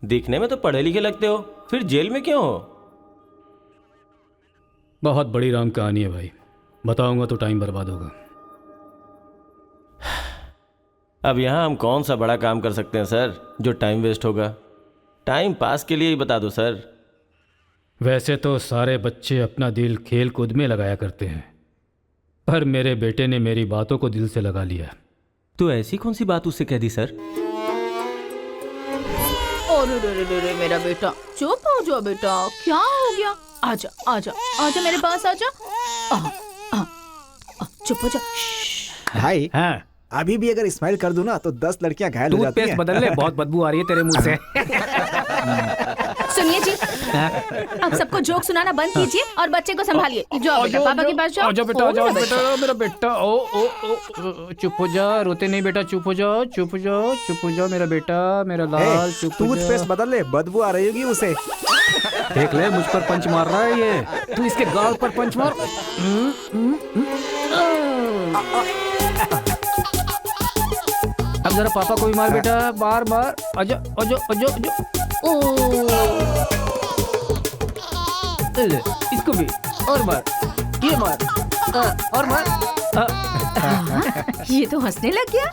दिखने में तो पढ़े लिखे लगते हो, फिर जेल में क्यों हो? बहुत बड़ी राम कहानी है भाई, बताऊंगा तो टाइम बर्बाद होगा। अब यहाँ हम कौन सा बड़ा काम कर सकते हैं सर जो टाइम वेस्ट होगा? टाइम पास के लिए ही बता दो सर। वैसे तो सारे बच्चे अपना दिल खेल कूद में लगाया करते हैं, पर मेरे बेटे ने मेरी बातों को दिल से लगा लिया। तो ऐसी कौन सी बात उससे कह दी सर? अरे मेरा बेटा, चुप हो जाओ बेटा, क्या हो गया? आजा आजा आजा मेरे पास आजा। चुप हो जा। भाई हाँ, अभी भी अगर स्माइल कर दूं ना तो 10 लड़कियां घायल हो जाती हैं। टूथपेस्ट बदल ले, बहुत बदबू आ रही है तेरे मुंह से। सुनिए जी, अब सबको जोक सुनाना बंद कीजिए और बच्चे को संभालिए। जाओ बेटा, पापा के पास जाओ। आजा बेटा, आजा बेटा, मेरा बेटा। ओ ओ ओ, चुप हो जा, रोते नहीं बेटा, चुप हो जाओ, चुप हो जाओ, चुप हो जाओ मेरा बेटा, मेरा लाल, चुप हो जा। टूथपेस्ट बदल ले, बदबू आ रही होगी उसे। देख ले, मुझ पर पंच मार रहा है ये, तू इसके गाल पर पंच मार। अब जरा पापा को भी मार बेटा, बार बार। आजा आजा आजा आजा। ले, इसको भी और मार, ये मार, और मार। ये तो हंसने लग गया।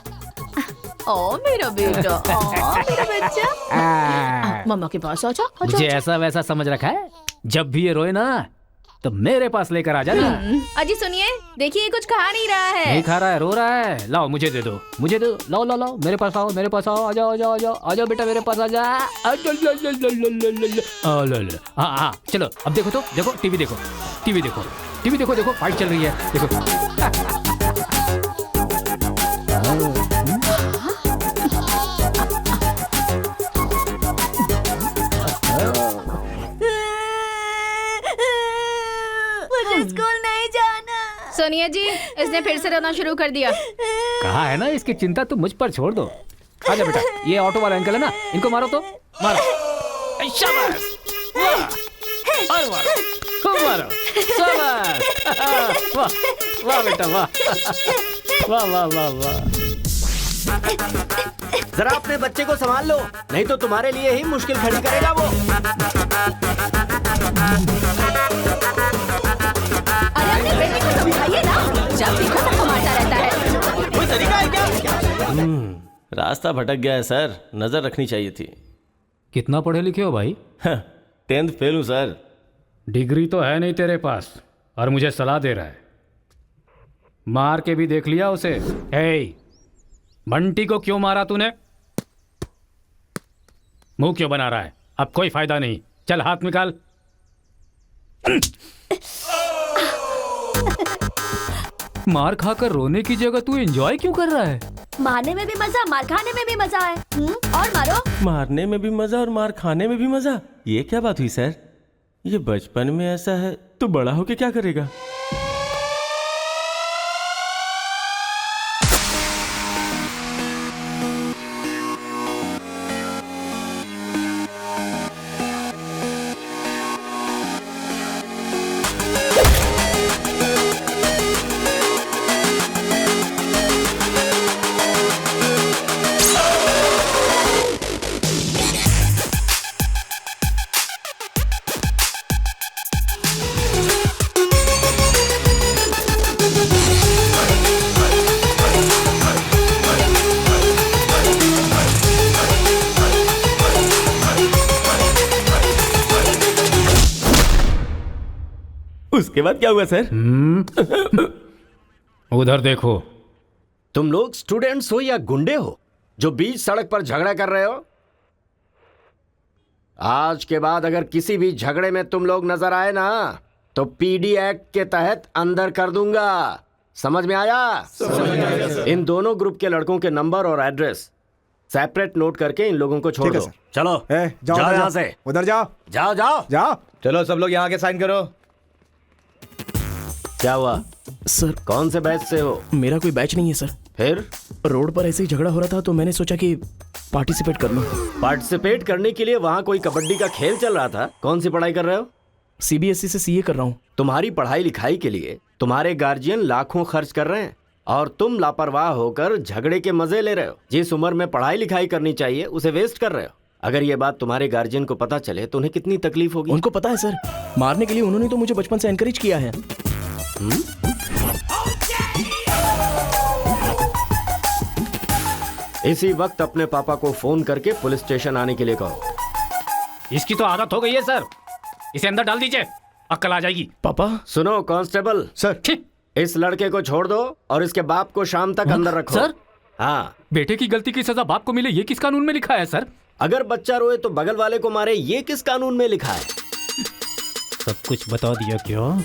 ओ मेरा बेटा, मेरा बच्चा। मम्मा के पास आजा। मुझे ऐसा वैसा समझ रखा है? जब भी ये रोए ना तो मेरे पास लेकर आ जाना। अजी सुनिए, देखिए कुछ खा नहीं रहा है। नहीं खा रहा है, रो रहा है। लाओ मुझे दे दो, मुझे दो, लाओ लाओ लाओ, मेरे पास आओ, मेरे पास आओ, आ जाओ आ जाओ आ जाओ आ जाओ बेटा, मेरे पास आ जा। हाँ हाँ, चलो अब देखो तो, देखो टीवी देखो, टीवी देखो, टीवी देखो, देखो फाइट चल रही है, देखो। स्कूल नहीं जाना। सोनिया जी, इसने फिर से रोना शुरू कर दिया। कहा है ना, इसकी चिंता तुम मुझ पर छोड़ दो। आजा बेटा, ये ऑटो वाला अंकल है ना, इनको मारो तो, मारो। शाबाश, वाह, और मारो, खूब मारो, शाबाश। वाह वाह बेटा, वाह वाह वाह वाह वाह। जरा अपने बच्चे को संभाल लो, नहीं तो तुम्हारे लिए ही मुश्किल खड़ी करेगा वो। अरे अपने बेटे को समझाइए ना, जब देखो सबको मारता रहता है। कोई तरीका है क्या? रास्ता भटक गया है सर, नजर रखनी चाहिए थी। कितना पढ़े लिखे हो भाई? 10th फेल हूँ सर। डिग्री तो है नहीं तेरे पास और मुझे सलाह दे रहा है। मार के भी देख लिया उसे। हे, बंटी को क्यों मारा तूने? मुंह क्यों बना रहा है? अब कोई फायदा नहीं, चल हाथ निकाल। मार खाकर रोने की जगह तू एंजॉय क्यों कर रहा है? मारने में भी मजा, मार खाने में भी मजा है। और मारो। मारने में भी मजा और मार खाने में भी मजा, ये क्या बात हुई सर? ये बचपन में ऐसा है तो बड़ा होके क्या करेगा? उसके बाद क्या हुआ सर? उधर देखो, तुम लोग स्टूडेंट्स हो या गुंडे हो जो बीच सड़क पर झगड़ा कर रहे हो? आज के बाद अगर किसी भी झगड़े में तुम लोग नजर आए ना तो पीडी एक्ट के तहत अंदर कर दूंगा। समझ में आया? इन दोनों ग्रुप के लड़कों के नंबर और एड्रेस सेपरेट नोट करके इन लोगों को छोड़ ठीक है, दो। सर। चलो जाओ जाओ उधर यहाँ जाओ, से, उधर जाओ जाओ जाओ जाओ। चलो सब लोग यहाँ के साइन करो। क्या हुआ? सर कौन से बैच से हो? मेरा कोई बैच नहीं है सर। फिर रोड पर ऐसे ही झगड़ा हो रहा था तो मैंने सोचा कि पार्टिसिपेट कर लूं। पार्टिसिपेट करने के लिए वहां कोई कबड्डी का खेल चल रहा था। कौन सी पढ़ाई कर रहे हो? सीबीएसई से सीए कर रहा हूं। तुम्हारी पढ़ाई लिखाई के लिए तुम्हारे गार्जियन लाखों खर्च कर रहे हैं और तुम लापरवाह होकर झगड़े के मजे ले रहे हो। जिस उम्र में पढ़ाई लिखाई करनी चाहिए उसे वेस्ट कर रहे हो। अगर ये बात तुम्हारे गार्जियन को पता चले तो उन्हें कितनी तकलीफ होगी। उनको पता है सर, मारने के लिए उन्होंने तो मुझे बचपन से एनकरेज किया है। इसी वक्त अपने पापा को फोन करके पुलिस स्टेशन आने के लिए कहो। इसकी तो आदत हो गई है सर, इसे अंदर डाल दीजिए, अक्ल आ जाएगी। पापा सुनो कांस्टेबल, सर इस लड़के को छोड़ दो और इसके बाप को शाम तक अंदर रखो। सर? हाँ, बेटे की गलती की सजा बाप को मिले, ये किस कानून में लिखा है सर? अगर बच्चा रोए तो बगल वाले को मारे, ये किस कानून में लिखा है? सब कुछ बता दिया क्यों?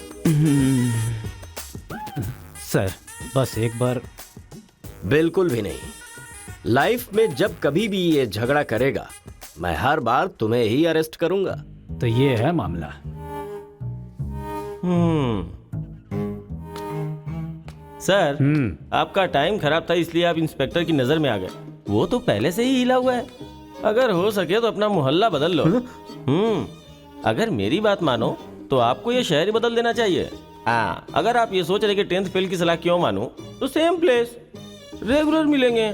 सर बस एक बार। बिल्कुल भी नहीं। लाइफ में जब कभी भी ये झगड़ा करेगा मैं हर बार तुम्हें ही अरेस्ट करूंगा। तो ये है मामला। सर आपका टाइम खराब था इसलिए आप इंस्पेक्टर की नजर में आ गए। वो तो पहले से ही हिला हुआ है। अगर हो सके तो अपना मोहल्ला बदल लो। अगर मेरी बात मानो तो आपको ये शहर ही बदल देना चाहिए। हाँ, अगर आप ये सोच रहे कि 10th फेल की सलाह क्यों मानूं, तो सेम प्लेस रेगुलर मिलेंगे,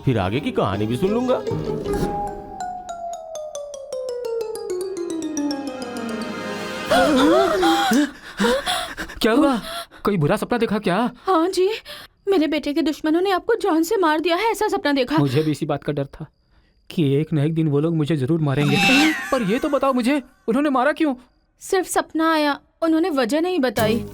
फिर आगे की कहानी भी सुन लूंगा। क्या हुआ? कोई बुरा सपना देखा क्या? हाँ जी, मेरे बेटे के दुश्मनों ने आपको जान से मार दिया है, ऐसा सपना देखा। मुझे भी इसी बात का डर था कि एक न एक दिन वो लोग मुझे जरूर मारेंगे। पर ये तो बताओ मुझे, उन्होंने मारा क्यों? सिर्फ सपना आया, उन्होंने वजह नहीं बताई।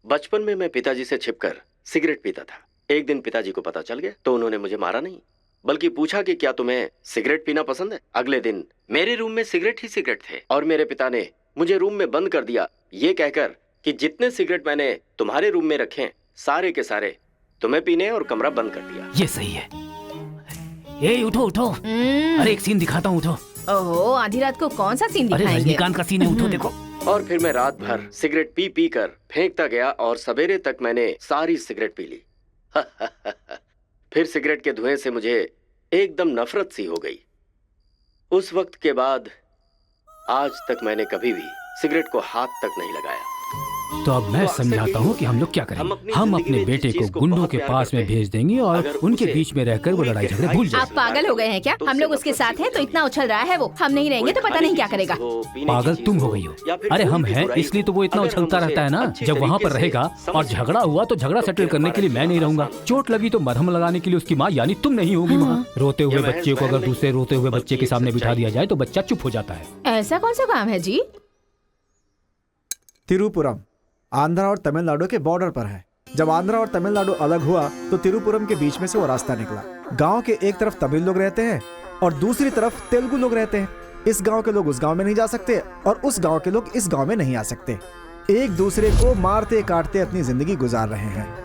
बचपन में मैं पिताजी से छिपकर सिगरेट पीता था। एक दिन पिताजी को पता चल गया तो उन्होंने मुझे मारा नहीं, बल्कि पूछा कि क्या तुम्हें सिगरेट पीना पसंद है। अगले दिन मेरे रूम में सिगरेट ही सिगरेट थे और मेरे पिता ने मुझे रूम में बंद कर दिया, ये कहकर कि जितने सिगरेट मैंने तुम्हारे रूम में रखे सारे के सारे तुम्हें पीने, और कमरा बंद कर दिया। ये सही है। ए उठो उठो, अरे एक सीन दिखाता हूँ, उठो। ओहो, आधी रात को कौन सा सीन अरे दिखाएंगे? रजनीकांत का सीन है, उठो देखो। और फिर मैं रात भर सिगरेट पी पी कर फेंकता गया और सवेरे तक मैंने सारी सिगरेट पी ली। फिर सिगरेट के धुएं से मुझे एकदम नफरत सी हो गई। उस वक्त के बाद आज तक मैंने कभी भी सिगरेट को हाथ तक नहीं लगाया। तो अब मैं तो अक्सर समझाता यही हूँ कि हम लोग क्या करें। हम अपनी हम जिंदगी अपने में बेटे जिस को चीज को गुंडों बहुत के प्यार पास में करते हैं, भेज देंगे और अगर उनके उसे बीच में रहकर वो पूरी लड़ाई झगड़े गहराई भूल से जाए। आप पागल हो गए हैं क्या? तो हम लोग उससे उसके नफरत साथ हैं तो सी इतना उछल रहा है वो। हम नहीं रहेंगे तो पता नहीं क्या करेगा। पागल तुम हो गई हो। अरे हम हैं इसलिए तो वो इतना उछलता रहता है ना। जब वहाँ पर रहेगा और झगड़ा हुआ तो झगड़ा सेटल करने के लिए मैं नहीं रहूंगा। चोट लगी तो मरहम लगाने के लिए उसकी माँ यानी तुम नहीं होगी वहाँ। रोते हुए बच्चे को अगर दूसरे रोते हुए बच्चे के सामने बिठा दिया जाए तो बच्चा चुप हो जाता है। ऐसा कौन सा काम है जी? तिरुपुरम आंध्रा और तमिलनाडु के बॉर्डर पर है। जब आंध्रा और तमिलनाडु अलग हुआ तो तिरुपुरम के बीच में से वो रास्ता निकला। गांव के एक तरफ तमिल लोग रहते हैं और दूसरी तरफ तेलुगु लोग रहते हैं। इस गांव के लोग उस गांव में नहीं जा सकते और उस गांव के लोग इस गांव में नहीं आ सकते। एक दूसरे को मारते काटते अपनी जिंदगी गुजार रहे हैं।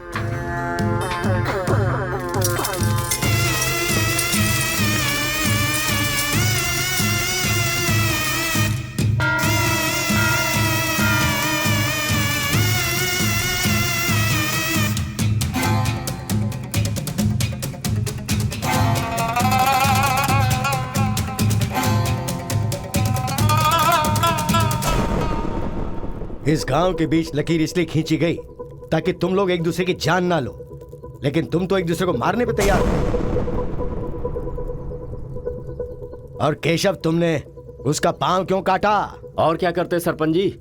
इस गांव के बीच लकीर इसलिए खींची गई ताकि तुम लोग एक दूसरे की जान ना लो, लेकिन तुम तो एक दूसरे को मारने पे तैयार हो। और केशव, तुमने उसका पांव क्यों काटा? और क्या करते सरपंच जी,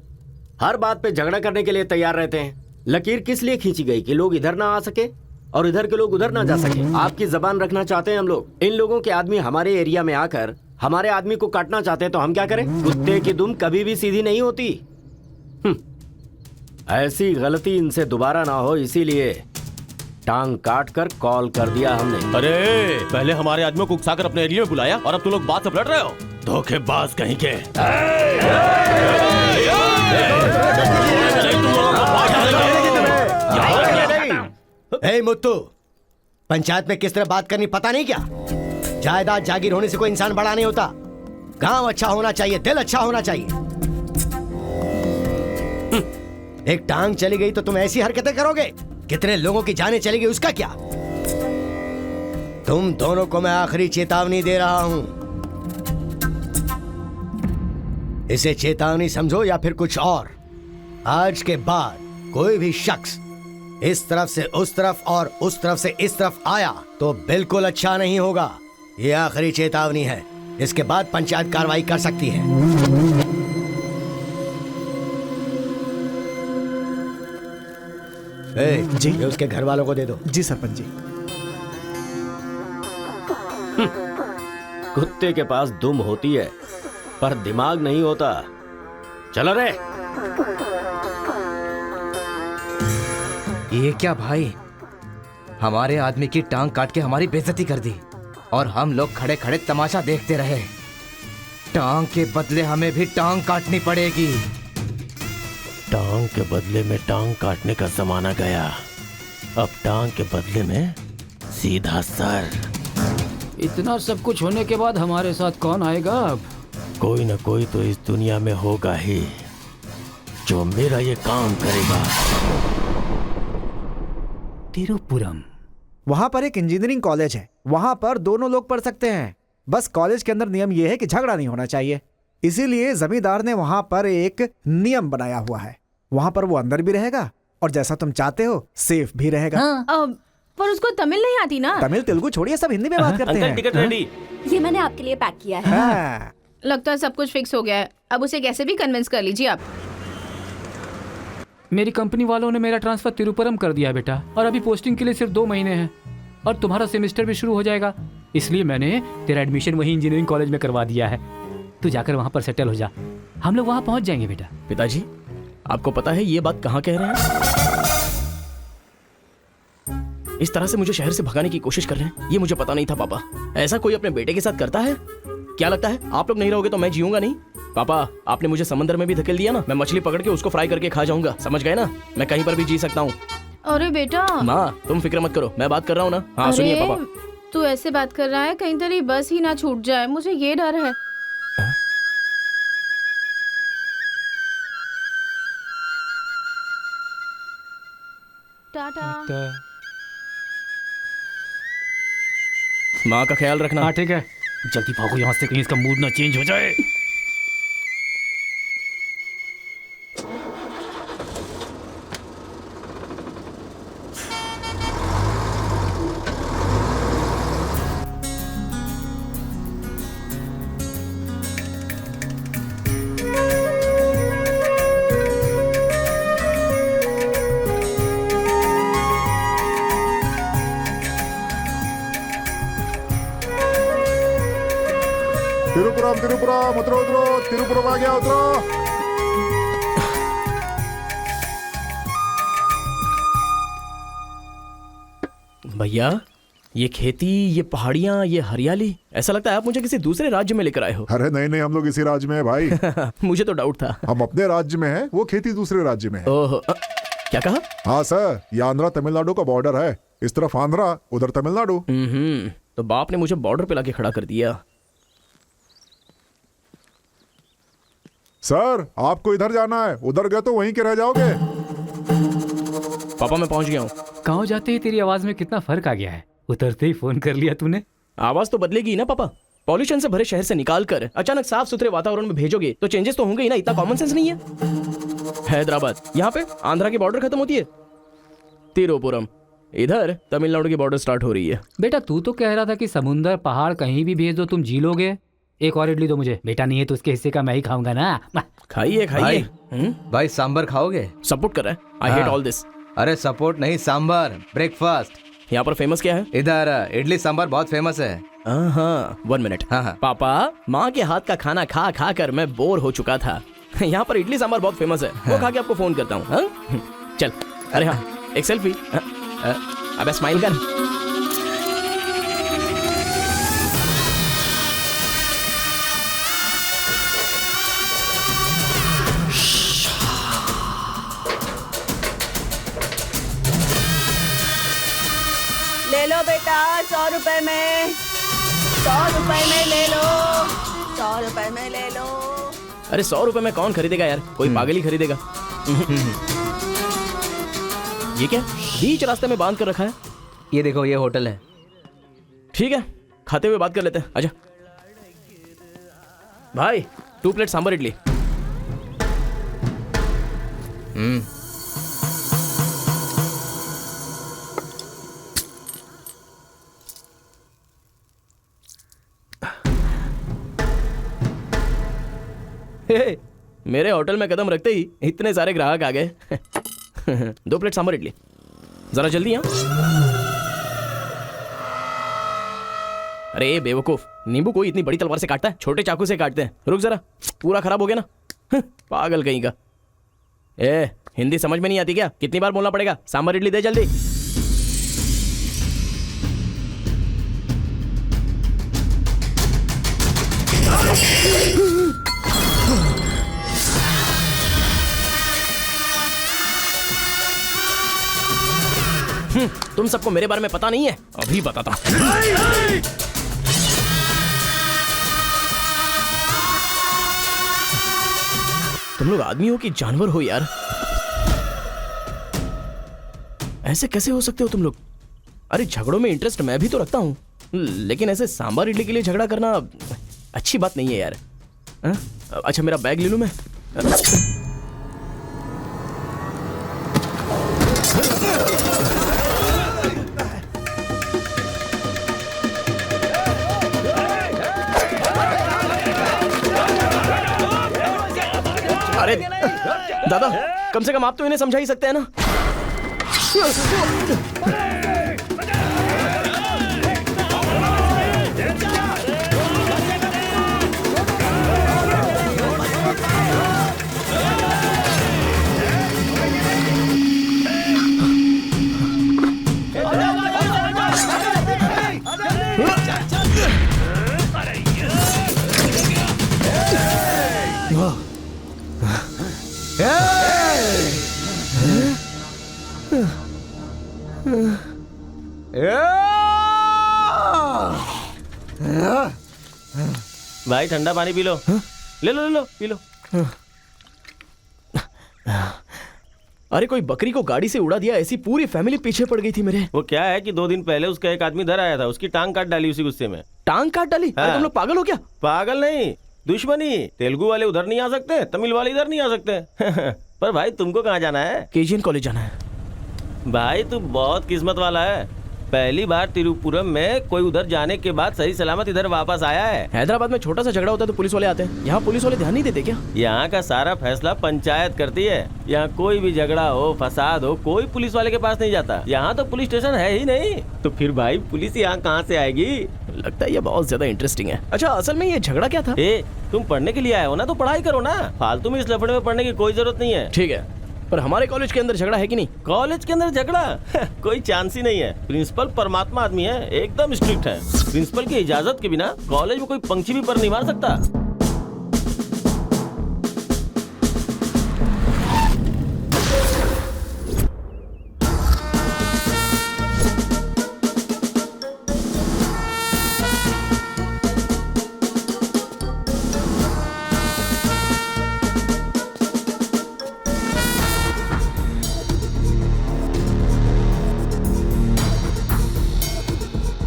हर बात पे झगड़ा करने के लिए तैयार रहते हैं। लकीर किस लिए खींची गई कि लोग इधर ना आ सके और इधर के लोग उधर ना जा सके। आपकी जबान रखना चाहते हैं हम लोग। इन लोगों के आदमी हमारे एरिया में आकर हमारे आदमी को काटना चाहते हैं तो हम क्या करें? कुत्ते की दुम कभी भी सीधी नहीं होती। ऐसी गलती इनसे दोबारा ना हो, इसीलिए टांग काट कर कॉल कर दिया हमने। अरे पहले हमारे आदमियों को उकसाकर अपने एरिया में बुलाया और अब तुम लोग बात से पलट रहे हो। धोखेबाज कहीं के। ए मुत्तू, पंचायत में किस तरह बात करनी पता नहीं क्या? जायदाद जागीर होने से कोई इंसान बड़ा नहीं होता। गांव अच्छा होना चाहिए, दिल अच्छा होना चाहिए। एक टांग चली गई तो तुम ऐसी हरकतें करोगे? कितने लोगों की जानें चली गई उसका क्या? तुम दोनों को मैं आखिरी चेतावनी दे रहा हूं। इसे चेतावनी समझो या फिर कुछ और। आज के बाद कोई भी शख्स इस तरफ से उस तरफ और उस तरफ से इस तरफ आया तो बिल्कुल अच्छा नहीं होगा। ये आखिरी चेतावनी है। इसके बाद पंचायत कार्रवाई कर सकती है। जी। ये उसके घर वालों को दे दो। जी सरपंच जी। कुत्ते के पास दुम होती है पर दिमाग नहीं होता। चलो रे। ये क्या भाई, हमारे आदमी की टांग काट के हमारी बेइज्जती कर दी और हम लोग खड़े खड़े तमाशा देखते रहे। टांग के बदले हमें भी टांग काटनी पड़ेगी। टांग के बदले में टांग काटने का जमाना गया। अब टांग के बदले में सीधा सर। इतना सब कुछ होने के बाद हमारे साथ कौन आएगा अब? कोई न कोई तो इस दुनिया में होगा ही जो मेरा ये काम करेगा। तिरुपुरम। वहां पर एक इंजीनियरिंग कॉलेज है, वहां पर दोनों लोग पढ़ सकते हैं। बस कॉलेज के अंदर नियम यह है कि झगड़ा नहीं होना चाहिए। इसीलिए जमींदार ने वहां पर एक नियम बनाया हुआ है। वहां पर वो अंदर भी रहेगा और जैसा तुम चाहते हो सेफ भी रहेगा। पर उसको तमिल नहीं आती ना। तमिल तेलुगु छोड़िए, सब हिंदी में बात करते अंकल हैं। Ticket ready. ये मैंने आपके लिए पैक किया है। हाँ। लगता है सब कुछ फिक्स हो गया है। अब उसे कैसे भी कन्विंस कर लीजिए आप। मेरी कंपनी वालों ने मेरा ट्रांसफर तिरुपुरम कर दिया बेटा, और अभी पोस्टिंग के लिए सिर्फ 2 महीने हैं और तुम्हारा सेमेस्टर भी शुरू हो जाएगा। इसलिए मैंने तेरा एडमिशन वही इंजीनियरिंग कॉलेज में करवा दिया है। तू जाकर वहां पर सेटल हो जा, हम लोग वहां पहुंच जाएंगे बेटा। पिताजी, आपको पता है ये बात कहाँ कह रहे हैं? इस तरह से मुझे शहर से भगाने की कोशिश कर रहे हैं, ये मुझे पता नहीं था पापा। ऐसा कोई अपने बेटे के साथ करता है? क्या लगता है आप लोग नहीं रहोगे तो मैं जीऊंगा नहीं? पापा, आपने मुझे समंदर में भी धकेल दिया ना, मैं मछली पकड़ के उसको फ्राई करके खा जाऊंगा, समझ गए ना? मैं कहीं पर भी जी सकता हूँ। अरे बेटा। माँ, तुम फिक्र मत करो, मैं बात कर रहा हूँ ना। हाँ सुनिए पापा। तू ऐसे बात कर रहा है, कहीं तेरी बस ही ना छूट जाए, मुझे ये डर है। टाटा। माँ का ख्याल रखना। हाँ ठीक है, जल्दी भागो यहाँ से, कहीं इसका मूड ना चेंज हो जाए। तिरुपुरम तिरुपुरम उतरो उतरो, तिरुपुरम आ गया, उतरो। भैया, ये खेती, ये पहाड़ियाँ, ये हरियाली, ऐसा लगता है आप मुझे किसी दूसरे राज्य में लेकर आए हो। अरे नहीं नहीं, हम लोग इसी राज्य में है भाई। मुझे तो डाउट था। हम अपने राज्य में है, वो खेती दूसरे राज्य में है। ओह, क्या कहा? हाँ सर, ये आंध्रा तमिलनाडु का बॉर्डर है। इस तरफ आंध्रा, उधर तमिलनाडु। तो बाप ने मुझे बॉर्डर पे लाके खड़ा कर दिया। सर, आपको इधर जाना है, उधर गए तो वहीं के रह जाओगे। पापा मैं पहुंच गया हूँ। गाँव जाते ही तेरी आवाज में कितना फर्क आ गया है। उतरते ही फोन कर लिया तूने। आवाज तो बदलेगी ना पापा। पॉल्यूशन से भरे शहर से निकाल कर अचानक साफ सुथरे वातावरण में भेजोगे तो चेंजेस तो होंगे ही ना, इतना कॉमन सेंस नहीं है? हैदराबाद, यहाँ पे आंध्रा की बॉर्डर खत्म होती है तिरुपुरम, इधर तमिलनाडु की बॉर्डर स्टार्ट हो रही है। बेटा तू तो कह रहा था कि समुंदर पहाड़ कहीं भी भेज दो तुम जी लोगे। एक और इडली दो मुझे। बेटा नहीं है तो उसके हिस्से का मैं ही खाऊंगा ना। खाइए खाइए। भाई सांबर खाओगे? सपोर्ट कर रहा है। I hate all this. अरे सपोर्ट नहीं, सांबर, ब्रेकफास्ट। यहाँ पर फेमस क्या है? इधर इडली सांबर बहुत फेमस है। हाँ, 1 मिनट। हाँ। पापा, माँ के हाथ का खाना खा खा कर मैं बोर हो चुका था। यहाँ पर इडली सांबर बहुत फेमस है, वो खा के आपको फोन करता हूँ। चल। अरे हाँ, एक सेल्फी। अबे स्माइल कर। ले लो बेटा, 100 रुपए में, 100 रुपए में ले लो, 100 रुपए में ले लो। अरे 100 रुपए में कौन खरीदेगा यार, कोई पागल ही खरीदेगा। ये क्या बीच रास्ते में बांध कर रखा है? ये देखो, ये होटल है। ठीक है, खाते हुए बात कर लेते हैं। आजा भाई, 2 प्लेट सांबर इडली। हे, मेरे होटल में कदम रखते ही इतने सारे ग्राहक आ गए। 2 प्लेट सांबर इडली, जरा जल्दी। यहाँ अरे बेवकूफ, नींबू कोई इतनी बड़ी तलवार से काटता है? छोटे चाकू से काटते हैं। रुक जरा, पूरा खराब हो गया ना। पागल कहीं का। ए, हिंदी समझ में नहीं आती क्या? कितनी बार बोलना पड़ेगा? सांबर इडली दे जल्दी। तुम सबको मेरे बारे में पता नहीं है? अभी बताता हूं। तुम लोग आदमी हो कि जानवर हो यार? ऐसे कैसे हो सकते हो तुम लोग? अरे झगड़ों में इंटरेस्ट मैं भी तो रखता हूं, लेकिन ऐसे सांबर इडली के लिए झगड़ा करना अच्छी बात नहीं है यार। अच्छा, मेरा बैग ले लूं मैं? अरे दादा, कम से कम आप तो इन्हें समझा ही सकते हैं ना। भाई ठंडा पानी पी लो। ले लो ले लो, पी लो। अरे कोई बकरी को गाड़ी से उड़ा दिया, ऐसी पूरी फैमिली पीछे पड़ गई थी मेरे। वो क्या है कि 2 दिन पहले उसका एक आदमी इधर आया था, उसकी टांग काट डाली उसी गुस्से में। टांग काट डाली? अरे तुम लोग पागल हो क्या? पागल नहीं, दुश्मनी। तेलुगु वाले उधर नहीं आ सकते, तमिल वाले इधर नहीं आ सकते। पर भाई तुमको कहाँ जाना है? केजीएन कॉलेज जाना है। भाई तू बहुत किस्मत वाला है, पहली बार तिरुपुरम में कोई उधर जाने के बाद सही सलामत इधर वापस आया है। हैदराबाद में छोटा सा झगड़ा होता है तो पुलिस वाले आते हैं, यहाँ पुलिस वाले ध्यान नहीं देते क्या? यहाँ का सारा फैसला पंचायत करती है। यहाँ कोई भी झगड़ा हो, फसाद हो, कोई पुलिस वाले के पास नहीं जाता। यहाँ तो पुलिस स्टेशन है ही नहीं, तो फिर भाई पुलिस यहाँ कहाँ से आएगी? लगता है ये बहुत ज्यादा इंटरेस्टिंग है। अच्छा, असल में ये झगड़ा क्या था? तुम पढ़ने के लिए आए हो ना, तो पढ़ाई करो ना, फालतू में इस लफड़े में पढ़ने की कोई जरूरत नहीं है। ठीक है, पर हमारे कॉलेज के अंदर झगड़ा है कि नहीं? कॉलेज के अंदर झगड़ा? कोई चांस ही नहीं है। प्रिंसिपल परमात्मा आदमी है, एकदम स्ट्रिक्ट है। प्रिंसिपल की इजाजत के बिना कॉलेज में कोई पंछी भी पर नहीं मार सकता।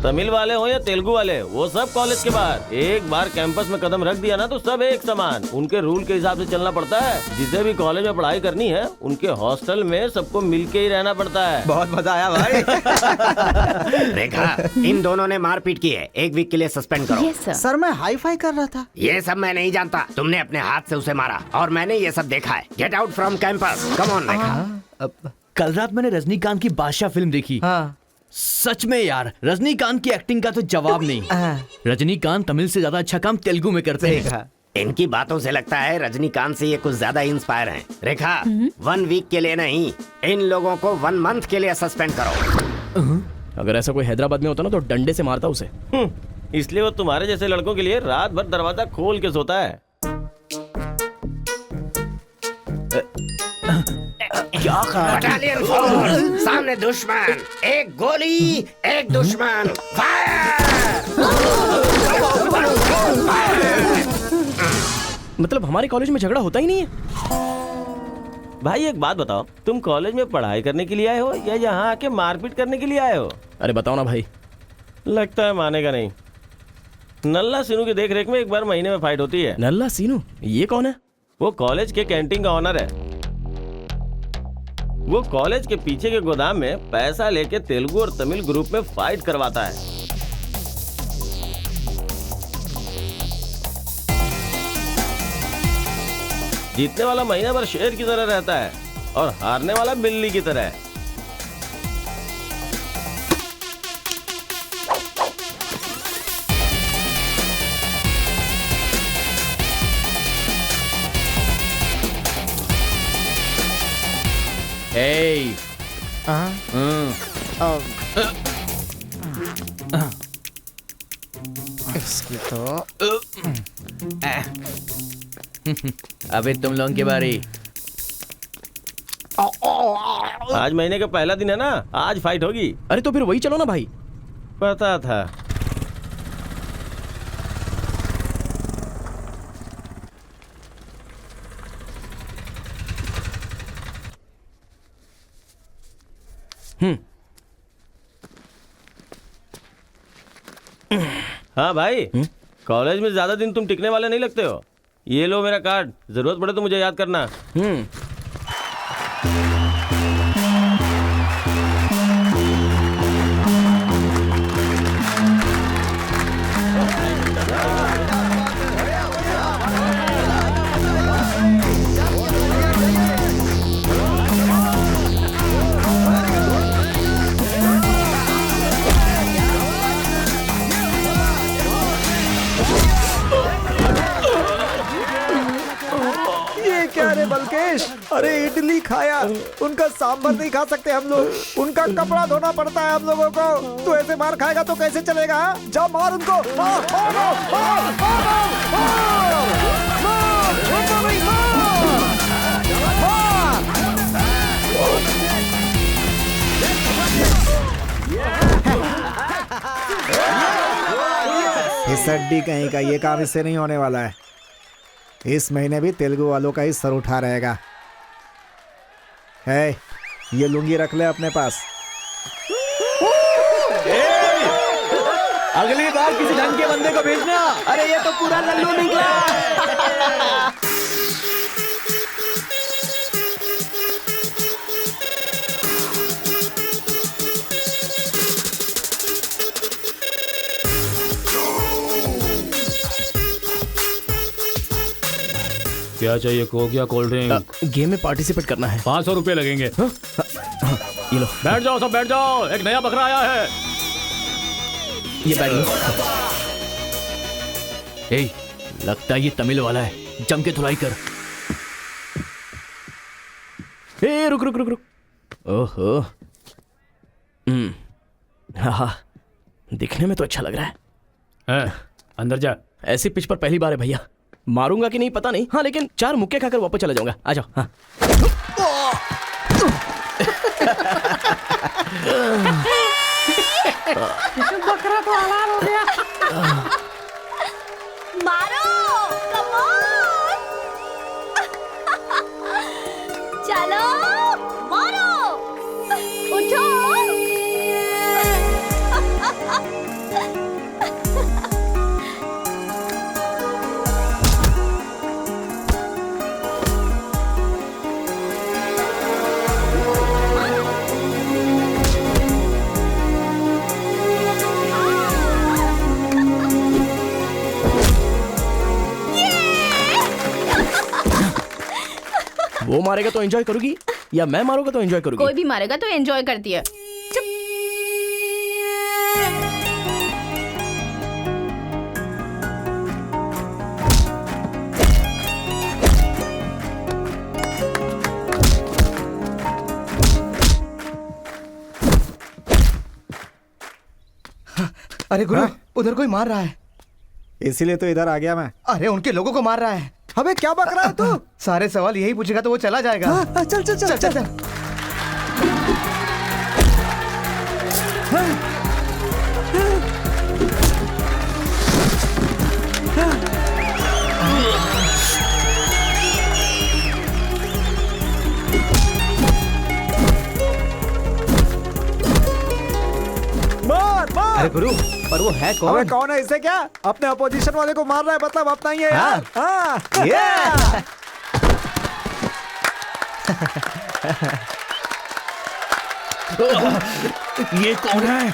तमिल वाले हो या तेलुगु वाले, वो सब कॉलेज के बाहर। एक बार कैंपस में कदम रख दिया ना तो सब एक समान। उनके रूल के हिसाब से चलना पड़ता है। जिसे भी कॉलेज में पढ़ाई करनी है उनके हॉस्टल में सबको मिलके ही रहना पड़ता है। बहुत मजा आया भाई। रेखा, इन दोनों ने मारपीट की है, 1 वीक के लिए सस्पेंड करो। Yes sir. सर मैं हाई फाई कर रहा था। ये सब मैं नहीं जानता, तुमने अपने हाथ से उसे मारा और मैंने ये सब देखा है। Get out from campus, come on Rekha. कल रात मैंने रजनीकांत की बादशाह फिल्म देखी। हाँ। सच में यार, रजनीकांत की एक्टिंग का तो जवाब नहीं। रजनीकांत तमिल से ज्यादा अच्छा काम तेलुगु में करते हैं। इनकी बातों से लगता है रजनीकांत से ये कुछ ज्यादा इंस्पायर हैं। रेखा, 1 वीक के लिए नहीं, इन लोगों को 1 मंथ के लिए सस्पेंड करो। अगर ऐसा कोई हैदराबाद में होता ना तो डंडे से मारता उसे। इसलिए वो तुम्हारे जैसे लड़कों के लिए रात भर दरवाजा खोल के सोता है। बटालियन फॉरवर्ड, सामने दुश्मन, एक गोली, एक दुश्मन, फायर! मतलब हमारे कॉलेज में झगड़ा होता ही नहीं है। भाई एक बात बताओ, तुम कॉलेज में पढ़ाई करने के लिए आए हो या यहाँ आके मारपीट करने के लिए आए हो? अरे बताओ ना भाई। लगता है मानेगा नहीं। नल्ला सीनू की देख रेख में एक बार महीने में फाइट होती है। नल्ला सीनू, ये कौन है? वो कॉलेज के कैंटीन का ऑनर है। वो कॉलेज के पीछे के गोदाम में पैसा लेके तेलुगु और तमिल ग्रुप में फाइट करवाता है। जीतने वाला महीना भर शेर की तरह रहता है और हारने वाला बिल्ली की तरह। Hey. इसकी तो अबे तुम लोगों की बारी। आज महीने का पहला दिन है ना, आज फाइट होगी। अरे तो फिर वही चलो ना भाई। पता था। हाँ भाई, कॉलेज में ज्यादा दिन तुम टिकने वाले नहीं लगते हो। ये लो मेरा कार्ड, जरूरत पड़े तो मुझे याद करना। अरे बलकेश, अरे इडली खाया, उनका सांभर नहीं खा सकते हम लोग, उनका कपड़ा धोना पड़ता है हम लोगों को। तू ऐसे मार खाएगा तो कैसे चलेगा? जा मार उनको, मार, मार, मार, मार, मार, इस हड्डी कहीं का ये काम इससे नहीं होने वाला है। इस महीने भी तेलुगु वालों का ही सर उठा रहेगा। है, ये लुंगी रख ले अपने पास। अगली बार किसी ढंग के बंदे को भेजना। अरे ये तो पूरा लल्लू निकला। क्या चाहिए? कोक या कोल्ड ड्रिंक? गेम में पार्टिसिपेट करना है। 500 रुपए लगेंगे। ये लो। बैठ जाओ, सब बैठ जाओ, एक नया बकरा आया है। ये बैठ लो। ए, लगता है ये तमिल वाला है, जम के धुलाई कर। ए, रुक रुक रुक रुक। ओहो, हाँ, दिखने में तो अच्छा लग रहा है। अंदर जा। ऐसी पिच पर पहली बार है भैया। मारूंगा कि नहीं पता नहीं, हाँ लेकिन 4 मुक्के खाकर वापस चला जाऊंगा। आ जाओ। हाँ। बकरा तो हलाल हो गया। मारो, कम ऑन। चलो, मारो, उठो। वो मारेगा तो एंजॉय करोगी या मैं मारूंगा तो एंजॉय करोगी? कोई भी मारेगा तो एंजॉय करती है। अरे गुरु, उधर कोई मार रहा है। इसीलिए तो इधर आ गया मैं। अरे उनके लोगों को मार रहा है। अबे क्या बक रहा है तू? सारे सवाल यही पूछेगा तो वो चला जाएगा। हाँ, चल चल चल चल, चल। अरे गुरु, पर वो है कौन? अबे कौन है? इससे क्या? अपने अपोजिशन वाले को मार रहा है, मतलब अपना ही है यार। हाँ। ये कौन है?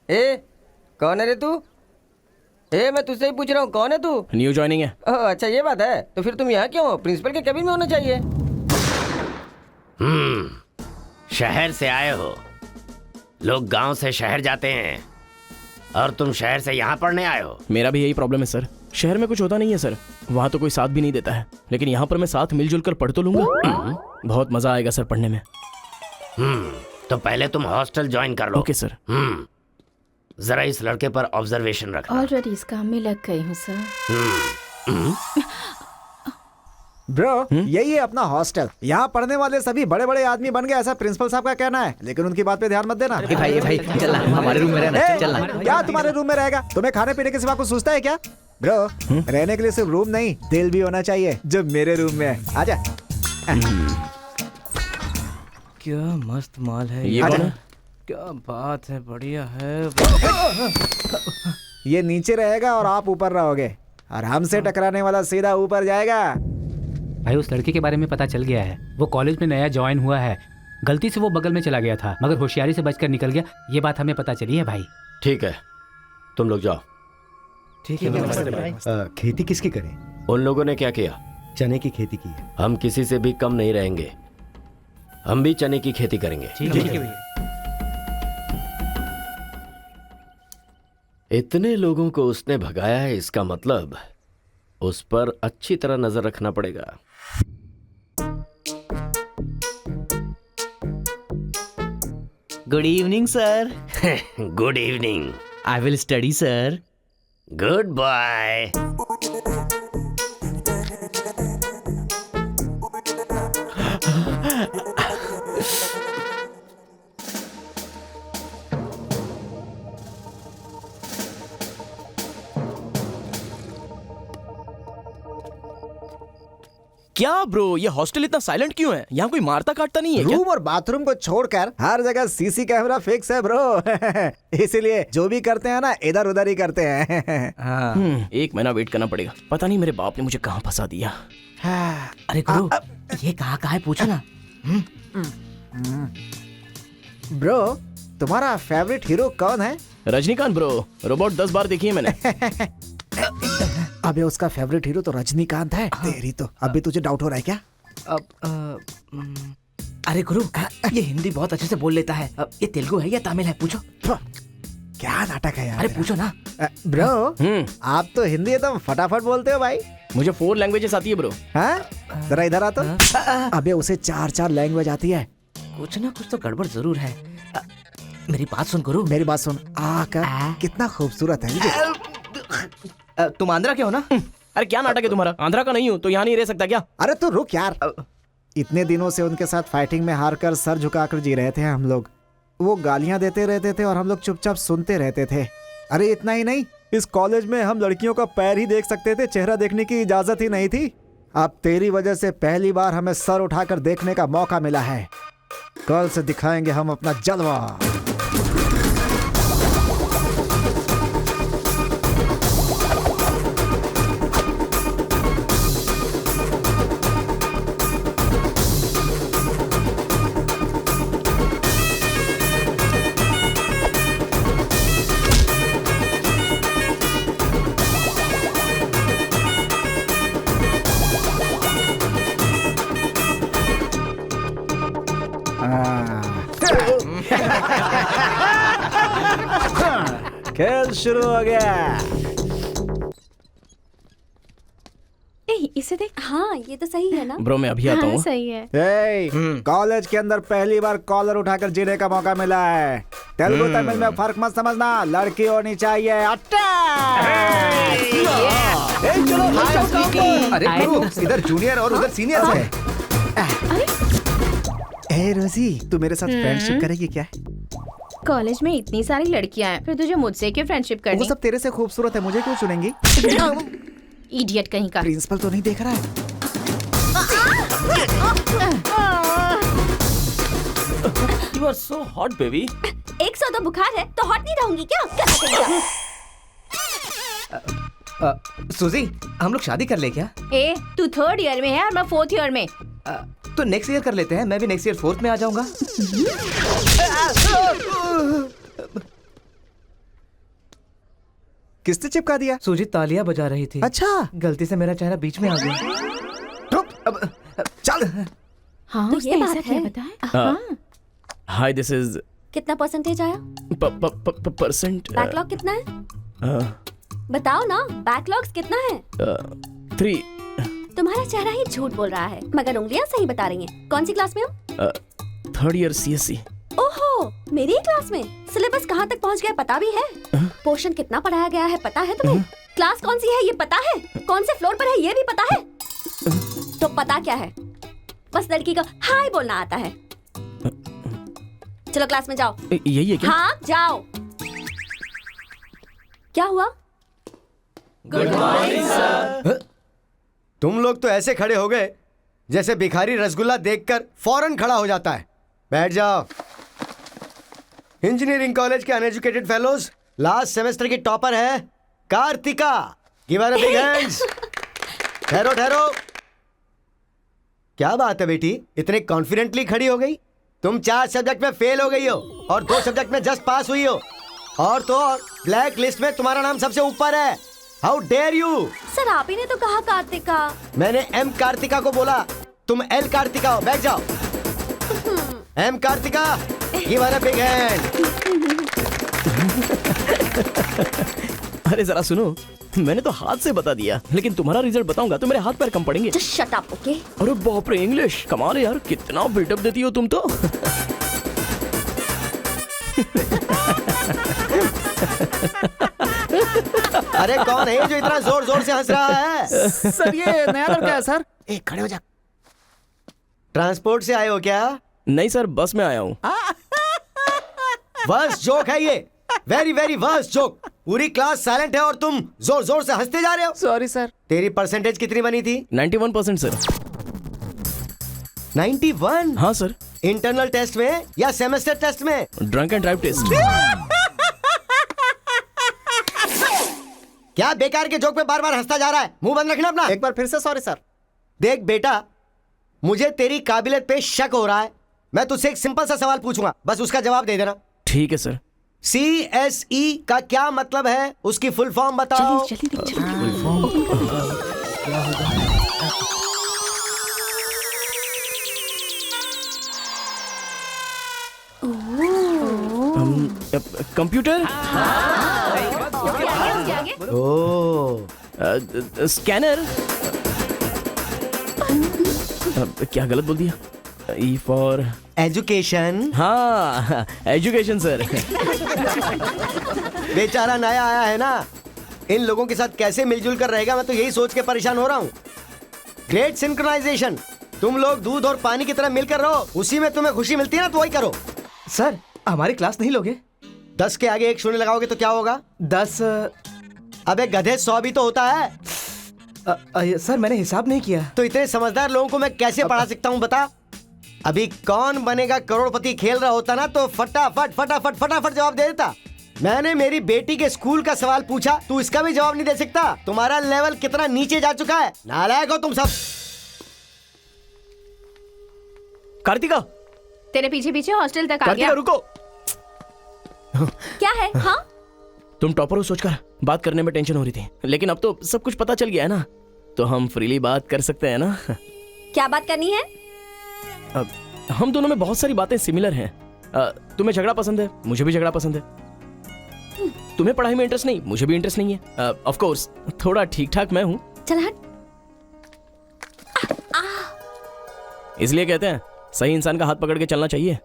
ए, कौन है रे तू? ए, मैं तुझसे ही पूछ रहा हूँ, कौन है तू? न्यू ज्वाइनिंग है। ओह, अच्छा ये बात है। तो फिर तुम यहाँ क्यों हो? प्रिंसिपल के केबिन में होना चाहिए। शहर से आए हो। लोग गांव से शहर जाते हैं और तुम शहर से यहाँ पढ़ने आए हो। मेरा भी यही प्रॉब्लम है सर। शहर में कुछ होता नहीं है सर, वहाँ तो कोई साथ भी नहीं देता है, लेकिन यहाँ पर मैं साथ मिलजुल कर पढ़ तो लूंगा। बहुत मजा आएगा सर पढ़ने में। तो पहले तुम हॉस्टल ज्वाइन कर लो। Okay sir. जरा इस लड़के पर ऑब्जर्वेशन रखना। ऑलरेडी इस काम में लग गई हूँ सर। ब्रो, यही है अपना हॉस्टल। यहाँ पढ़ने वाले सभी बड़े बड़े आदमी बन गए, ऐसा प्रिंसिपल साहब का कहना है, लेकिन उनकी बात पे ध्यान मत देना। भाई चल हमारे रूम में रहना। चल क्या तुम्हारे रूम में रहेगा? तुम्हें खाने पीने के सिवा कुछ सोचता है क्या? ब्रो, रहने के लिए सिर्फ रूम नहीं, दिल भी होना चाहिए, जो मेरे रूम में है। आजा। क्या मस्त माल है ये कौन है? क्या बात है, बढ़िया है। ये नीचे रहेगा और आप ऊपर रहोगे, और हमसे टकराने वाला सीधा ऊपर जाएगा। भाई उस लड़के के बारे में पता चल गया है। वो कॉलेज में नया ज्वाइन हुआ है। गलती से वो बगल में चला गया था, मगर होशियारी से बचकर निकल गया। ये बात हमें पता चली है भाई। ठीक है, तुम लोग जाओ। ठीक है। खेती किसकी करें? उन लोगों ने क्या किया? चने की खेती की है। हम किसी से भी कम नहीं रहेंगे, हम भी चने की खेती करेंगे। ठीक है। इतने लोगों को उसने भगाया है, इसका मतलब उस पर अच्छी तरह नजर रखना पड़ेगा। Good evening sir. Good evening. I will study sir. Goodbye. क्या ब्रो, ये हॉस्टल इतना साइलेंट क्यों है? यहाँ कोई मारता काटता नहीं है क्या? रूम और बाथरूम को छोड़कर हर जगह सीसी कैमरा फिक्स है ब्रो। इसीलिए जो भी करते हैं ना, इधर उधर ही करते हैं। एक महीना वेट करना पड़ेगा। पता नहीं मेरे बाप ने मुझे कहाँ फंसा दिया। अरे गुरु, ये कहाँ है पूछो ना। ब्रो, तुम्हारा फेवरेट हीरो कौन है? रजनीकांत ब्रो, रोबोट 10 बार देखी है मैंने। अबे उसका फेवरेट हीरो तो रजनीकांत है। तेरी तो अभी तुझे डाउट हो रहा है क्या? अरे गुरु, ये हिंदी बहुत अच्छे से बोल लेता है। ये तेलुगु है या तमिल है? पूछो। क्या नाटक है यार। अरे पूछो ना। ब्रो, आप तो हिंदी एकदम फटाफट बोलते हो भाई। मुझे 4 लैंग्वेजेस आती है ब्रो। हाँ, जरा इधर आ तो। अबे उसे 4 लैंग्वेज आती है। कुछ ना कुछ तो गड़बड़ जरूर है। मेरी बात सुन गुरु। मेरी बात सुन। कितना खूबसूरत है। तुम आंध्रा के हो ना? अरे क्या नाटक है तुम्हारा? आंध्रा का नहीं हूँ तो यहाँ नहीं रह सकता क्या? अरे तू रुक यार। इतने दिनों से उनके साथ फाइटिंग में हारकर सर झुकाकर जी रहे थे हम लोग। वो गालियां देते रहते थे और हम लोग चुपचाप सुनते रहते थे। अरे इतना ही नहीं, इस कॉलेज में हम लड़कियों का पैर ही देख सकते थे, चेहरा देखने की इजाजत ही नहीं थी। अब तेरी वजह से पहली बार हमें सर उठाकर देखने का मौका मिला है। कल से दिखाएंगे हम अपना जलवा। खेल शुरू हो गया। इसे देख। हाँ, ये तो सही है ना? ब्रो मैं अभी आता हूँ। सही है। कॉलेज के अंदर पहली बार कॉलर उठाकर जीने का मौका मिला है। तेलुगु तमिल में फर्क मत समझना, लड़की होनी चाहिए। अरे इधर जूनियर और उधर सीनियर है। ए रोजी, तू मेरे साथ फ्रेंडशिप करेगी क्या? कॉलेज में इतनी सारी लड़कियां हैं, फिर तुझे मुझसे क्यों फ्रेंडशिप करनी? वो सब तेरे से खूबसूरत है, मुझे क्यों चुनेंगी? इडियट कहीं का। प्रिंसिपल तो नहीं देख रहा है? You are so hot, baby. 100 तो बुखार है तो हॉट नहीं रहूंगी क्या? सुजी, हम लोग शादी कर ले क्या? ए, तू 3rd ईयर में है और मैं 4th ईयर में। तो नेक्स्ट ईयर कर लेते हैं। मैं भी नेक्स्ट ईयर 4th में आ जाऊंगा। किसने चिपका दिया? सुजीत तालियां बजा रही थी। अच्छा, गलती से मेरा चेहरा बीच में आ गया। चल। हाँ, तो ये बात है। हाँ। हाय, दिस इज कितना परसेंटेज आया? परसेंट। बैकलॉग कितना है? बताओ ना, बैकलॉग्स कितना है? 3। तुम्हारा चेहरा ही झूठ बोल रहा है, मगर उंगलियां सही बता रही हैं। कौन सी क्लास में हो? 3rd year CSE। ओहो, मेरी ही क्लास में। सिलेबस कहाँ तक पहुँच गया पता भी है? पोर्शन कितना पढ़ाया गया है पता है तुम्हें? क्लास कौन सी है ये पता है? कौन से फ्लोर पर है ये भी पता है? तो पता क्या है? बस लड़की को हाय बोलना आता है। चलो क्लास में जाओ। यही है क्या? हाँ जाओ। क्या हुआ? Good morning sir. तुम लोग तो ऐसे खड़े हो गए जैसे भिखारी रसगुल्ला देखकर फौरन खड़ा हो जाता है। बैठ जाओ। इंजीनियरिंग कॉलेज के अनएजुकेटेड फेलोज, लास्ट सेमेस्टर की टॉपर है Kartika. Give her a big hands. ठहरो ठहरो। क्या बात है बेटी, इतने कॉन्फिडेंटली खड़ी हो गई? तुम 4 सब्जेक्ट में फेल हो गई हो और 2 सब्जेक्ट में जस्ट पास हुई हो, और तो और ब्लैक लिस्ट में तुम्हारा नाम सबसे ऊपर है। How dare you? सर आप ही ने तो कहा कार्तिका। मैंने एम कार्तिका को बोला, तुम एल कार्तिका हो। बैठ जाओ। M Kartika, give her a big hand. अरे जरा सुनो, मैंने तो हाथ से बता दिया, लेकिन तुम्हारा रिजल्ट बताऊंगा तो मेरे हाथ पैर कम पड़ेंगे। Just shut up, okay? अरे बाप रे, इंग्लिश कमाल है यार, कितना बिल्डअप देती हो तुम तो। अरे कौन है जो इतना जोर जोर से हंस रहा है? सर ये नया लड़का है सर। एक खड़े हो जा। ट्रांसपोर्ट से आए हो क्या? नहीं सर, बस में आया हूँ। वर्स्ट जोक है ये, वेरी वेरी वर्स्ट जोक। पूरी क्लास साइलेंट है और तुम जोर जोर से हंसते जा रहे हो। Sorry sir. तेरी परसेंटेज कितनी बनी थी? 91% सर। 91? हाँ सर। इंटरनल टेस्ट में या सेमेस्टर टेस्ट में? Drunk and drive test. क्या बेकार के जोक पे बार बार हंसता जा रहा है? मुंह बंद रखना अपना। एक बार फिर से सॉरी सर। देख बेटा, मुझे तेरी काबिलियत पे शक हो रहा है। मैं तुझसे एक सिंपल सा सवाल पूछूंगा, बस उसका जवाब दे देना। ठीक है सर। CSE का क्या मतलब है? उसकी फुल फॉर्म बताओ। कंप्यूटर, स्कैनर, क्या गलत बोल दिया? E for education. हाँ, एजुकेशन सर। बेचारा नया आया है ना, इन लोगों के साथ कैसे मिलजुल कर रहेगा, मैं तो यही सोच के परेशान हो रहा हूँ। ग्रेट सिंक्रोनाइजेशन, तुम लोग दूध और पानी की तरह मिलकर रहो, उसी में तुम्हें खुशी मिलती है ना, तो वही करो। सर हमारी क्लास नहीं लोगे? 10 के आगे 1 शून्य लगाओगे तो क्या होगा? 10। अबे गधे 100 भी तो होता है। सर मैंने हिसाब नहीं किया। तो इतने समझदार लोगों को मैं कैसे पढ़ा सकता हूँ बता? अभी कौन बनेगा करोड़पति खेल रहा होता ना, तो फटाफट फटाफट फटाफट जवाब दे देता। मैंने मेरी बेटी के स्कूल का सवाल पूछा, तू इसका भी जवाब नहीं दे सकता। तुम्हारा लेवल कितना नीचे जा चुका है, नालायक हो तुम सब। कार्तिका, तेरे पीछे पीछे हॉस्टल तक आ कार्तिका गया। रुको। क्या है? हाँ, तुम टॉपर हो सोचकर बात करने में टेंशन हो रही थी, लेकिन अब तो सब कुछ पता चल गया है ना, तो हम फ्रीली बात कर सकते हैं ना। क्या बात करनी है? हम दोनों में बहुत सारी बातें सिमिलर हैं। तुम्हें झगड़ा पसंद है, मुझे भी झगड़ा पसंद है। तुम्हें पढ़ाई में इंटरेस्ट नहीं, मुझे भी इंटरेस्ट नहीं है। ऑफ कोर्स थोड़ा ठीक ठाक मैं हूँ, चल हट। इसलिए कहते हैं सही इंसान का हाथ पकड़ के चलना चाहिए।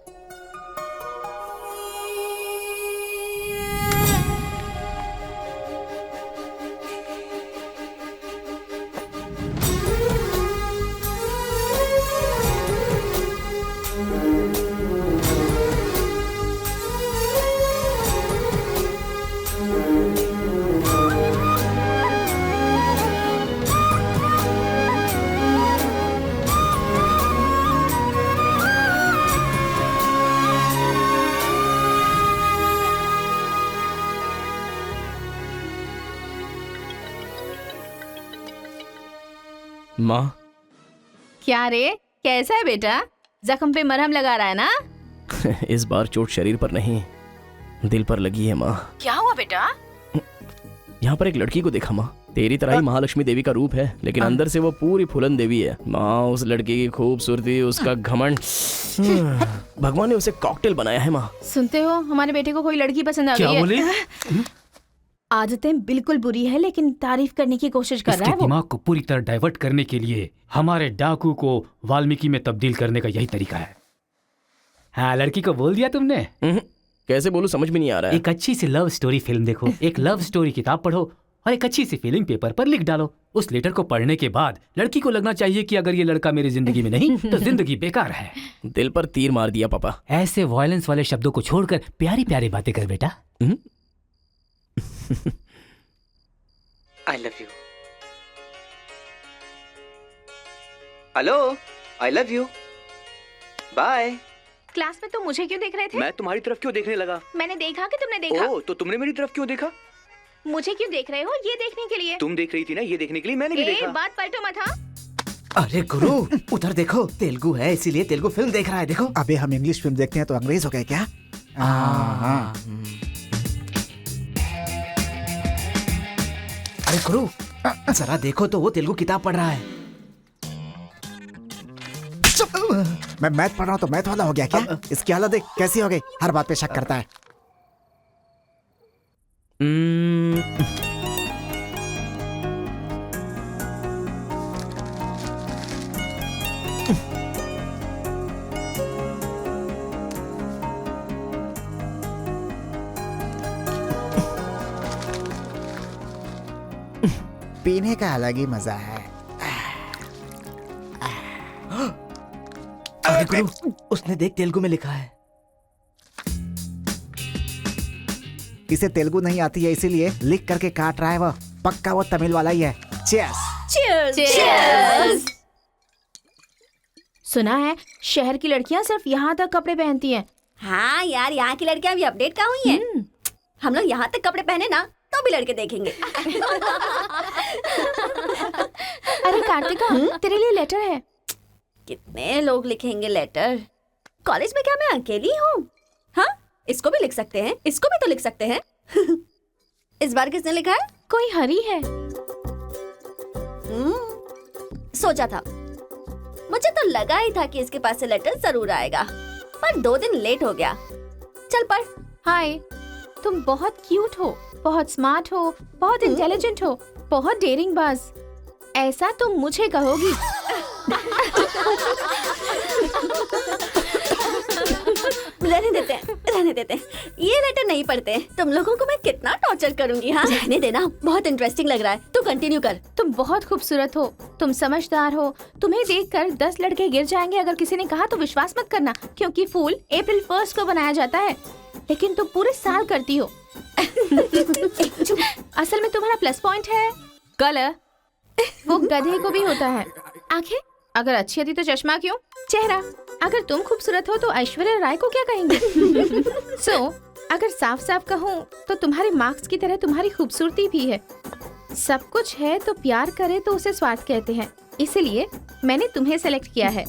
माँ, क्या रे, कैसा है बेटा? जख्म पे मरहम लगा रहा है ना? इस बार चोट शरीर पर नहीं, दिल पर लगी है माँ। क्या हुआ बेटा? यहाँ पर एक लड़की को देखा माँ, तेरी तरह ही महालक्ष्मी देवी का रूप है, लेकिन अंदर से वो पूरी फूलन देवी है। माँ, उस लड़की की खूबसूरती, उसका घमंड, भगवान ने उसे कॉकटेल बनाया है माँ। सुनते हो, हमारे बेटे को कोई लड़की पसंद आ गई है। क्या बोले? आदतें बिल्कुल बुरी है, लेकिन तारीफ करने की कोशिश कर रहा है वो। दिमाग को पूरी तरह डाइवर्ट करने के लिए हमारे डाकू को वाल्मीकि में तब्दील करने का यही तरीका है। हाँ, लड़की को बोल दिया तुमने? कैसे बोलूं, समझ में नहीं आ रहा है। एक अच्छी सी लव स्टोरी फिल्म देखो, एक लव स्टोरी किताब पढ़ो और एक अच्छी सी फीलिंग पेपर पर लिख डालो। उस लेटर को पढ़ने के बाद लड़की को लगना चाहिए कि अगर ये लड़का मेरी जिंदगी में नहीं तो जिंदगी बेकार है। दिल पर तीर मार दिया पापा। ऐसे वायलेंस वाले शब्दों को छोड़कर प्यारी प्यारी बातें कर बेटा। I love you. Hello, I love you. Bye. Class में तुम मुझे क्यों देख रहे थे? मैं तुम्हारी तरफ क्यों देखने लगा? मैंने देखा कि तुमने देखा। ओह, तो तुमने मेरी तरफ क्यों देखा? मुझे क्यों देख रहे हो? ये देखने के लिए। तुम देख रही थी ना, ये देखने के लिए मैंने भी देखा। बात पलटो मत। हाँ, अरे गुरु, उधर देखो, तेलुगु है इसीलिए तेलुगु फिल्म देख रहा है। देखो। अबे हम इंग्लिश फिल्म देखते हैं तो अंग्रेज हो गए क्या? अरे गुरु, जरा देखो तो वो तेलुगु किताब पढ़ रहा है। मैं मैथ पढ़ रहा हूँ तो मैथ वाला हो गया क्या? इसकी हालत देख कैसी हो गई, हर बात पे शक करता है। पीने का अलग ही मजा है। अरे गुरु, उसने देख तेलुगु में लिखा है। इसे तेलुगु नहीं आती है इसीलिए लिख करके काट रहा है वो। पक्का वो तमिल वाला ही है। चीयर्स। चीयर्स। सुना है शहर की लड़कियां सिर्फ यहाँ तक कपड़े पहनती हैं। हाँ यार, यहाँ की लड़कियां भी अपडेट कहाँ हुई हैं? हम लोग यहाँ तक कपड़े पहने ना तो भी लड़के देखेंगे। अरे कार्तिका, तेरे लिए लेटर है। कितने लोग लिखेंगे लेटर? कॉलेज में क्या मैं अकेली हूँ? हाँ, इसको भी लिख सकते हैं, इसको भी तो लिख सकते हैं। इस बार किसने लिखा है? कोई हरी है। सोचा था, मुझे तो लगा ही था कि इसके पास से लेटर जरूर आएगा, पर 2 दिन लेट हो गया। चल पढ़। हाय, तुम बहुत क्यूट हो, बहुत स्मार्ट हो, बहुत इंटेलिजेंट हो, बहुत डेयरिंग बाज। ऐसा तुम मुझे कहोगी? रहने देते ये लेटर नहीं पढ़ते। तुम लोगों को मैं कितना टॉर्चर करूंगी। हाँ रहने देना, बहुत इंटरेस्टिंग लग रहा है। तू कंटिन्यू कर। तुम बहुत खूबसूरत हो, तुम समझदार हो। तुम्हें देखकर 10 लड़के गिर जाएंगे अगर किसी ने कहा तो विश्वास मत करना, क्योंकि फूल अप्रैल 1 को बनाया जाता है, लेकिन तुम पूरे साल करती हो। असल में तुम्हारा प्लस पॉइंट है कलर, वो गधे को भी होता है। आंखें अगर अच्छी होती तो चश्मा क्यों? चेहरा अगर तुम खूबसूरत हो तो ऐश्वर्या राय को क्या कहेंगे? अगर साफ साफ कहूँ तो तुम्हारे मार्क्स की तरह तुम्हारी खूबसूरती भी है। सब कुछ है तो प्यार करे तो उसे स्वार्थ कहते हैं, इसलिए मैंने तुम्हें सेलेक्ट किया है।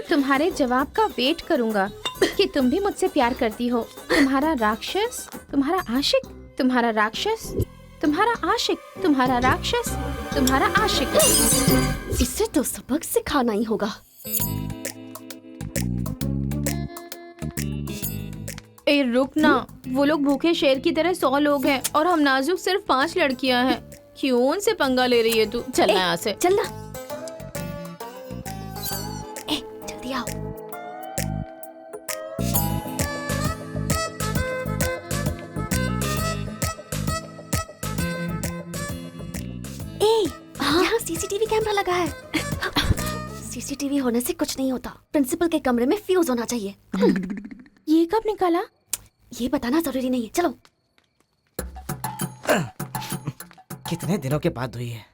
तुम्हारे जवाब का वेट करूंगा कि तुम भी मुझसे प्यार करती हो। तुम्हारा राक्षस, तुम्हारा आशिक, तुम्हारा राक्षस, तुम्हारा आशिक, तुम्हारा राक्षस, तुम्हारा आशिक। इससे तो सबक सिखाना ही होगा। ए रुक ना, वो लोग भूखे शेर की तरह 100 लोग हैं और हम नाजुक सिर्फ 5 लड़कियां हैं। क्यों उनसे पंगा ले रही है तू? चलना यहाँ से। चलना। जल्दी आओ। यहाँ सीसीटीवी कैमरा लगा है। सीसीटीवी होने से कुछ नहीं होता। प्रिंसिपल के कमरे में फ्यूज होना चाहिए। ये कब निकाला? ये बताना जरूरी नहीं है। चलो। कितने दिनों के बाद हुई है।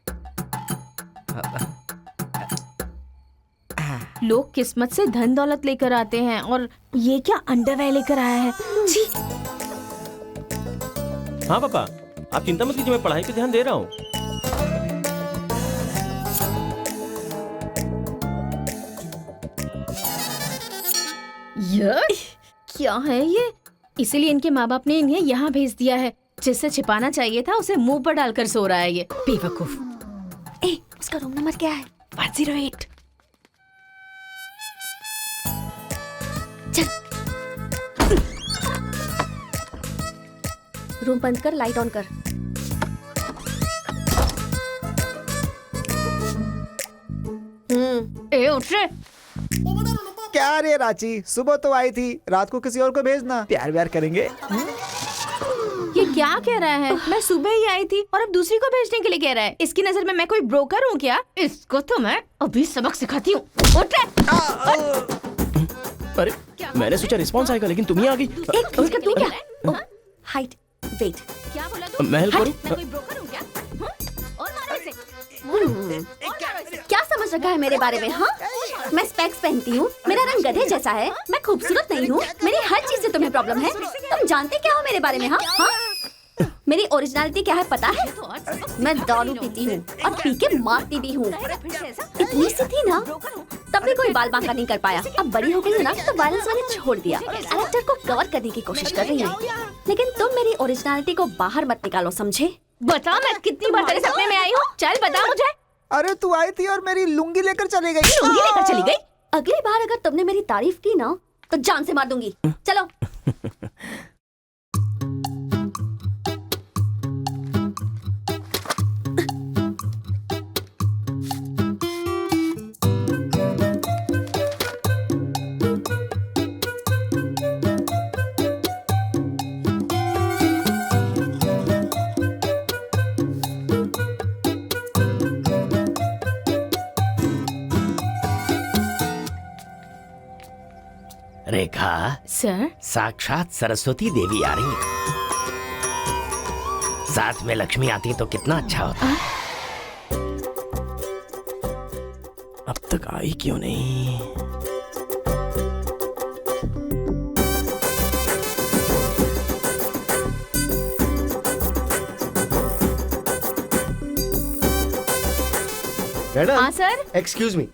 लोग किस्मत से धन दौलत लेकर आते हैं और ये क्या अंडरवेयर लेकर आया है? जी। हाँ पापा, आप चिंता मत कीजिए, मैं पढ़ाई पे ध्यान दे रहा हूँ। क्या है ये? इसीलिए इनके माँ बाप ने इन्हें यहाँ भेज दिया है। जिससे छिपाना चाहिए था उसे मुंह पर डालकर सो रहा है ये बेवकूफ। उसका रूम नंबर क्या है? 108। चल। रूम बंद कर, लाइट ऑन कर। उठ रे। क्या रे रांची, सुबह तो आई थी, रात को किसी और को भेजना। प्यार व्यार करेंगे। ये क्या कह रहा है? मैं सुबह ही आई थी और अब दूसरी को भेजने के लिए कह रहा है। इसकी नजर में मैं कोई ब्रोकर हूँ क्या? इसको तो मैं अभी सबक सिखाती हूँ। उठ रे। अरे मैंने सोचा रिस्पॉन्स आएगा, लेकिन तुम ही आ गई। तू क्या? Height, weight. क्या बोला तू? मैं हेल्प करूं? मैं कोई ब्रोकर हूँ क्या? और मारो इसे। क्या समझ रखा है मेरे बारे में? हाँ, मैं स्पेक्स पहनती हूँ, मेरा रंग गधे जैसा है, मैं खूबसूरत नहीं हूँ, मेरी हर चीज से तुम्हें प्रॉब्लम है। तुम जानते क्या हो मेरे बारे में? हाँ हाँ, मेरी ओरिजिनलिटी क्या है पता है? मैं दारू पीती हूँ और पी के मारती भी हूँ। इतनी सी थी ना, तब भी कोई बाल बांका नहीं कर पाया। अब बड़ी हो गई ना तो वायलेंस मैंने छोड़ दिया। कैरेक्टर को कवर करने की कोशिश कर रही हूँ, लेकिन तुम मेरी ओरिजिनलिटी को बाहर मत निकालो, समझे? बता मैं कितनी बार तेरे सपने में आई हूँ? चल बता मुझे। अरे तू आई थी और मेरी लुंगी लेकर चली गई। लुंगी लेकर चली गई? अगली बार अगर तुमने मेरी तारीफ की ना तो जान से मार दूंगी। चलो। रेखा सर, साक्षात सरस्वती देवी आ रही है। साथ में लक्ष्मी आती तो कितना अच्छा होता। अब तक आई क्यों नहीं? मैडम। हाँ सर। एक्सक्यूज मी,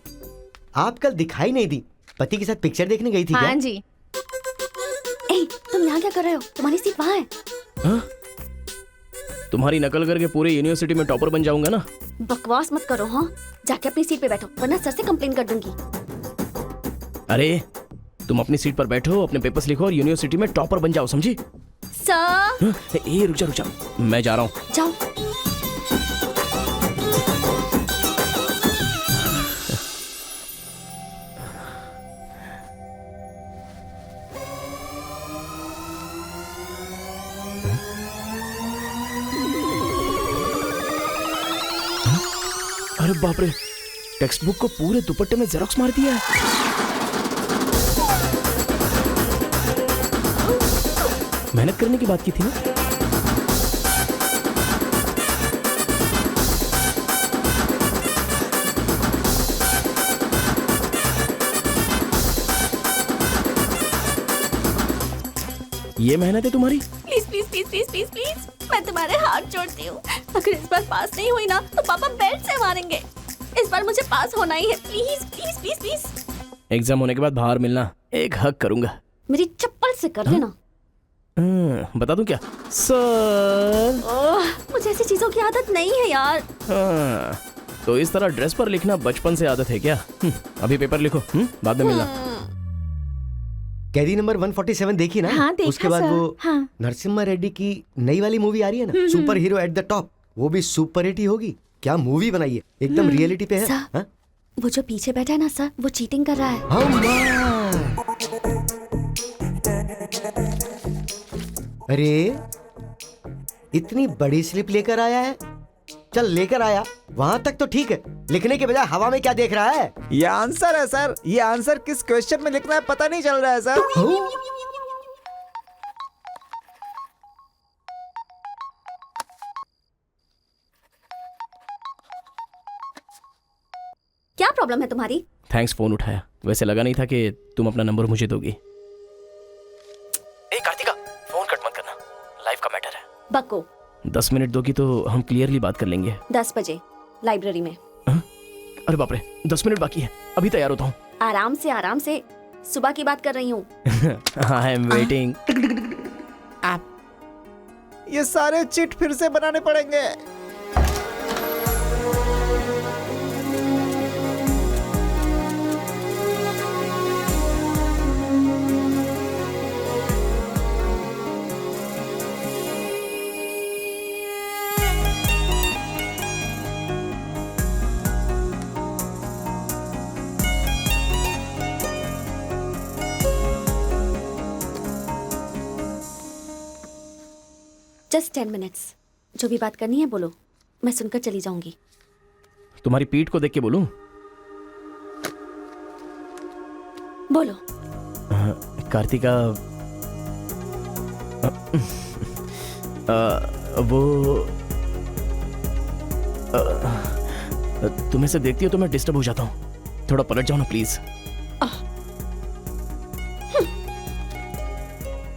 आप कल दिखाई नहीं दी। पति के साथ पिक्चर देखने गई थी क्या? हाँ जी। तुम यहाँ क्या कर रहे हो? तुम्हारी सीट वहाँ है। हाँ? तुम्हारी नकल करके पूरे यूनिवर्सिटी में टॉपर बन जाऊंगा ना। बकवास मत करो। हाँ, जाके अपनी सीट पे बैठो वरना सर से कंप्लेन कर दूंगी। अरे तुम अपनी सीट पर बैठो, अपने पेपर्स लिखो और यूनिवर्सिटी में टॉपर बन जाओ, समझी? सर ए रुक जा, मैं जा रहा हूँ। जाओ। अरे बाप रे, टेक्स्ट बुक को पूरे दुपट्टे में जेरोक्स मार दिया है। मेहनत करने की बात की थी ना। ये मेहनत है तुम्हारी? Please please please please please please, मैं तुम्हारे हाथ जोड़ती हूँ। अगर इस बार पास नहीं हुई ना तो पापा बेल्ट से मारेंगे। इस बार मुझे पास होना ही है, please please please please. Exam होने के बाद बाहर मिलना, एक हक करूंगा। मेरी चप्पल से कर लेना। बता दूं क्या? सर मुझे ऐसी चीजों की आदत नहीं है यार। तो इस तरह ड्रेस पर लिखना बचपन से आदत है क्या? अभी पेपर लिखो, बाद में मिलना। कैदी नंबर 147 देखी ना? हाँ, देखा उसके बाद सर, वो हाँ। नरसिम्हा रेड्डी की नई वाली मूवी आ रही है ना, super hero at the top, वो भी सुपर हिट ही होगी। क्या मूवी बनाई है, एकदम रियलिटी पे है। सर, वो जो पीछे बैठा है ना सर, वो चीटिंग कर रहा है। अरे इतनी बड़ी स्लिप लेकर आया है। चल लेकर आया, वहां तक तो ठीक है, लिखने के बजाय हवा में क्या देख रहा है? ये आंसर है सर। ये आंसर किस क्वेश्चन में लिखना है पता नहीं चल रहा है सर। क्या प्रॉब्लम है तुम्हारी? थैंक्स फोन उठाया, वैसे लगा नहीं था कि तुम अपना नंबर मुझे दोगी। ए कार्तिका, फोन कट मत करना, लाइफ का मैटर है। बक्को 10 मिनट दोगी तो हम क्लियरली बात कर लेंगे। 10 बजे लाइब्रेरी में। अरे बाप रे, 10 मिनट बाकी है, अभी तैयार होता हूँ। आराम से, सुबह की बात कर रही हूँ। I am waiting. ये सारे चिट फिर से बनाने पड़ेंगे। जस्ट 10 मिनट्स, जो भी बात करनी है बोलो, मैं सुनकर चली जाऊंगी। तुम्हारी पीठ को देख के बोलूं? बोलो। कार्तिका, वो तुम्हें से देखती हो तो मैं डिस्टर्ब हो जाता हूँ, थोड़ा पलट जाओ ना प्लीज।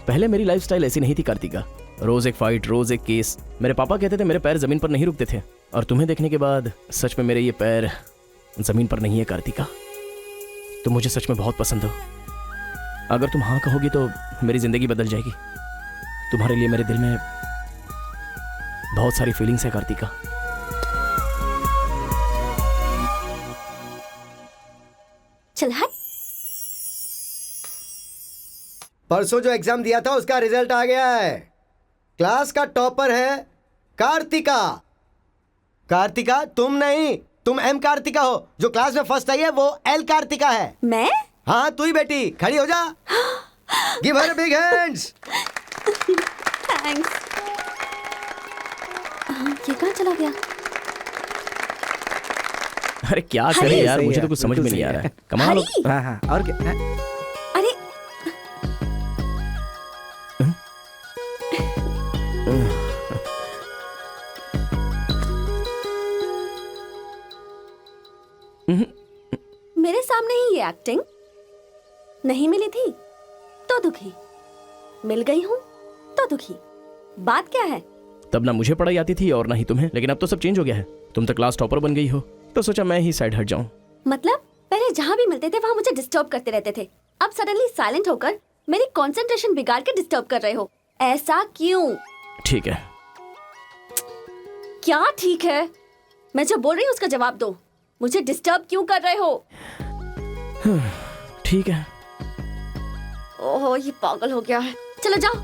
पहले मेरी लाइफस्टाइल ऐसी नहीं थी कार्तिका, रोज एक फाइट, रोज एक केस। मेरे पापा कहते थे मेरे पैर जमीन पर नहीं रुकते थे, और तुम्हें देखने के बाद सच में मेरे ये पैर जमीन पर नहीं है कार्तिका। तुम मुझे सच में बहुत पसंद हो। अगर तुम हाँ कहोगी तो मेरी जिंदगी बदल जाएगी। तुम्हारे लिए मेरे दिल में बहुत सारी फीलिंग्स है कार्तिका। चल हट। परसों जो एग्जाम दिया था उसका रिजल्ट आ गया है। क्लास का टॉपर है कार्तिका। कार्तिका तुम नहीं, तुम एम कार्तिका हो। जो क्लास में फर्स्ट आई है वो एल कार्तिका है। मैं? हाँ तू ही बेटी, खड़ी हो जा। Give her big hands. Thanks. ये कहाँ चला गया? अरे क्या करे यार, मुझे तो कुछ समझ में नहीं आ रहा है। कमाल हो। हाँ हाँ, और क्या? अरे मेरे सामने ही ये एक्टिंग। नहीं मिली थी तो दुखी, मिल गई हूँ तो दुखी। बात क्या है? तब ना मुझे पढ़ाई आती थी और ना ही तुम्हें, लेकिन अब तो सब चेंज हो गया है। तुम तो क्लास टॉपर बन गई हो, तो सोचा मैं ही साइड हट जाऊं। मतलब पहले जहाँ भी मिलते थे वहाँ मुझे डिस्टर्ब करते रहते थे, अब सडनली साइलेंट होकर मेरी कंसंट्रेशन बिगाड़ के डिस्टर्ब कर रहे हो। ऐसा क्यों? ठीक है। क्या ठीक है? मैं जो बोल रही हूँ उसका जवाब दो। मुझे डिस्टर्ब क्यों कर रहे हो? ठीक है। ओहो, ये पागल हो गया है। चलो जाओ।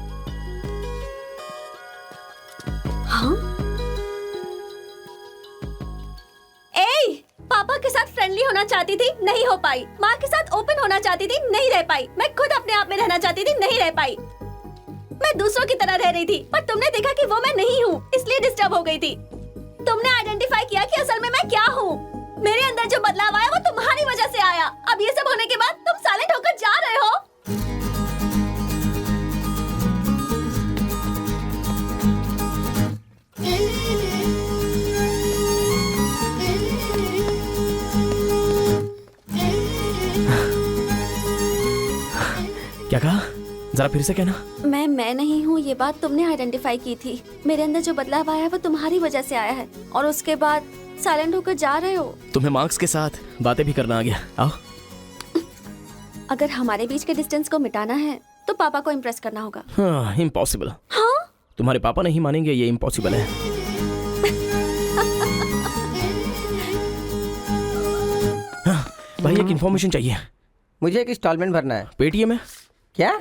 फ्रेंडली होना चाहती थी, नहीं हो पाई। माँ के साथ ओपन होना चाहती थी, नहीं रह पाई। मैं खुद अपने आप में रहना चाहती थी, नहीं रह पाई। मैं दूसरों की तरह रह रही थी, पर तुमने देखा कि वो मैं नहीं हूँ, इसलिए डिस्टर्ब हो गई थी। तुमने आइडेंटिफाई किया कि असल में मैं क्या हूँ। मेरे अंदर जो बदलाव आया वो तुम्हारी वजह से आया। अब ये सब होने के बाद तुम साइलेंट होकर जा रहे हो। क्या कहा? जरा फिर से कहना। मैं नहीं हूँ, ये बात तुमने आइडेंटिफाई की थी। मेरे अंदर जो बदलाव आया है वो तुम्हारी वजह से आया है, और उसके बाद साइलेंट होकर जा रहे हो। तुम्हें मार्क्स के साथ बातें भी करना आ गया। आओ। अगर हमारे बीच के डिस्टेंस को मिटाना है तो पापा को इम्प्रेस करना होगा। हाँ, इम्पॉसिबल। हाँ? तुम्हारे पापा नहीं मानेंगे, ये इम्पॉसिबल है। हाँ, भाई एक इन्फॉर्मेशन चाहिए। मुझे एक इंस्टॉलमेंट भरना है। पेटीएम है क्या?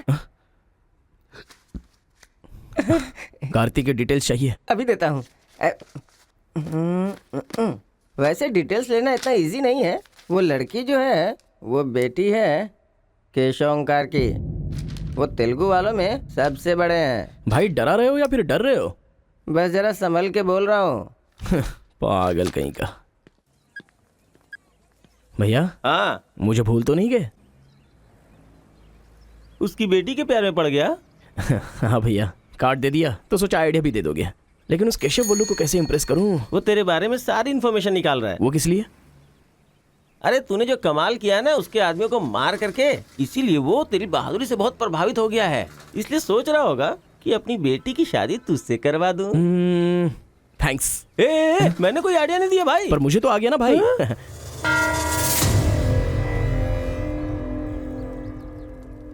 कार्तिक की डिटेल्स चाहिए। अभी देता हूँ। वैसे डिटेल्स लेना इतना इजी नहीं है। वो लड़की जो है वो बेटी है केशव ओंकार की। वो तेलुगु वालों में सबसे बड़े हैं। भाई डरा रहे हो या फिर डर रहे हो? बस जरा संभल के बोल रहा हूँ। पागल कहीं का। भैया हाँ, मुझे भूल तो नहीं गए? उसकी बेटी के प्यार में पड़ गया। हाँ भैया, कार्ड दे दिया तो सोचा आइडिया भी दे दोगे। लेकिन उस केशव बोलू को कैसे इंप्रेस करूं? वो तेरे बारे में सारी इन्फॉर्मेशन निकाल रहा है। वो किस लिए? अरे तूने जो कमाल किया ना उसके आदमियों को मार करके, इसीलिए वो तेरी बहादुरी से बहुत प्रभावित हो गया है। इसलिए सोच रहा होगा कि अपनी बेटी की शादी तुझसे करवा दूं। थैंक्स। मैंने कोई आइडिया नहीं दिया भाई। पर मुझे तो आ गया ना भाई।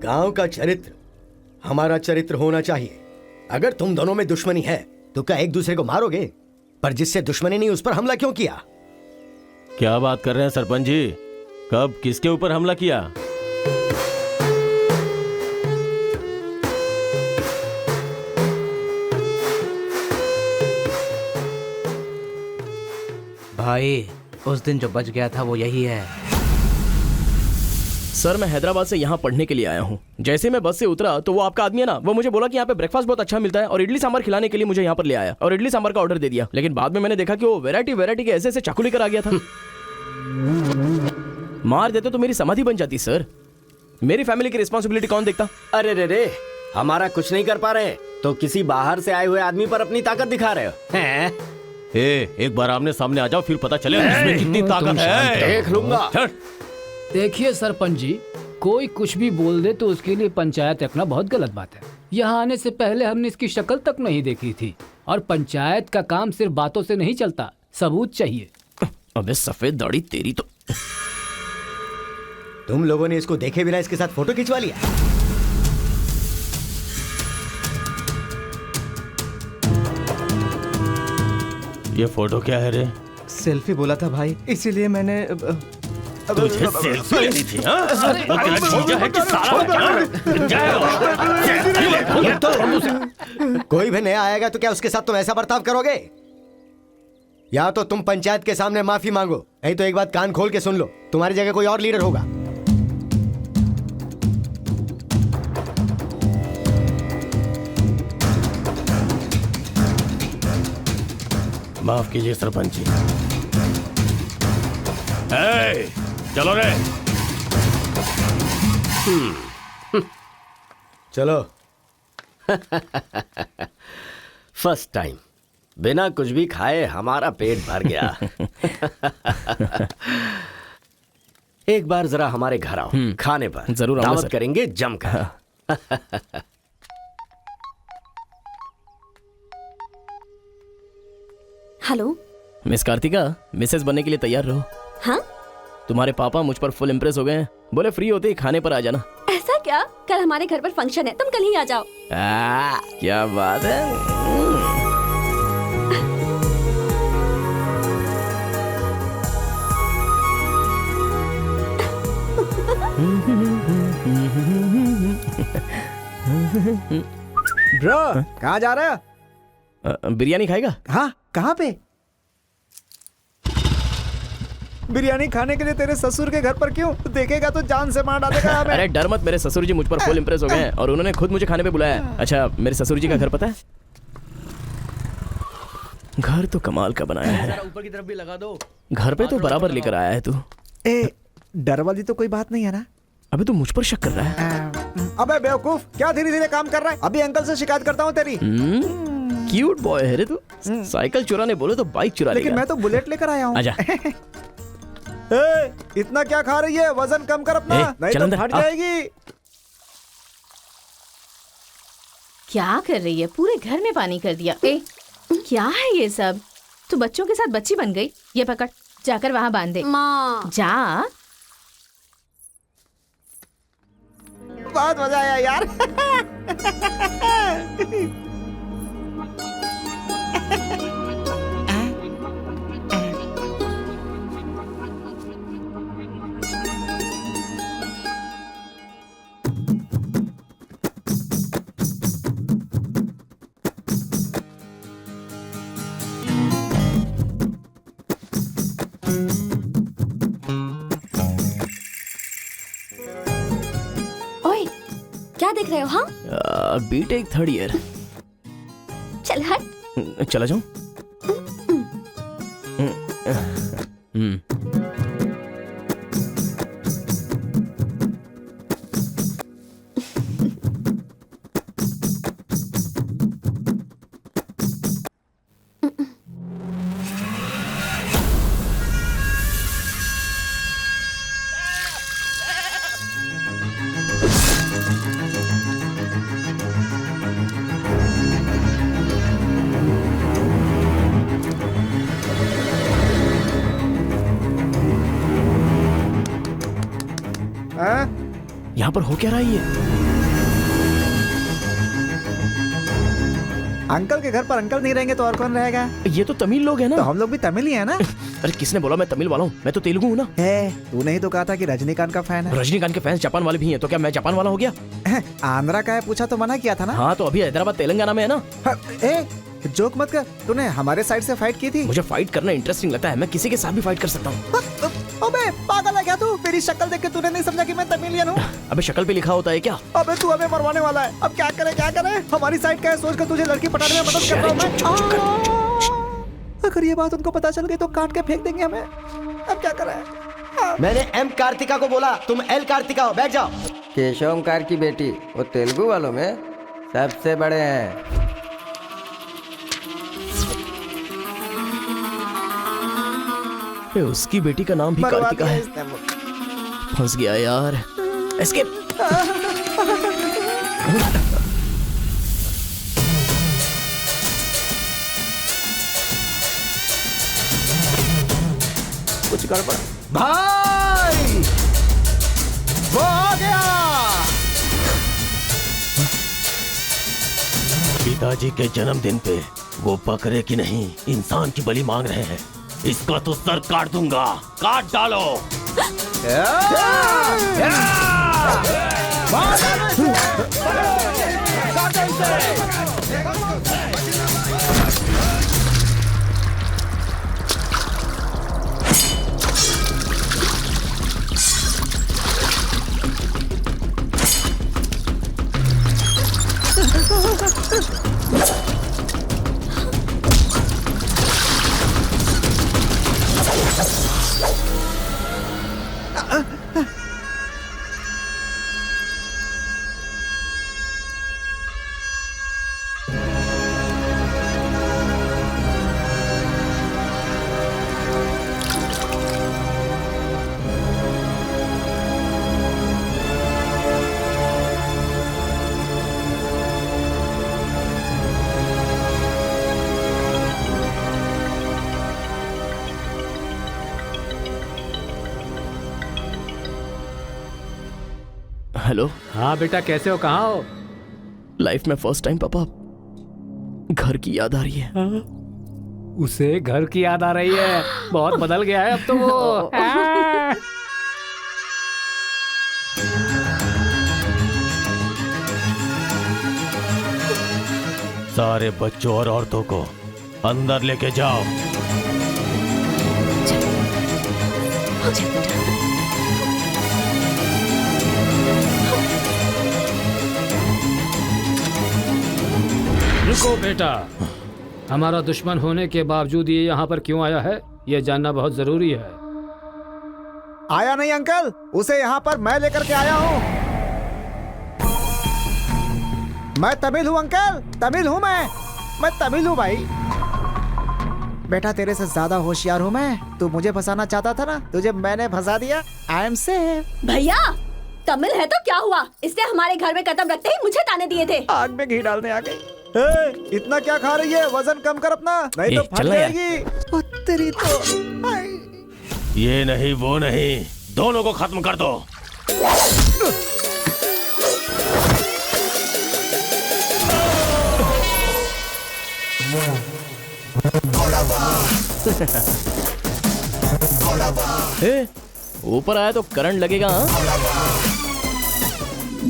गांव का चरित्र हमारा चरित्र होना चाहिए। अगर तुम दोनों में दुश्मनी है तो क्या एक दूसरे को मारोगे? पर जिससे दुश्मनी नहीं उस पर हमला क्यों किया? क्या बात कर रहे हैं सरपंच जी? कब किसके ऊपर हमला किया? भाई उस दिन जो बच गया था वो यही है। सर मैं हैदराबाद से यहाँ पढ़ने के लिए आया हूँ। जैसे मैं बस से उतरा तो वो आपका आदमी है ना, वो मुझे बोला कि यहाँ पे ब्रेकफास्ट बहुत अच्छा मिलता है और इडली सांभर खिलाने के लिए मुझे यहाँ पर ले आया और इडली सांभर का ऑर्डर दे दिया। लेकिन बाद में मैंने देखा कि वो वैरायटी के ऐसे ऐसे चाकू लेकर आ गया था। मार देते तो मेरी समाधि बन जाती सर। मेरी फैमिली की रिस्पॉन्सिबिलिटी कौन देखता? अरे रे रे, हमारा कुछ नहीं कर पा रहे तो किसी बाहर से आए हुए आदमी पर अपनी ताकत दिखा रहे हो। एक बार आमने सामने आ जाओ, फिर पता चले इसमें कितनी ताकत है। देख लूंगा। देखिए सरपंच जी, कोई कुछ भी बोल दे तो उसके लिए पंचायत रखना बहुत गलत बात है। यहाँ आने से पहले हमने इसकी शक्ल तक नहीं देखी थी, और पंचायत का काम सिर्फ बातों से नहीं चलता, सबूत चाहिए। अबे सफेद दाढ़ी तेरी तो। तुम लोगों ने इसको देखे बिना इसके साथ फोटो खिंचवा लिया। ये फोटो क्या है रे? सेल्फी बोला था भाई, इसीलिए मैंने तुझे सेल्फी लेनी थी? हाँ? वो तेरा जीजा है कि साला? कोई भी नया आएगा तो क्या उसके साथ तुम ऐसा बर्ताव करोगे? या तो तुम पंचायत के सामने माफी मांगो, नहीं तो एक बात कान खोल के सुन लो, तुम्हारी जगह कोई और लीडर होगा। माफ कीजिए सरपंच जी। चलो रे। चलो। फर्स्ट टाइम बिना कुछ भी खाए हमारा पेट भर गया। एक बार जरा हमारे घर आओ, खाने पर जरूर आऊंगा दावत सर। करेंगे जमकर। हेलो मिस कार्तिका, मिसेस बनने के लिए तैयार रहो। हाँ? तुम्हारे पापा मुझ पर फुल इम्प्रेस हो गए हैं। बोले फ्री होते ही खाने पर आ जाना। ऐसा क्या? कल हमारे घर पर फंक्शन है, तुम कल ही आ जाओ। क्या बात है। ब्रो, कहाँ जा रहे हो? बिरयानी खाएगा? हाँ, कहाँ पे? बिरयानी खाने के लिए तेरे ससुर के घर पर क्यों? देखेगा तो जान से मार डालेगा हमें। अरे डर मत, मेरे ससुर जी मुझ पर फुल इंप्रेस हो गए हैं और उन्होंने खुद मुझे खाने पे बुलाया। अच्छा, मेरे ससुर जी का घर पता है? घर तो कमाल का बनाया है। ऊपर की तरफ भी लगा दो। घर पे तो बराबर लेकर आया है तू। डर वाली तो कोई बात नहीं है ना? अबे तू मुझ पर शक कर रहा है? अबे बेवकूफ, क्या धीरे धीरे काम कर रहा है? अभी अंकल से शिकायत करता हूँ तेरी। क्यूट बॉय है रे तू। साइकिल चुराने बोले तो बाइक चुरा लेगा। लेकिन मैं तो बुलेट लेकर आया हूँ। आजा। इतना क्या खा रही है? वजन कम कर अपना, नहीं तो फट जाएगी। क्या कर रही है? पूरे घर में पानी कर दिया। क्या है ये सब? तू बच्चों के साथ बच्ची बन गई। ये पकड़, जाकर वहाँ बांध दे। माँ जा। बहुत मजा आया यार। क्या देख रहे हो? हाँ, बीटेक 3rd ईयर। चल हट। चला जाऊं? यहाँ पर हो क्या रहा है ये? अंकल के घर पर अंकल नहीं रहेंगे तो और कौन रहेगा? ये तो तमिल लोग हैं ना। तो हम लोग भी तमिल ही है ना। अरे किसने बोला मैं तमिल वाला हूँ? मैं तो तेलुगु हूँ ना। तूने ही तो कहा था कि रजनीकांत का फैन है। रजनीकांत के फैंस जापान वाले भी हैं, तो क्या मैं जापान वाला हो गया? आंध्रा का है पूछा तो मना किया था ना। हाँ, तो अभी हैदराबाद तेलंगाना में है ना। जोक मत कर, तूने हमारे साइड से फाइट की थी। मुझे फाइट करना इंटरेस्टिंग लगता है, मैं किसी के साथ भी फाइट कर सकता हूँ। अबे पागल है क्या तू? मेरी शक्ल देख के तूने नहीं समझा कि मैं तमिलियन हूँ? अबे शक्ल पे लिखा होता है क्या? अबे तू हमें मरवाने वाला है। अब क्या करे क्या करे? हमारी साइड का है, सोच कर तुझे लड़की पटाने में मदद कर रहा हूँ मैं। अगर ये बात उनको पता चल गई तो काट के फेंक देंगे हमें। अब क्या करें? मैंने एम कार्तिका को बोला, तुम एल कार्तिका हो, बैठ जाओ। केशव ओंकार की बेटी, वो तेलुगु वालों में सबसे बड़े हैं। उसकी बेटी का नाम भी कार्तिका है। फंस गया यार। एस्केप। कुछ गड़बड़ भाई, वो आ गया। पिताजी के जन्मदिन पे वो बकरे की नहीं इंसान की बलि मांग रहे हैं। इसका तो सर काट दूंगा। काट डालो। हेलो। हाँ बेटा, कैसे हो? कहाँ हो? लाइफ में फर्स्ट टाइम पापा घर की याद आ रही है। उसे घर की याद आ रही है? बहुत बदल गया है अब तो वो। सारे बच्चों और औरतों को अंदर लेके जाओ। जा बेटा। रुको बेटा, हमारा दुश्मन होने के बावजूद ये यहाँ पर क्यों आया है, ये जानना बहुत जरूरी है। आया नहीं अंकल, उसे यहाँ पर मैं लेकर के आया हूँ। मैं तमिल हूँ अंकल, तमिल हूँ मैं तमिल हूँ भाई। बेटा तेरे से ज्यादा होशियार हूँ मैं। तू मुझे फंसाना चाहता था ना, तुझे मैंने फंसा दिया। I am safe. भैया तमिल है तो क्या हुआ, इसने हमारे घर में कदम रखते ही मुझे ताने दिए थे। आग में घी डालने आ गई। इतना क्या खा रही है, वजन कम कर अपना, नहीं तो फट जाएगी। तेरी तो ये नहीं वो नहीं, दोनों को खत्म कर दो। ऊपर आया तो करंट लगेगा। हाँ?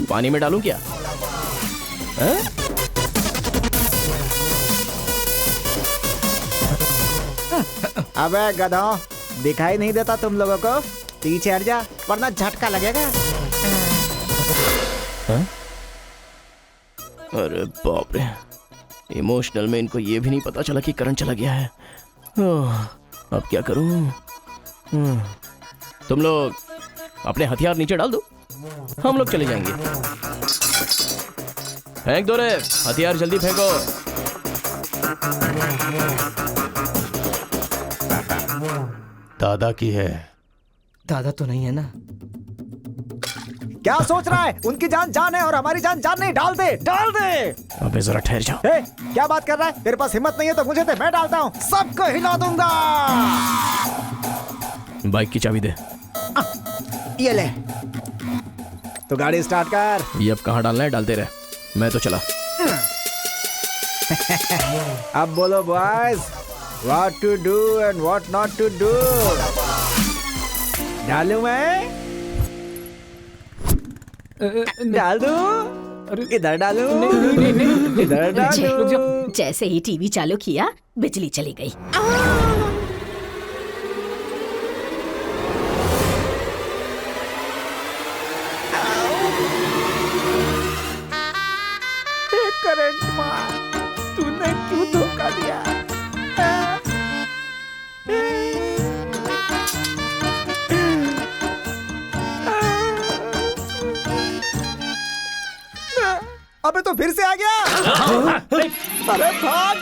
पानी में डालूं क्या? हाँ? अबे गधों, दिखाई नहीं देता तुम लोगों को? पीछे हट जा वरना झटका लगेगा। हाँ? अरे बाप रे, इमोशनल में इनको ये भी नहीं पता चला कि करंट चला गया है। अब क्या करूं? तुम लोग अपने हथियार नीचे डाल दो, हम लोग चले जाएंगे। फेंक दो रे हथियार, जल्दी फेंको। दादा की है। दादा तो नहीं है ना? क्या सोच रहा है? उनकी जान जान है और हमारी जान जान नहीं। डाल दे, डाल दे। अबे जरा ठहर जाओ। क्या बात कर रहा है? तेरे पास हिम्मत नहीं है तो मुझे दे, मैं डालता हूँ, सबको हिला दूंगा। बाइक की चाबी दे। ये ले, तो गाड़ी स्टार्ट कर। ये अब कहाँ डालना है डालते रहे, मैं तो चला। अब बोलो boys, what to do and what not to do. डालूं मैं? डाल दूं? इधर डालूं? इधर डालूं? जैसे ही टीवी चालू किया बिजली चली गई। करंट मार, तूने क्यों धोखा दिया? अबे तो फिर से आ गया। अरे भाग!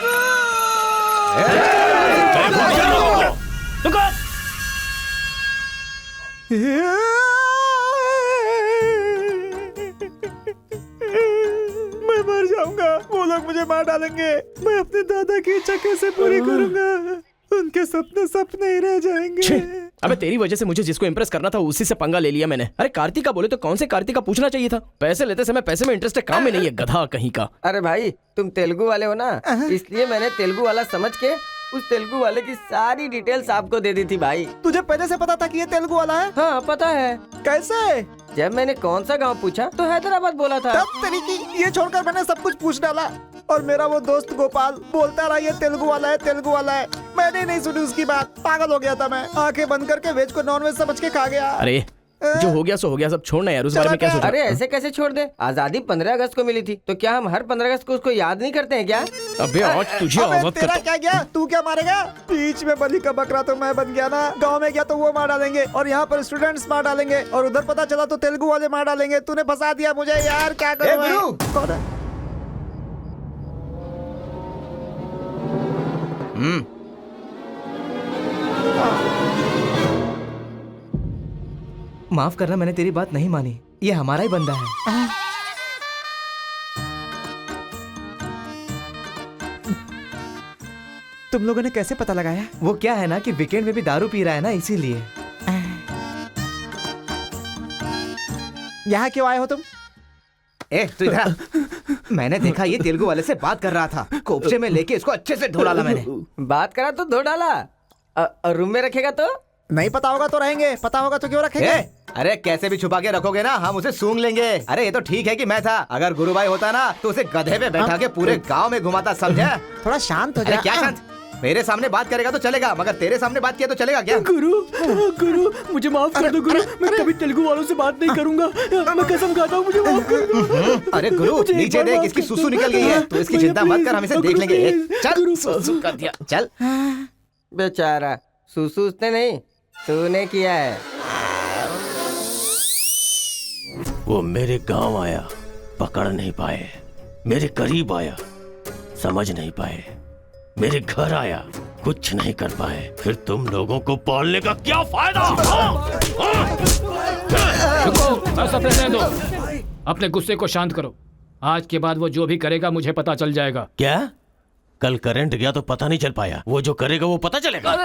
मैं मर जाऊंगा, वो लोग मुझे मार डालेंगे। मैं अपने दादा की इच्छा कैसे पूरी करूंगा? उनके सपने सपने ही रह जाएंगे। अबे तेरी वजह से मुझे जिसको इम्प्रेस करना था उसी से पंगा ले लिया मैंने। अरे कार्तिका बोले तो कौन से कार्तिका पूछना चाहिए था। पैसे लेते समय पैसे में इंटरेस्ट है, काम में नहीं है, गधा कहीं का। अरे भाई तुम तेलुगु वाले हो ना, इसलिए मैंने तेलुगु वाला समझ के उस तेलुगु वाले की सारी डिटेल्स आपको दे दी थी भाई। तुझे पहले से पता था कि ये तेलुगु वाला है? हाँ पता है। कैसे? जब मैंने कौन सा गांव पूछा तो हैदराबाद बोला था। तब तरीकी ये छोड़कर मैंने सब कुछ पूछ डाला और मेरा वो दोस्त गोपाल बोलता रहा ये तेलुगु वाला है, तेलुगु वाला है। मैंने नहीं सुनी उसकी बात, पागल हो गया था मैं। आंखें बंद करके वेज को नॉन वेज समझ के खा गया। अरे जो हो गया सो हो गया, सब छोड़ना यार, उस बारे में क्या सोचा? अरे ऐसे कैसे छोड़ दे? आजादी 15 अगस्त को मिली थी, तो क्या हम हर 15 अगस्त को उसको याद नहीं करते हैं क्या? अबे आज तुझे आवाज तेरा क्या गया? तू क्या मारेगा? बीच में बलि का बकरा तो मैं बन गया ना। गांव में गया तो वो मार डालेंगे और यहाँ पर स्टूडेंट्स मार डालेंगे और उधर पता चला तो तेलुगु वाले मार डालेंगे। तूने फंसा दिया मुझे यार, क्या करूं? कौन है? माफ करना, मैंने तेरी बात नहीं मानी। ये हमारा ही बंदा है। तुम लोगों ने कैसे पता लगाया? वो क्या है ना कि वीकेंड में भी दारू पी रहा है ना, इसीलिए। यहाँ क्यों आए हो तुम? ए तू इधर। मैंने देखा ये तेलुगु वाले से बात कर रहा था, कोपचे में लेके इसको अच्छे से धो डाला मैंने। बात करा तो धो डाला। रूम में रखेगा तो? नहीं पता होगा तो रहेंगे, पता होगा तो क्यों रखेंगे? अरे कैसे भी छुपा के रखोगे ना, हम उसे सूंघ लेंगे। अरे ये तो ठीक है कि मैं था, अगर गुरु भाई होता ना तो उसे गधे पे बैठा के पूरे गांव में घुमाता, समझा? थोड़ा शांत हो जा। अरे क्या शांत? मेरे सामने बात करेगा तो चलेगा, मगर तेरे सामने बात किया तो चलेगा क्या? गुरु मुझे माफ कर दो गुरु, मैं कभी तेलुगु वालों से बात नहीं करूंगा, मैं कसम खाता हूँ, मुझे माफ कर दो। अरे गुरु नीचे देख, इसकी सुसु निकल गई है, तो इसकी चिंता मत कर, हम इसे देख लेंगे। चल सुसु कर दिया, चल। बेचारा सुसु उसने नहीं, तूने किया है। वो मेरे गांव आया, पकड़ नहीं पाए, मेरे करीब आया, समझ नहीं पाए, मेरे घर आया, कुछ नहीं कर पाए, फिर तुम लोगों को पालने का क्या फायदा? रुको, बस अपने रहने दो, अपने गुस्से को शांत करो। आज के बाद वो जो भी करेगा मुझे पता चल जाएगा। क्या? कल करंट गया तो पता नहीं चल पाया, वो जो करेगा वो पता चलेगा।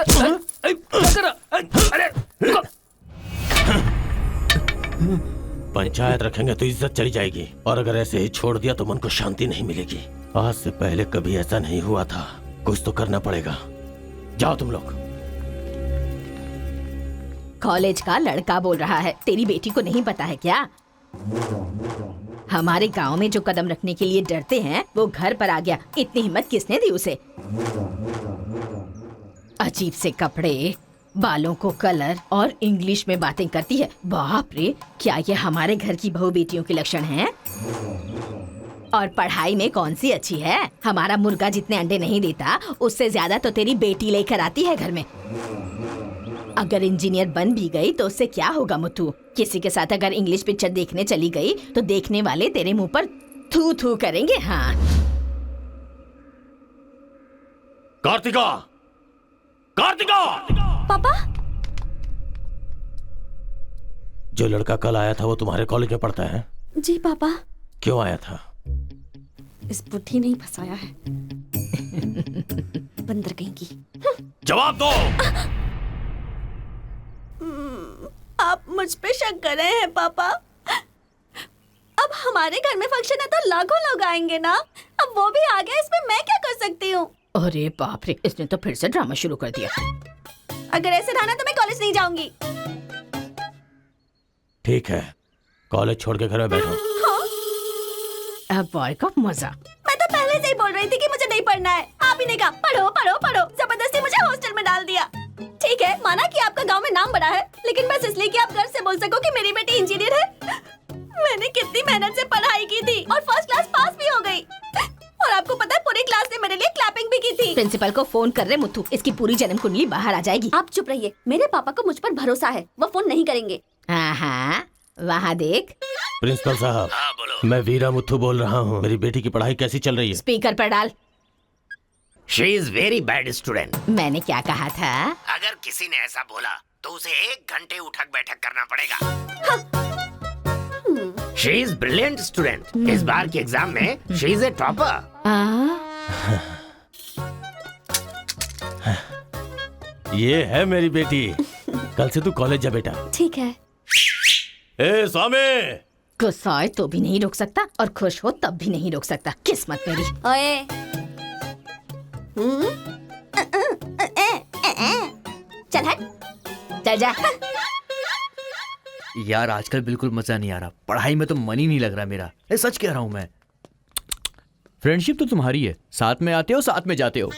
पंचायत रखेंगे तो इज्जत चली जाएगी, और अगर ऐसे ही छोड़ दिया तो मन को शांति नहीं मिलेगी। आज से पहले कभी ऐसा नहीं हुआ था, कुछ तो करना पड़ेगा। जाओ तुम लोग। कॉलेज का लड़का बोल रहा है, तेरी बेटी को नहीं पता है क्या? हमारे गांव में जो कदम रखने के लिए डरते हैं वो घर पर आ गया। इतनी हिम्मत किसने दी उसे? अजीब से कपड़े, बालों को कलर और इंग्लिश में बातें करती है। बाप रे, क्या ये हमारे घर की बहू बेटियों के लक्षण हैं? और पढ़ाई में कौन सी अच्छी है? हमारा मुर्गा जितने अंडे नहीं देता उससे ज्यादा तो तेरी बेटी लेकर आती है घर में। अगर इंजीनियर बन भी गई तो उससे क्या होगा मुथु? किसी के साथ अगर इंग्लिश पिक्चर देखने चली गई तो देखने वाले तेरे मुंह पर थू थू करेंगे। हाँ कार्तिका, कार्तिका! पापा, जो लड़का कल आया था वो तुम्हारे कॉलेज में पढ़ता है? जी पापा। क्यों आया था? इस बुढ़ी ने ही फंसाया है। बंदर कहीं की। जवाब दो। आप मुझ पे शक कर रहे हैं पापा? अब हमारे घर में फंक्शन है तो लाखों लोग आएंगे ना। अब वो भी आ गया, इसमें मैं क्या कर सकती हूँ? अरे बाप रे, इसने तो फिर से ड्रामा शुरू कर दिया। अगर ऐसे रहा ना तो मैं कॉलेज नहीं जाऊंगी। ठीक है, कॉलेज छोड़ के घर में बैठो। अब बॉय का मजा। मैं तो पहले से ही बोल रही थी कि मुझे नहीं पढ़ना है। आप ही ने कहा पढ़ो पढ़ो पढ़ो, जबरदस्ती मुझे हॉस्टल में डाल दिया। ठीक है, माना कि आपका गांव में नाम बड़ा है, लेकिन बस इसलिए कि आप घर से बोल सको कि मेरी बेटी इंजीनियर है। मैंने कितनी मेहनत से पढ़ाई की थी और फर्स्ट क्लास पास भी हो गई। और आपको पता है पूरी क्लास ने मेरे लिए क्लैपिंग भी की थी। प्रिंसिपल को फोन कर रहे मुथु, इसकी पूरी जन्म कुंडली बाहर आ जाएगी। आप चुप रहिए, मेरे पापा को मुझ पर भरोसा है, वो फोन नहीं करेंगे। हाँ, वहाँ देख। प्रिंसिपल साहब, मैं वीरा मुथु बोल रहा हूँ। मेरी बेटी की पढ़ाई कैसी चल रही है? स्पीकर पर डाल। She is very bad student. मैंने क्या कहा था? अगर किसी ने ऐसा बोला तो उसे 1 घंटे उठक बैठक करना पड़ेगा। She is brilliant student. इस बार के एग्जाम में शी इज ए टॉपर। ये है मेरी बेटी। कल से तू कॉलेज जा बेटा। ठीक है। ए स्वामी, गुस्सा तो भी नहीं रोक सकता और खुश हो तब भी नहीं रोक सकता। किस्मत मेरी। ओए, चल हट, चल जा। यार आजकल बिल्कुल मजा नहीं आ रहा, पढ़ाई में तो मन ही नहीं लग रहा मेरा। सच कह रहा हूँ मैं। फ्रेंडशिप तो तुम्हारी है, साथ में आते हो साथ में जाते हो।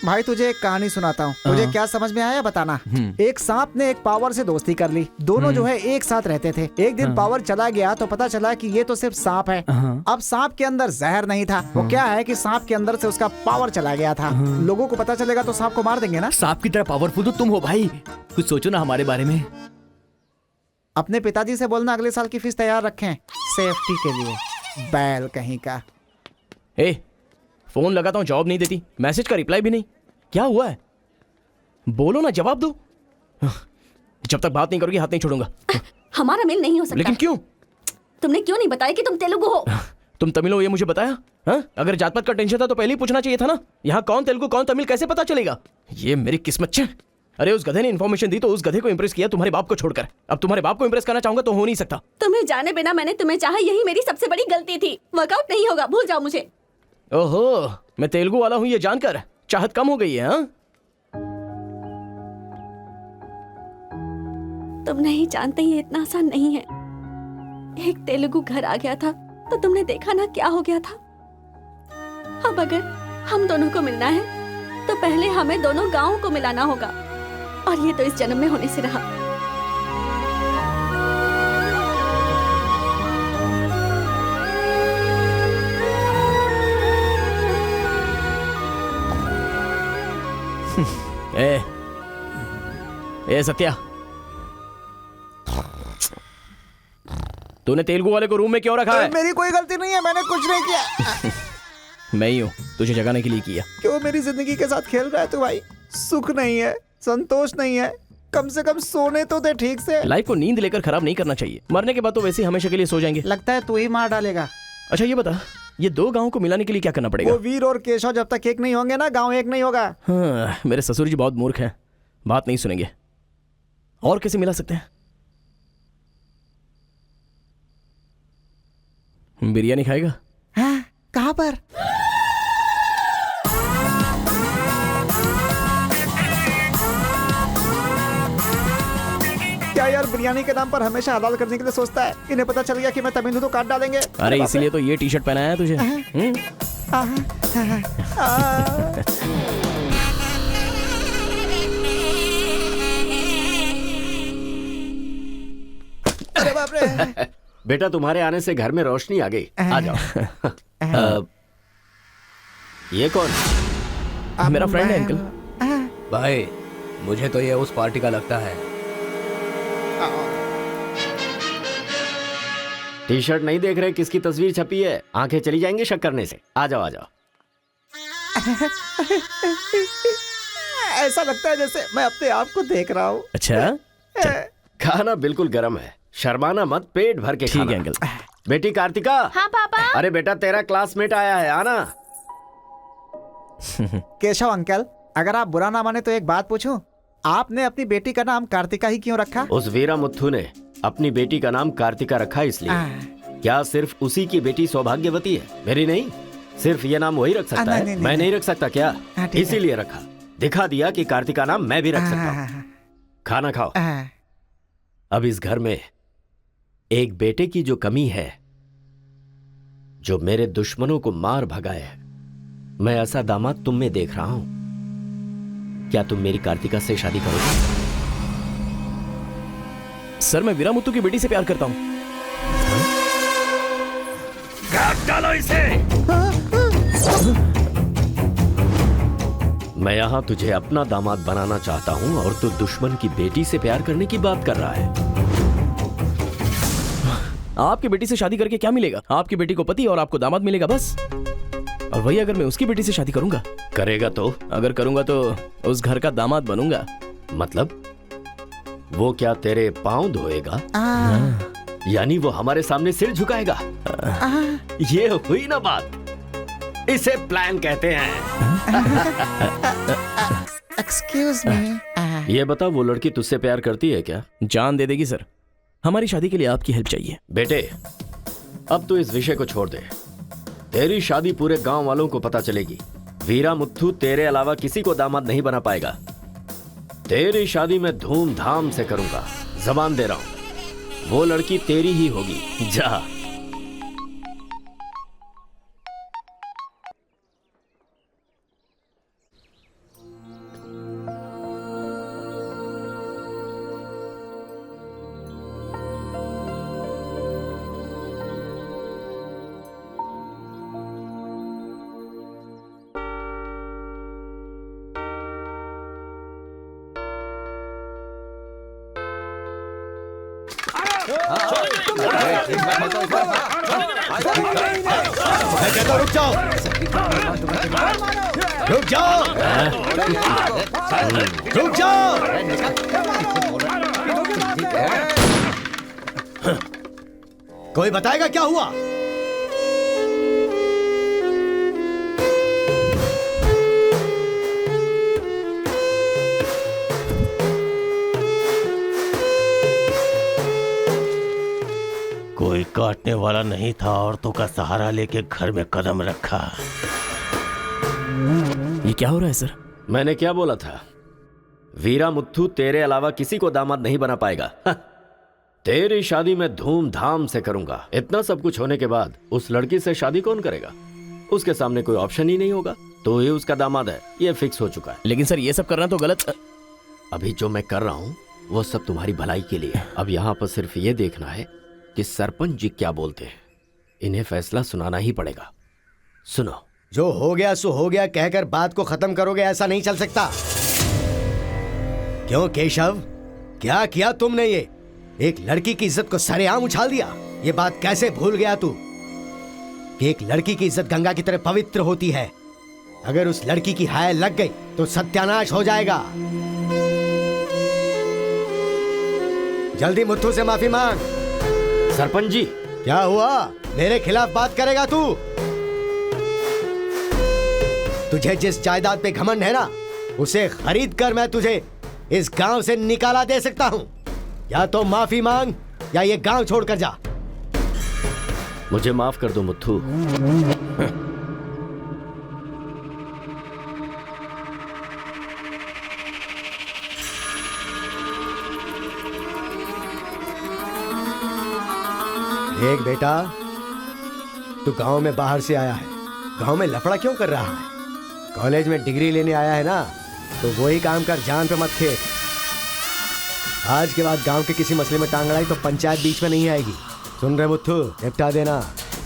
भाई तुझे एक कहानी सुनाता हूँ, तुझे क्या समझ में आया बताना। एक सांप ने एक पावर से दोस्ती कर ली। दोनों जो है एक साथ रहते थे। एक दिन पावर चला गया तो पता चला कि ये तो सिर्फ सांप है। अब सांप के अंदर जहर नहीं था। वो क्या है कि सांप के अंदर से उसका पावर चला गया था। लोगों को पता चलेगा तो सांप को मार देंगे ना। सांप की तरह पावरफुल तो तुम हो भाई, कुछ सोचो ना हमारे बारे में। अपने पिताजी से बोलना अगले साल की फीस तैयार रखें, सेफ्टी के लिए। बैल कहीं का। फोन लगाता हूँ, जवाब नहीं देती, मैसेज का रिप्लाई भी नहीं। क्या हुआ है? बोलो ना, जवाब दो। जब तक बात नहीं करोगी हाथ नहीं छोड़ूंगा। हमारा मेल नहीं हो सकता। लेकिन क्यों? तुमने क्यों नहीं बताया कि तुम तेलुगु हो? तुम तमिल हो ये मुझे बताया? हा? अगर जात पात का टेंशन था तो पहले ही पूछना चाहिए था ना। यहाँ कौन तेलुगु कौन तमिल कैसे पता चलेगा? ये मेरी किस्मत है। अरे उस गधे ने इन्फॉर्मेशन दी तो उस गधे को इंप्रेस किया, तुम्हारे बाप को छोड़कर। अब तुम्हारे बाप को इंप्रेस करना चाहूंगा तो हो नहीं सकता। तुम्हें जाने बिना मैंने तुम्हें चाहा, यही मेरी सबसे बड़ी गलती थी। वर्कआउट नहीं होगा, भूल जाओ मुझे। ओहो, मैं तेलुगु वाला हूँ ये जानकर चाहत कम हो गई है। हाँ? तुम नहीं जानते ये इतना आसान नहीं है। एक तेलुगु घर आ गया था तो तुमने देखा ना क्या हो गया था। अब अगर हम दोनों को मिलना है तो पहले हमें दोनों गांवों को मिलाना होगा, और ये तो इस जन्म में होने से रहा। ए सत्या, तूने तेलुगु वाले को रूम में क्यों रखा है? मेरी कोई गलती नहीं है, मैंने कुछ नहीं किया। मैं ही हूँ तुझे जगाने के लिए किया। क्यों मेरी जिंदगी के साथ खेल रहा है तू भाई? सुख नहीं है, संतोष नहीं है, कम से कम सोने तो दे ठीक से। लाइफ को नींद लेकर खराब नहीं करना चाहिए, मरने के बाद तो वैसे ही हमेशा के लिए सो जाएंगे। लगता है तू ही मार डालेगा। अच्छा ये बता, ये दो गांवों को मिलाने के लिए क्या करना पड़ेगा? वो वीर और केशव जब तक एक नहीं होंगे ना, गांव एक नहीं होगा। हाँ, मेरे ससुर जी बहुत मूर्ख हैं, बात नहीं सुनेंगे। और कैसे मिला सकते हैं? बिरयानी खाएगा? हाँ, कहाँ पर? क्या यार बिरयानी के नाम पर हमेशा हलाल करने के लिए सोचता है? इन्हें पता चल गया कि मैं तमिल हूं तो काट डालेंगे। अरे इसीलिए तो ये टी शर्ट पहनाया है तुझे। अरे बाप रे। बेटा तुम्हारे आने से घर में रोशनी आ गई, आ जाओ। ये कौन? मेरा फ्रेंड है अंकल। भाई मुझे तो ये उस पार्टी का लगता है। टी शर्ट नहीं देख रहे किसकी तस्वीर छपी है? आंखें चली जाएंगी शक करने से। आ जाओ आ जाओ। ऐसा लगता है जैसे मैं अपने आप को देख रहा हूँ। अच्छा खाना बिल्कुल गर्म है, शर्माना मत, पेट भर के खाना। ठीक है अंकल। बेटी कार्तिका। हाँ पापा। अरे बेटा तेरा क्लासमेट आया है, आना। केशव अंकल, अगर आप बुरा ना माने तो एक बात पूछूं? आपने अपनी बेटी का नाम कार्तिका ही क्यों रखा? उस वीरा मुथ्थू ने अपनी बेटी का नाम कार्तिका रखा इसलिए। क्या सिर्फ उसी की बेटी सौभाग्यवती है? मेरी नहीं, सिर्फ ये नाम वही रख सकता है, मैं नहीं रख सकता क्या? इसीलिए रखा, दिखा दिया कि कार्तिका नाम मैं भी रख सकता हूँ। खाना खाओ। अब इस घर में एक बेटे की जो कमी है, जो मेरे दुश्मनों को मार भगाए, मैं ऐसा दामाद तुम में देख रहा हूं। क्या तुम मेरी कार्तिका से शादी करोगे? सर मैं वीरा मुत्तू की बेटी से प्यार करता हूं। काट डालो इसे। मैं यहां तुझे अपना दामाद बनाना चाहता हूं और तू दुश्मन की बेटी से प्यार करने की बात कर रहा है। आपकी बेटी से शादी करके क्या मिलेगा? आपकी बेटी को पति और आपको दामाद मिलेगा बस। और वही अगर मैं उसकी बेटी से शादी करूंगा? करेगा तो? अगर करूंगा तो उस घर का दामाद बनूंगा। मतलब वो क्या तेरे पांव धोएगा? यानी वो हमारे सामने सिर झुकाएगा? ये हुई ना बात, इसे प्लान कहते हैं। Excuse me. ये बता, वो लड़की तुझसे प्यार करती है क्या? जान दे देगी सर। हमारी शादी के लिए आपकी हेल्प चाहिए। बेटे अब तो इस विषय को छोड़ दे। तेरी शादी पूरे गांव वालों को पता चलेगी। वीरा मुत्थू तेरे अलावा किसी को दामाद नहीं बना पाएगा। तेरी शादी में धूमधाम से करूंगा, जबान दे रहा हूं। वो लड़की तेरी ही होगी। जा। रुक जाओ, रुक जाओ, रुक जाओ। कोई बताएगा क्या हुआ? कोई काटने वाला नहीं था, औरतों का सहारा लेके घर में कदम रखा। ये क्या हो रहा है सर? मैंने क्या बोला था? वीरा मुत्थू तेरे अलावा किसी को दामाद नहीं बना पाएगा। तेरी शादी में धूमधाम से करूंगा। इतना सब कुछ होने के बाद उस लड़की से शादी कौन करेगा? उसके सामने कोई ऑप्शन ही नहीं होगा। तो ये उसका दामाद है, ये फिक्स हो चुका है। लेकिन सर ये सब करना तो गलत। अभी जो मैं कर रहा हूँ वो सब तुम्हारी भलाई के लिए है। अब यहाँ पर सिर्फ ये देखना है कि सरपंच जी क्या बोलते हैं। इन्हें फैसला सुनाना ही पड़ेगा। सुनो। जो हो गया सो हो गया कहकर बात को खत्म करोगे, ऐसा नहीं चल सकता। क्यों केशव, क्या किया तुमने? ये एक लड़की की इज्जत को सरेआम उछाल दिया। ये बात कैसे भूल गया तू कि एक लड़की की इज्जत गंगा की तरह पवित्र होती है। अगर उस लड़की की हाय लग गई तो सत्यानाश हो जाएगा। जल्दी मुत्थू से माफी मांग। सरपंच जी। क्या हुआ? मेरे खिलाफ बात करेगा तू? तुझे जिस जायदाद पे घमंड है ना, उसे खरीद कर मैं तुझे इस गांव से निकाला दे सकता हूं। या तो माफी मांग या ये गांव छोड़कर जा। मुझे माफ कर दो मुत्थू। देख बेटा, तू गांव में बाहर से आया है, गांव में लफड़ा क्यों कर रहा है? कॉलेज में डिग्री लेने आया है ना, तो वही काम कर, जान पे मत खेल। आज के बाद गांव के किसी मसले में टांग अड़ाई तो पंचायत बीच में नहीं आएगी। सुन रहे मुत्थू, निपटा देना।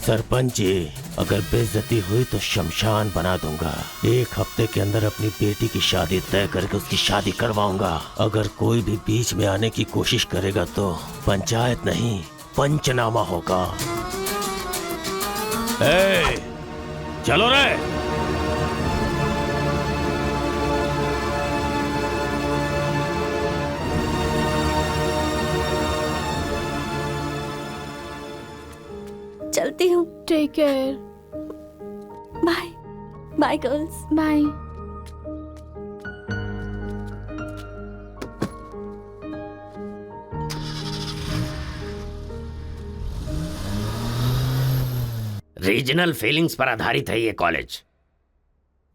सरपंच जी, अगर बेइज्जती हुई तो शमशान बना दूंगा। एक हफ्ते के अंदर अपनी बेटी की शादी तय करके उसकी शादी करवाऊंगा। अगर कोई भी बीच में आने की कोशिश करेगा तो पंचायत नहीं, पंचनामा होगा। चलो रे। चलती हूँ। Take care. Bye bye girls. Bye. Regional feelings पर आधारित है ये कॉलेज,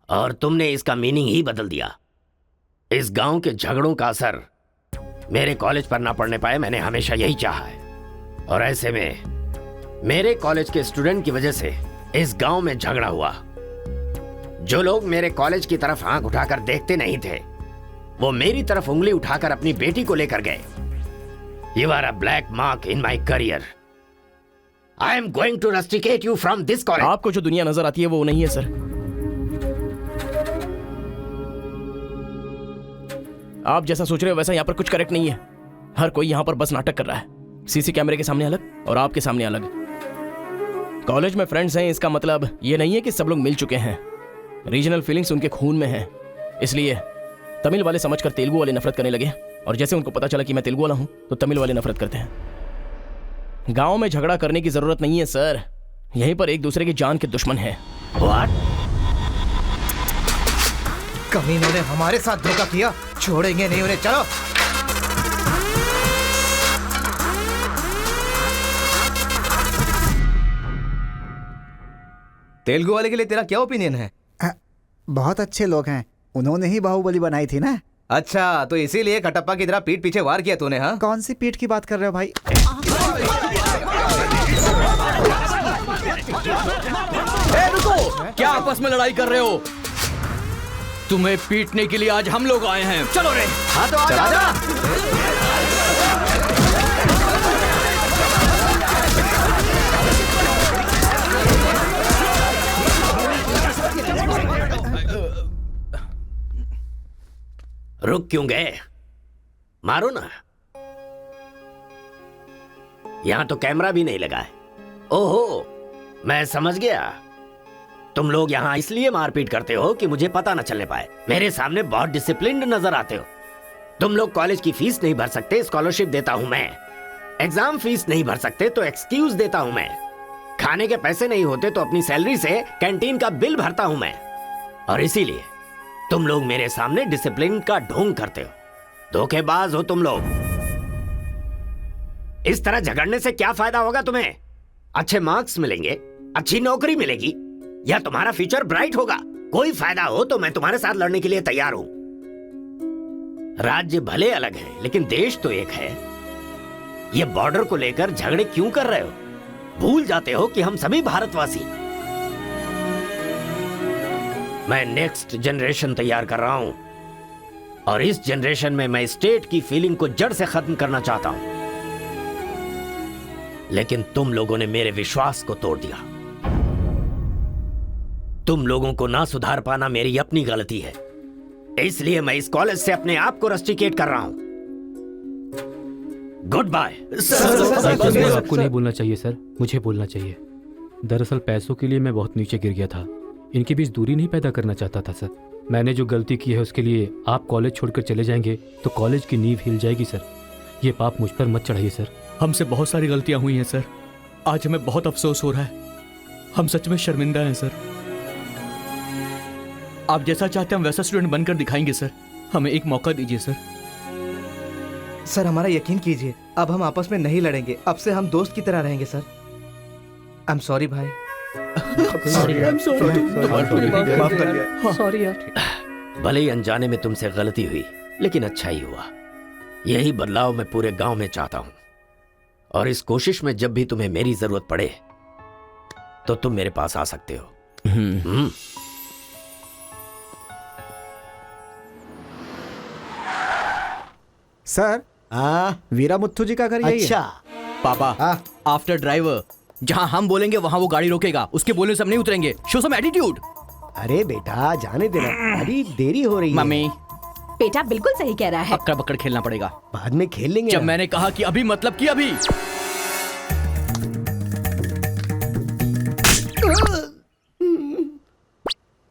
और तुमने इसका मीनिंग ही बदल दिया। इस गांव के झगड़ों का असर मेरे कॉलेज पर ना पड़ने पाए, मैंने हमेशा यही चाहा है। और ऐसे में मेरे कॉलेज के स्टूडेंट की वजह से इस गांव में झगड़ा हुआ। जो लोग मेरे कॉलेज की तरफ आंख उठाकर देखते नहीं थे, वो मेरी तरफ उंगली उठाकर अपनी बेटी को लेकर गए। You are a black mark in my career. I am going to rusticate you from this college. आपको जो दुनिया नजर आती है वो नहीं है सर। आप जैसा सोच रहे हो वैसा यहाँ पर कुछ करेक्ट नहीं है। हर कोई यहाँ पर बस नाटक कर रहा है। सीसी कैमरे के सामने अलग और आपके सामने अलग। कॉलेज में फ्रेंड्स हैं, इसका मतलब ये नहीं है कि सब लोग मिल चुके हैं। रीजनल फीलिंग्स उनके खून में है, इसलिए तमिल वाले समझकर तेलुगु वाले नफरत करने लगे। और जैसे उनको पता चला कि मैं तेलुगु वाला हूं तो तमिल वाले नफरत करते हैं। गांव में झगड़ा करने की जरूरत नहीं है सर, यहीं पर एक दूसरे की जान के दुश्मन है। कमीनों ने हमारे साथ धोखा किया, छोड़ेंगे नहीं उन्हें। चलो तेलुगु वाले के लिए तेरा क्या ओपिनियन है? बहुत अच्छे लोग हैं, उन्होंने ही बाहुबली बनाई थी ना। अच्छा, तो इसीलिए कटप्पा की तरह पीठ पीछे वार किया तूने? हाँ, कौन सी पीठ की बात कर रहे हो भाई? रुको, क्या आपस में लड़ाई कर रहे हो? तुम्हें पीटने के लिए आज हम लोग आए हैं। चलो रे। हाँ तो आजा। रुक क्यों गए? मारो ना। यहां तो कैमरा भी नहीं लगा है। ओहो, मैं समझ गया। तुम लोग यहाँ इसलिए मारपीट करते हो कि मुझे पता न चलने पाए। मेरे सामने बहुत डिसिप्लिन्ड नजर आते हो। तुम लोग कॉलेज की फीस नहीं भर सकते, स्कॉलरशिप देता हूं मैं। एग्जाम फीस नहीं भर सकते तो एक्सक्यूज देता हूं मैं। खाने के पैसे नहीं होते तो अपनी सैलरी से कैंटीन का बिल भरता हूं मैं। और इसीलिए तुम लोग मेरे सामने डिसिप्लिन का ढोंग करते हो। धोखेबाज हो तुम लोग। इस तरह झगड़ने से क्या फायदा होगा तुम्हें? अच्छे मार्क्स मिलेंगे, अच्छी नौकरी मिलेगी, या तुम्हारा फ्यूचर ब्राइट होगा। कोई फायदा हो तो मैं तुम्हारे साथ लड़ने के लिए तैयार हूं। राज्य भले अलग है लेकिन देश तो एक है। ये बॉर्डर को लेकर झगड़े क्यों कर रहे हो? भूल जाते हो कि हम सभी भारतवासी। मैं नेक्स्ट जनरेशन तैयार कर रहा हूं और इस जनरेशन में मैं स्टेट की फीलिंग को जड़ से खत्म करना चाहता हूं। लेकिन तुम लोगों ने मेरे विश्वास को तोड़ दिया। तुम लोगों को ना सुधार पाना मेरी अपनी गलती है, इसलिए मैं इस कॉलेज से अपने आप को रस्टिकेट कर रहा हूं। Good bye. आपको नहीं बोलना चाहिए सर, मुझे बोलना चाहिए। दरअसल पैसों के लिए मैं बहुत नीचे गिर गया था, इनके बीच दूरी नहीं पैदा करना चाहता था सर। मैंने जो गलती की है उसके लिए आप कॉलेज छोड़कर चले जाएंगे तो कॉलेज की नींव हिल जाएगी सर। ये पाप मुझ पर मत चढ़ाइए सर। हमसे बहुत सारी गलतियां हुई हैं सर, आज हमें बहुत अफसोस हो रहा है। हम सच में शर्मिंदा हैं सर। आप जैसा चाहते हैं हम वैसा स्टूडेंट बनकर दिखाएंगे सर। हमें एक मौका दीजिए सर। सर हमारा यकीन कीजिए, अब हम आपस में नहीं लड़ेंगे, अब से हम दोस्त की तरह रहेंगे सर। आई एम सॉरी भाई। सॉरी यार। भले ही अनजाने में तुमसे गलती हुई, लेकिन अच्छा ही हुआ। यही बदलाव मैं पूरे गांव में चाहता हूं और इस कोशिश में जब भी तुम्हें मेरी जरूरत पड़े तो तुम मेरे पास आ सकते हो। सर वीरा मुत्थु जी का घर यही अच्छा है। पापा, आफ्टर ड्राइवर जहां हम बोलेंगे वहां वो गाड़ी रोकेगा, उसके बोलने से हम नहीं उतरेंगे। Show some attitude. अरे बेटा जाने देना, अभी देरी हो रही है। मम्मी बेटा बिल्कुल सही कह रहा है। अक्कड़ बक्कड़ खेलना पड़ेगा, बाद में खेल लेंगे। जब मैंने कहा कि अभी मतलब कि अभी।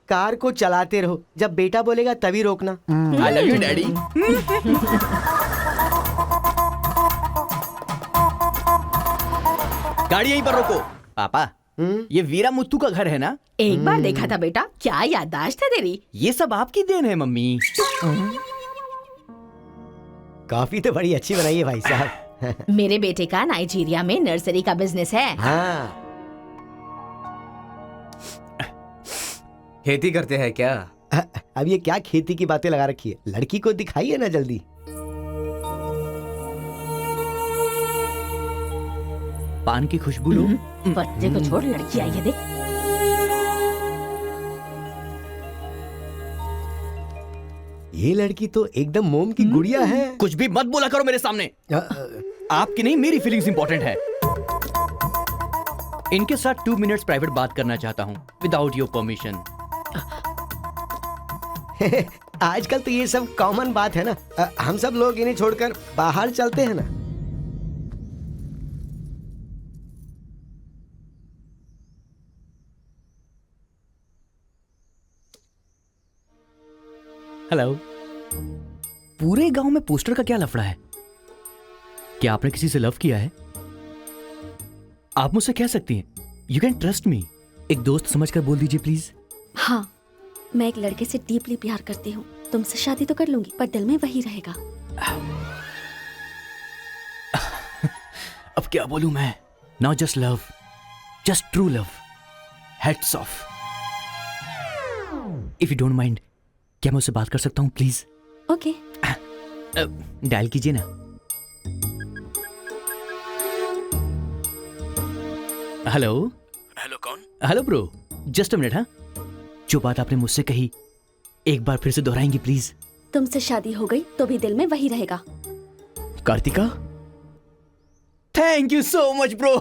कार को चलाते रहो, जब बेटा बोलेगा तभी रोकना। आई लव यू डैडी। गाड़ी यहीं पर रोको। पापा ये वीरा मुत्तू का घर है ना? एक बार देखा था बेटा, क्या याददाश्त है तेरी। ये सब आपकी देन है मम्मी। कॉफी तो बड़ी अच्छी बनाई है भाई साहब। मेरे बेटे का नाइजीरिया में नर्सरी का बिजनेस है। हाँ। खेती करते हैं क्या? अब ये क्या खेती की बातें लगा रखी है, लड़की को दिखाइए ना जल्दी। पान की खुशबू लो। बच्चे को छोड़, लड़की आई है देख। ये लड़की तो एकदम मोम की गुड़िया है। कुछ भी मत बोला करो मेरे सामने। आपकी नहीं मेरी फीलिंग्स इंपॉर्टेंट है। इनके साथ 2 मिनट्स प्राइवेट बात करना चाहता हूँ विदाउट योर परमिशन। आजकल तो ये सब कॉमन बात है ना, हम सब लोग इन्हें छोड़कर बाहर चलते हैं ना। हेलो। पूरे गांव में पोस्टर का क्या लफड़ा है? क्या आपने किसी से लव किया है? आप मुझसे कह सकती हैं, यू कैन ट्रस्ट मी। एक दोस्त समझकर बोल दीजिए प्लीज। हाँ, मैं एक लड़के से डीपली प्यार करती हूँ। तुमसे शादी तो कर लूंगी, पर दिल में वही रहेगा। अब क्या बोलूं मैं? Not just love, just true love. Heads of. If you don't mind, क्या मैं उससे बात कर सकता हूँ प्लीज? ओके। डायल कीजिए ना। हेलो। हेलो कौन? Hello bro, just a minute. हाँ, जो बात आपने मुझसे कही एक बार फिर से दोहराएंगी प्लीज? तुमसे शादी हो गई तो भी दिल में वही रहेगा। Kartika, thank you so much bro.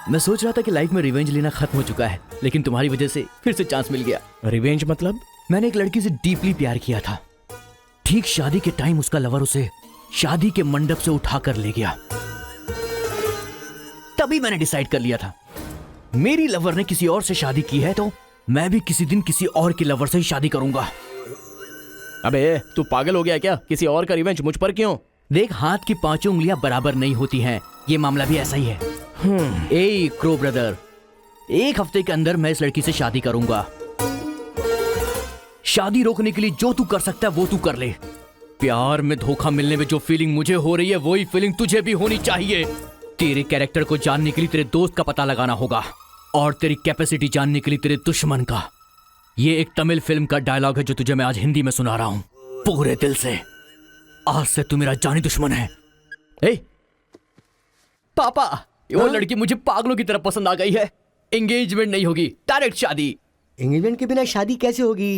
मैं सोच रहा था कि लाइफ में रिवेंज लेना खत्म हो चुका है, लेकिन तुम्हारी वजह से फिर से चांस मिल गया। रिवेंज मतलब? मैंने एक लड़की से डीपली प्यार किया था। ठीक शादी के टाइम उसका लवर उसे शादी के मंडप से उठाकर ले गया। तभी मैंने डिसाइड कर लिया था, मेरी लवर ने किसी और से शादी की है तो मैं भी किसी दिन किसी और के लवर से ही शादी करूंगा। अबे तू पागल हो गया क्या? किसी और का रिवेंज मुझ पर क्यों? देख, हाथ की 5 उंगलियां बराबर नहीं होती हैं, ये मामला भी ऐसा ही है। ए क्रो ब्रदर, 1 हफ्ते के अंदर मैं इस लड़की से शादी करूंगा। शादी रोकने के लिए जो तू कर सकता है वो तू कर ले। प्यार में धोखा मिलने में जो फीलिंग मुझे हो रही है वही फीलिंग तुझे भी होनी चाहिए। तेरे कैरेक्टर को जानने के लिए तेरे दोस्त का पता लगाना होगा और तेरी कैपेसिटी जानने के लिए तेरे दुश्मन का। ये एक तमिल फिल्म का डायलॉग है जो तुझे मैं आज हिंदी में सुना रहा हूं पूरे दिल से। आज से तू मेरा जानी दुश्मन है। ए पापा, वो लड़की मुझे पागलों की तरफ पसंद आ गई है। एंगेजमेंट नहीं होगी, डायरेक्ट शादी। एंगेजमेंट के बिना शादी कैसे होगी?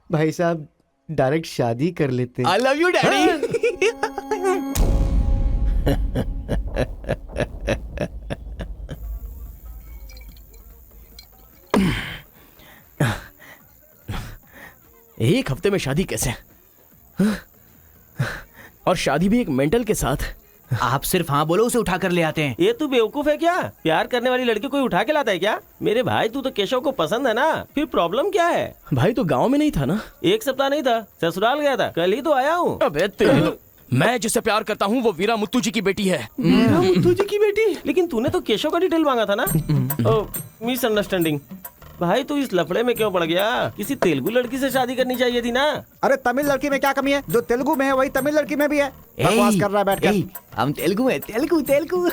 भाई साहब डायरेक्ट शादी कर लेते हैं। आई लव यू डैडी। एक हफ्ते में शादी कैसे? और शादी भी एक मेंटल के साथ। आप सिर्फ हाँ बोलो, उसे उठा कर ले आते हैं। ये तू बेवकूफ है क्या? प्यार करने वाली लड़की कोई उठा के लाता है क्या? मेरे भाई तू तो केशव को पसंद है ना, फिर प्रॉब्लम क्या है? भाई तो गांव में नहीं था ना? 1 सप्ताह नहीं था, ससुराल गया था, कल ही तो आया हूँ। अबे तेरे मैं जिससे प्यार करता हूँ वो वीरा मुत्तू जी की बेटी है। वीरा मुत्तू जी की बेटी? लेकिन तूने तो केशव का डिटेल मांगा था ना? मिसअंडरस्टैंडिंग। भाई तू इस लफड़े में क्यों पड़ गया? किसी तेलुगु लड़की से शादी करनी चाहिए थी ना। अरे तमिल लड़की में क्या कमी है? जो तेलुगु में है वही तमिल लड़की में भी है। बकवास कर रहा है बैठ कर। हम तेलुगु है, तेलुगु तेलुगु।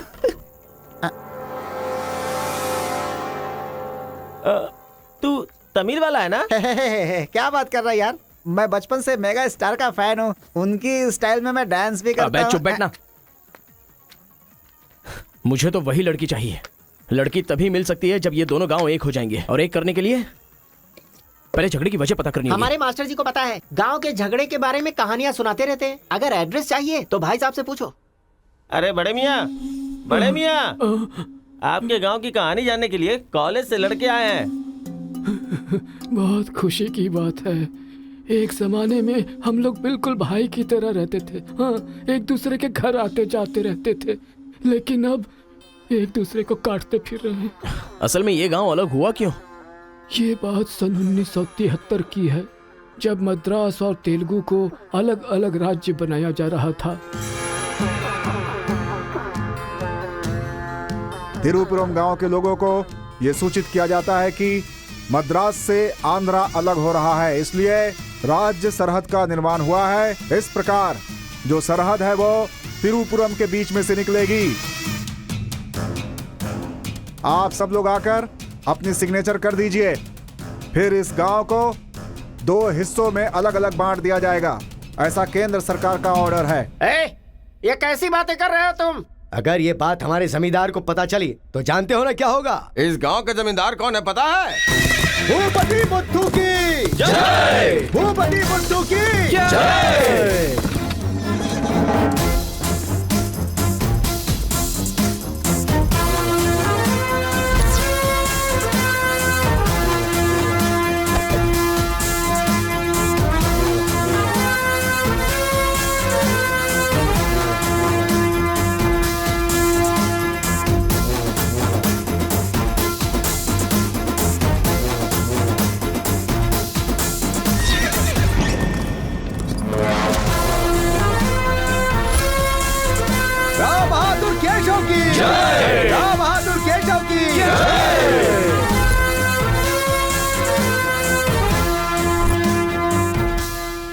तू तमिल वाला है ना? क्या बात कर रहा है यार? मैं बचपन से मेगा स्टार का फैन हूँ। उनकी स्टाइल में मैं डांस भी करता हूँ। चुप बैठना। मुझे तो वही लड़की चाहिए। लड़की तभी मिल सकती है जब ये दोनों गांव एक हो जाएंगे, और एक करने के लिए पहले झगड़े की वजह पता करनी होगी। हमारे मास्टर जी को पता है, गांव के झगड़े के बारे में कहानियां सुनाते रहते हैं। अगर एड्रेस चाहिए तो भाई साहब से पूछो। अरे बड़े मियाँ, आपके गांव की कहानी जानने के लिए कॉलेज से लड़के आए हैं। बहुत खुशी की बात है। एक जमाने में हम लोग बिल्कुल भाई की तरह रहते थे। हाँ, एक दूसरे के घर आते जाते रहते थे, लेकिन अब एक दूसरे को काटते फिर रहे हैं। असल में ये गांव अलग हुआ क्यों? ये बात सन 1973 की है, जब मद्रास और तेलुगु को अलग अलग राज्य बनाया जा रहा था। तिरुपुरम गांव के लोगों को ये सूचित किया जाता है कि मद्रास से आंध्रा अलग हो रहा है, इसलिए राज्य सरहद का निर्माण हुआ है। इस प्रकार जो सरहद है वो तिरुपुरम के बीच में से निकलेगी। आप सब लोग आकर अपनी सिग्नेचर कर दीजिए, फिर इस गांव को 2 हिस्सों में अलग अलग बांट दिया जाएगा। ऐसा केंद्र सरकार का ऑर्डर है। ये कैसी बातें कर रहे हो तुम? अगर ये बात हमारे जमींदार को पता चली तो जानते हो ना क्या होगा? इस गांव का जमींदार कौन है पता है? भूपति बुद्धू की जय! भूपति बुद्धू की जय!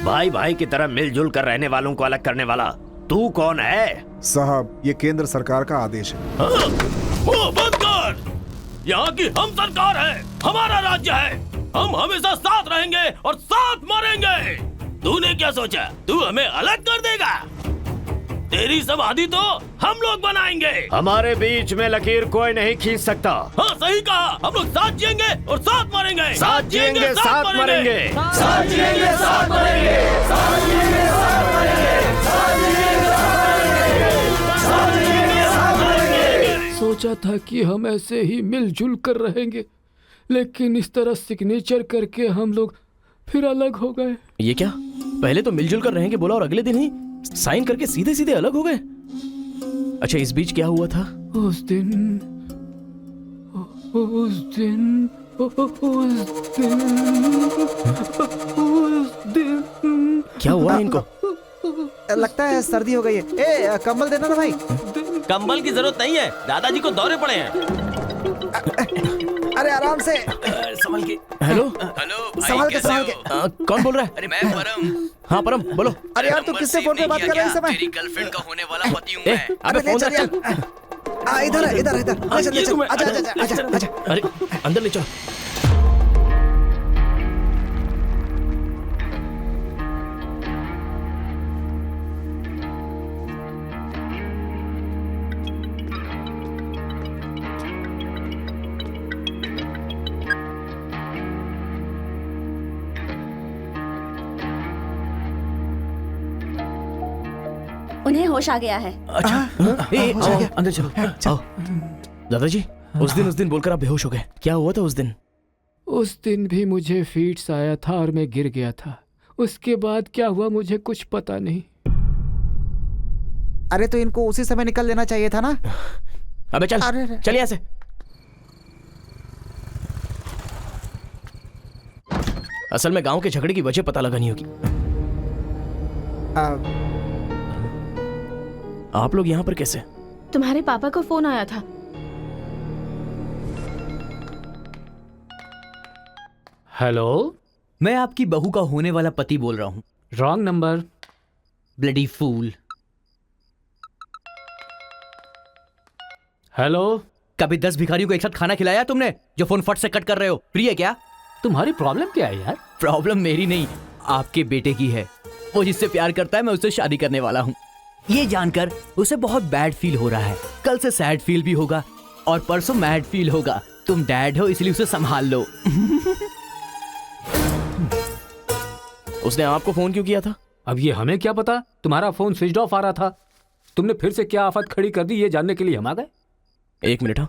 भाई भाई की तरह मिलजुल कर रहने वालों को अलग करने वाला तू कौन है? साहब ये केंद्र सरकार का आदेश है। वो बंद कर! यहाँ की हम सरकार है, हमारा राज्य है। हम हमेशा साथ रहेंगे और साथ मरेंगे। तूने क्या सोचा तू हमें अलग कर देगा? तेरी समाधि तो हम लोग बनाएंगे। हमारे बीच में लकीर कोई नहीं खींच सकता। हाँ सही कहा, हम लोग साथ जिएंगे और साथ मरेंगे। साथ जिएंगे साथ मरेंगे। साथ जिएंगे साथ मरेंगे। साथ जिएंगे साथ मरेंगे। साथ जिएंगे साथ मरेंगे। सोचा था कि हम ऐसे ही मिलजुल कर रहेंगे, लेकिन इस तरह सिग्नेचर करके हम लोग फिर अलग हो गए। ये क्या? पहले तो मिलजुल कर रहेंगे बोला और अगले दिन ही साइन करके सीधे सीधे अलग हो गए। अच्छा इस बीच क्या हुआ था? उस दिन क्या हुआ इनको? लगता है सर्दी हो गई है। ए कंबल देना ना भाई। कंबल की जरूरत नहीं है, दादाजी को दौरे पड़े हैं। अरे आराम से संभल के। हेलो संभाल के संभाल के। कौन बोल रहा है? अरे मैं परम। हाँ परम बोलो। अरे यार तू किससे फोन पे बात कर रहा है इस समय? तेरी गर्लफ्रेंड का होने वाला पति हूँ मैं। अबे फोन रख चल। इधर इधर इधर आजा। अरे अंदर ले चलो। उन्हें होश आ गया है। अंदर चलो। आओ। दादाजी, उस दिन बोलकर आप बेहोश हो गए, क्या हुआ था उस दिन? उस दिन भी मुझे फीट्स आया था और मैं गिर गया था। उसके बाद क्या हुआ मुझे कुछ पता नहीं। अरे तो इनको उसी समय निकल लेना चाहिए था ना। अबे चल, चल यहाँ से। असल में गांव के झगड़े की वजह पता लगानी होगी। आप लोग यहाँ पर कैसे? तुम्हारे पापा को फोन आया था। हेलो, मैं आपकी बहू का होने वाला पति बोल रहा हूँ। Wrong number. Bloody fool. Hello, कभी 10 भिखारियों को एक साथ खाना खिलाया तुमने जो फोन फट से कट कर रहे हो? फ्री है क्या? तुम्हारी प्रॉब्लम क्या है यार? प्रॉब्लम मेरी नहीं, आपके बेटे की है। वो जिससे प्यार करता है, मैं उससे शादी करने वाला हूँ। ये जानकर उसे बहुत बैड फील हो रहा है। कल से सैड फील भी होगा और परसों मैड फील होगा। तुम डैड हो इसलिए उसे संभाल लो। उसने आपको फोन क्यों किया था? अब ये हमें क्या पता, तुम्हारा फोन स्विच ऑफ आ रहा था। तुमने फिर से क्या आफत खड़ी कर दी ये जानने के लिए हम आ गए। एक मिनट।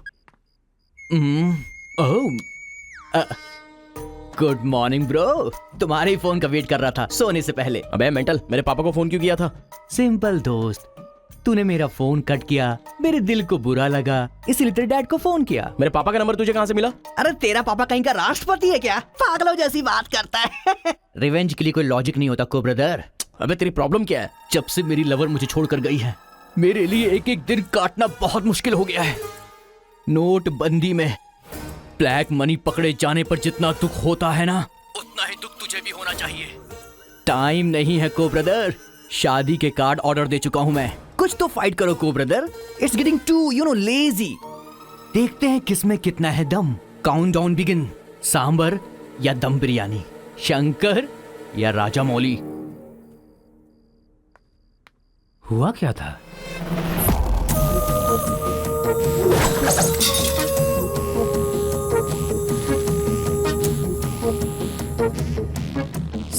Good morning bro. तुम्हारे ही फोन का वेट कर रहा था सोने से पहले। अबे मेंटल, मेरे पापा को फोन क्यों किया था? सिंपल दोस्त, तूने मेरा फोन कट किया, मेरे दिल को बुरा लगा, इसलिए तेरे डैड को फोन किया। मेरे पापा का नंबर तुझे कहाँ से मिला? अरे तेरा पापा कहीं का राष्ट्रपति है क्या? पागलों जैसी बात करता है। रिवेंज के लिए कोई लॉजिक नहीं होता को ब्रदर। अबे तेरी प्रॉब्लम क्या है? जब से मेरी लवर मुझे छोड़कर गई है, मेरे लिए एक एक दिन काटना बहुत मुश्किल हो गया है। नोटबंदी में ब्लैक मनी पकड़े जाने पर जितना दुख होता है ना, उतना ही दुख तुझे भी होना चाहिए। टाइम नहीं है को ब्रदर। शादी के कार्ड ऑर्डर दे चुका हूं मैं। कुछ तो फाइट करो को brother. It's getting too lazy. देखते हैं किसमें कितना है दम। Countdown begin. सांबर या दम बिरयानी, शंकर या राजा मौली। हुआ क्या था?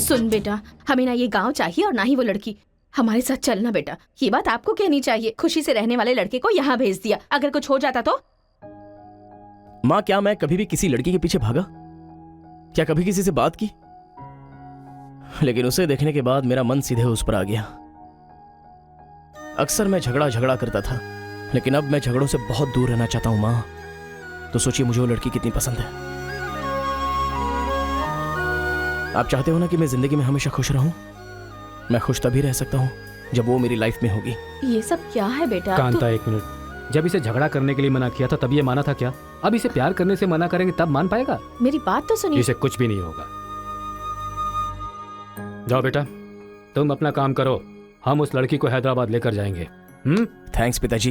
सुन बेटा, हमें ना ये गांव चाहिए और ना ही वो लड़की। हमारे साथ चलना बेटा। ये बात आपको कहनी चाहिए। खुशी से रहने वाले लड़के को यहाँ भेज दिया, अगर कुछ हो जाता तो? माँ, क्या मैं कभी भी किसी लड़की के पीछे भागा? क्या कभी किसी से बात की? लेकिन उसे देखने के बाद मेरा मन सीधे उस पर आ गया। अक्सर मैं झगड़ा करता था, लेकिन अब मैं झगड़ों से बहुत दूर रहना चाहता हूँ माँ। तो सोचिए मुझे वो लड़की कितनी पसंद है। आप चाहते हो ना कि मैं जिंदगी में हमेशा खुश रहूं? मैं खुश तभी रह सकता हूं जब वो मेरी लाइफ में होगी। ये सब क्या है बेटा? कांता, एक मिनट। जब इसे झगड़ा करने के लिए मना किया था तब ये माना था क्या? अब इसे प्यार करने से मना करेंगे तब मान पाएगा? मेरी बात तो सुनिए। इसे कुछ भी नहीं होगा। जाओ बेटा, तुम अपना काम करो। हम उस लड़की को हैदराबाद लेकर जाएंगे। थैंक्स पिताजी।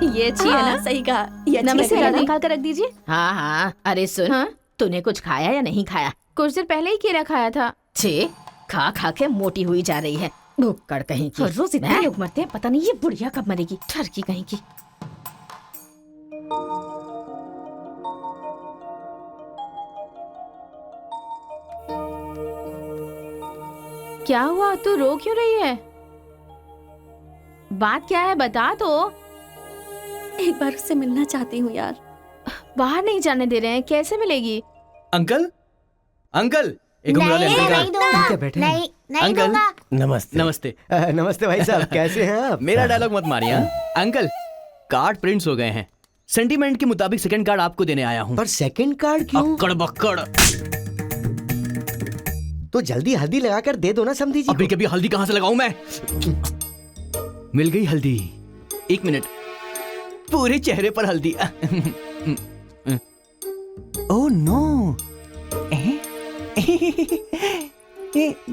ये अच्छी है ना? सही कहा। ये अच्छी नमस्ते, है ना? निकाल कर रख दीजिए। हाँ हाँ, अरे सुन, तूने कुछ खाया या नहीं खाया? कुछ देर पहले ही केला खाया था। छे, खा खा के मोटी हुई जा रही है, भुक्कड़ कहीं की। हर रोज इतने लोग मरते हैं, पता नहीं ये बुढ़िया कब मरेगी। ठरकी कहीं की। क्या हुआ? तू रो क्यों रही है? बात क्या है बता तो। एक बार उससे मिलना चाहती हूँ यार। बाहर नहीं जाने दे रहे हैं, कैसे मिलेगी? अंकल, अंकल, एक उंगली वाले अंकल का। क्या बैठे हैं? नहीं अंकल, नमस्ते। नमस्ते। नमस्ते भाई साहब, कैसे हैं आप? मेरा डायलॉग मत मारिए। अंकल, कार्ड प्रिंट्स हो गए हैं। सेंटीमेंट के मुताबिक सेकंड कार्ड आपको देने आया हूँ। पर सेकंड कार्ड क्यों? अक्कड़ बक्कड़। तो जल्दी हल्दी लगाकर दे दो ना समधी जी। अभी कभी हल्दी कहाँ से लगाऊं मैं? मिल गई हल्दी। एक मिनट, पूरे चेहरे पर हल्दी। ओह नो,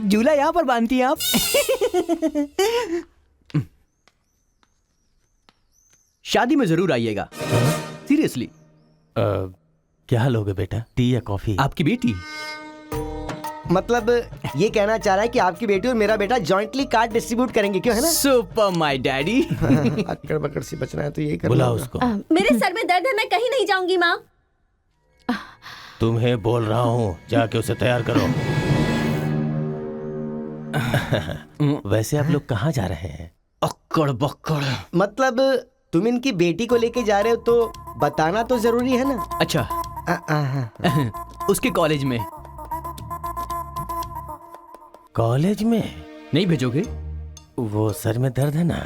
झूला यहाँ पर बांधती हैं आप? शादी में जरूर आइएगा, सीरियसली। क्या लोगे बेटा, टी या कॉफी? आपकी बेटी। मतलब ये कहना चाह रहा है कि आपकी बेटी और मेरा बेटा जॉइंटली कार्ड डिस्ट्रीब्यूट करेंगे, क्यों है ना? Super my daddy. अक्कड़ बकड़ सी बचना है तो यही करना। बुला उसको। मेरे सर में दर्द है, मैं कहीं नहीं जाऊंगी माँ। तुम्हें बोल रहा हूँ, जाके उसे तैयार करो। वैसे आप लोग कहाँ जा रहे हैं? अक्कड़ बक्कड़। मतलब तुम इनकी बेटी को लेके जा रहे हो तो बताना तो जरूरी है ना। अच्छा उसके कॉलेज में। कॉलेज में नहीं भेजोगे? वो सर में दर्द है ना।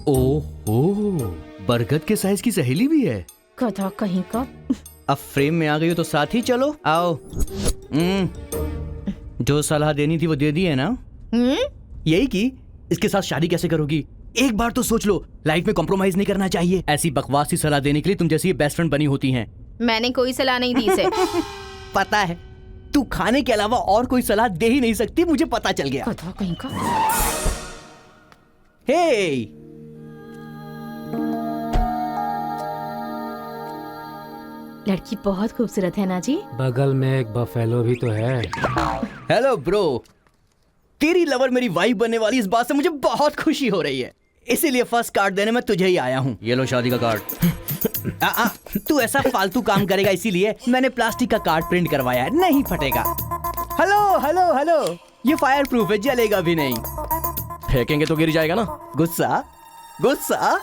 ओहो, बरगद के साइज की सहेली भी है। गधा कहीं का। अब फ्रेम में आ गई हो तो साथ ही चलो। आओ। जो सलाह देनी थी वो दे दी है ना? यही कि इसके साथ शादी कैसे करोगी? एक बार तो सोच लो, लाइफ में कॉम्प्रोमाइज नहीं करना चाहिए। ऐसी बकवास सी सलाह देने के लिए तुम जैसी बेस्ट फ्रेंड बनी होती हैं। मैंने कोई सलाह नहीं दी इसे। पता है, तू खाने के अलावा और कोई सलाह दे ही नहीं सकती, मुझे पता चल गया। गधा कहीं का। हे, लड़की बहुत खूबसूरत है ना जी। बगल में एक बफेलो भी तो है। हेलो ब्रो, तेरी लवर मेरी वाइफ बनने वाली इस बात से मुझे बहुत खुशी हो रही है, इसीलिए फर्स्ट कार्ड देने में तुझे ही आया हूँ। ये लो शादी का कार्ड। तू ऐसा फालतू काम करेगा इसीलिए मैंने प्लास्टिक का कार्ड प्रिंट करवाया है, नहीं फटेगा। हेलो हेलो हेलो, ये फायर प्रूफ है, जलेगा भी नहीं। फेंकेंगे तो गिर जाएगा ना। गुस्सा गुस्सा,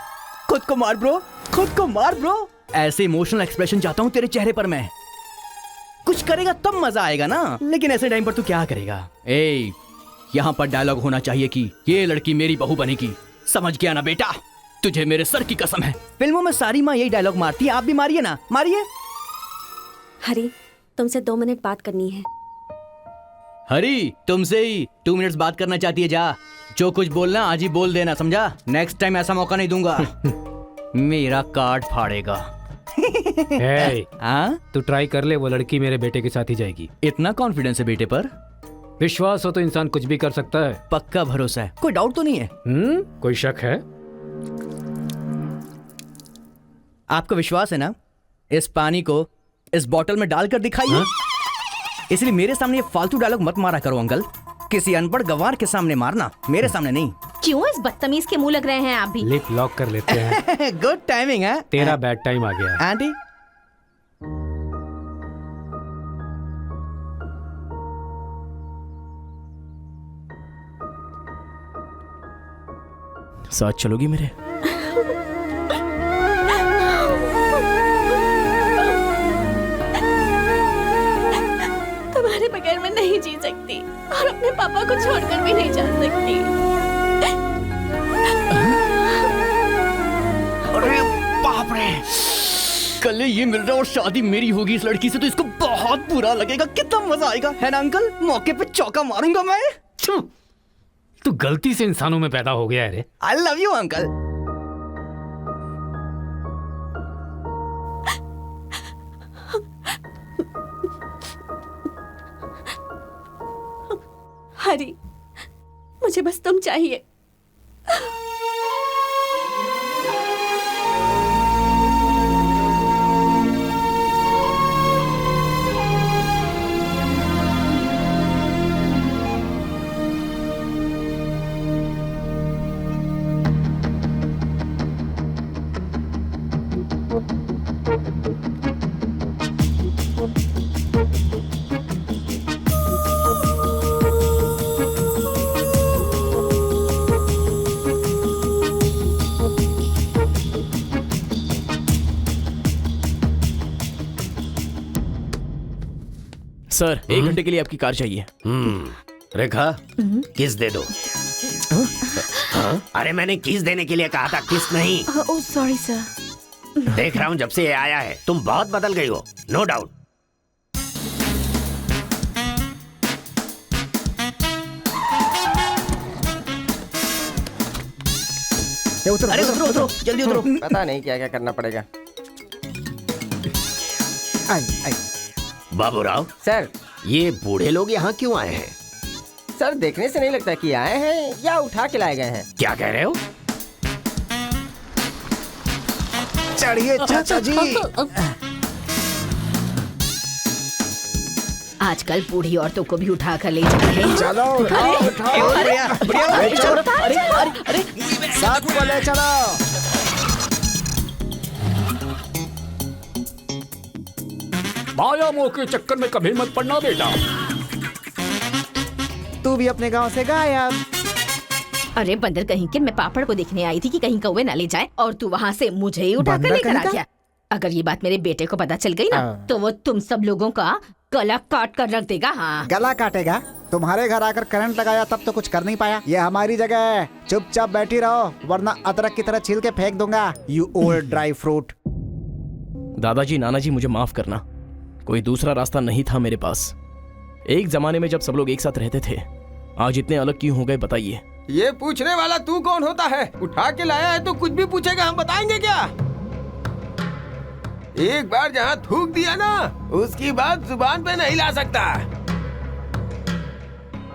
खुद को मार ब्रो, खुद को मार ब्रो। ऐसे इमोशनल एक्सप्रेशन चाहता हूँ तेरे चेहरे पर मैं। कुछ करेगा तब मजा आएगा ना, लेकिन ऐसे टाइम पर तू क्या करेगा? ए, यहाँ पर डायलॉग होना चाहिए कि ये लड़की मेरी बहू बनेगी, समझ गया ना बेटा? तुझे मेरे सर की कसम है। फिल्मों में सारी माँ यही डायलॉग मारती है, आप भी मारिए ना, मारिए। हरी, तुमसे 2 मिनट बात करनी है। हरी, तुमसे ही 2 मिनट्स बात करना चाहती है? जा, जो कुछ बोलना आज ही बोल देना, समझा? नेक्स्ट टाइम ऐसा मौका नहीं दूंगा। मेरा कार्ड फाड़ेगा। तू ट्राई कर ले, वो लड़की मेरे बेटे के साथ ही जाएगी। इतना कॉन्फिडेंस है बेटे पर? विश्वास हो तो इंसान कुछ भी कर सकता है। पक्का भरोसा है, कोई डाउट तो नहीं है? कोई शक है? आपको विश्वास है ना? इस पानी को इस बोतल में डालकर दिखाइए। इसलिए मेरे सामने ये फालतू डायलॉग मत मारा करो अंकल, किसी अनपढ़ गंवार के सामने मारना, मेरे सामने नहीं। क्यों इस बदतमीज के मुंह लग रहे हैं आप भी? लिप लॉक कर लेते हैं। गुड टाइमिंग है। तेरा बैड टाइम आ गया। आंटी, साथ चलोगी मेरे? तुम्हारे बगैर मैं नहीं जी सकती और अपने पापा को छोड़कर भी नहीं जा सकती। अरे बाप रे, कल ये मिल रहा और शादी मेरी होगी इस लड़की से, तो इसको बहुत बुरा लगेगा। कितना मजा आएगा, है ना अंकल? मौके पे चौका मारूंगा मैं। तू गलती से इंसानों में पैदा हो गया है रे। I love you uncle. Hari, मुझे बस तुम चाहिए। सर, 1 घंटे के लिए आपकी कार चाहिए। रेखा, किस दे दो। अरे मैंने किस देने के लिए कहा था, किस नहीं। Oh sorry sir. देख रहा हूँ जब से ये आया है तुम बहुत बदल गई हो, नो डाउट। अरे उतरो उतरो, जल्दी उतरो। पता नहीं क्या क्या करना पड़ेगा। बाबूराव सर, ये बूढ़े लोग यहाँ क्यों आए हैं? सर, देखने से नहीं लगता कि आए हैं या उठा के लाए गए हैं। क्या कह रहे हो? चढ़िए चाचा जी। आजकल बूढ़ी औरतों को भी उठा कर ले जा रहे हैं। चलो उठाओ उठाओ। अरे साथ को ले चलो। माया मोह के चक्कर में कभी मत पड़ना बेटा। तू भी अपने गांव से गायब। अरे बंदर कहीं के, मैं पापड़ को देखने आई थी कि कहीं कौवे ना ले जाए और तू वहाँ से मुझे ही उठा कर लेकर आ गया। अगर ये बात मेरे बेटे को पता चल गई ना तो वो तुम सब लोगों का गला काट कर रख देगा। हाँ, गला काटेगा? तुम्हारे घर आकर करंट लगाया तब तो कुछ कर नहीं पाया। ये हमारी जगह है, चुपचाप बैठी रहो वरना अदरक की तरह छील के फेंक दूंगा। You old dry fruit. दादाजी, नानाजी, मुझे माफ करना, कोई दूसरा रास्ता नहीं था मेरे पास। एक जमाने में जब सब लोग एक साथ रहते थे, आज इतने अलग क्यों हो गए बताइए? ये पूछने वाला तू कौन होता है? उठा के लाया है तो कुछ भी पूछेगा, हम बताएंगे क्या? एक बार जहाँ थूक दिया ना, उसकी बात जुबान पे नहीं ला सकता।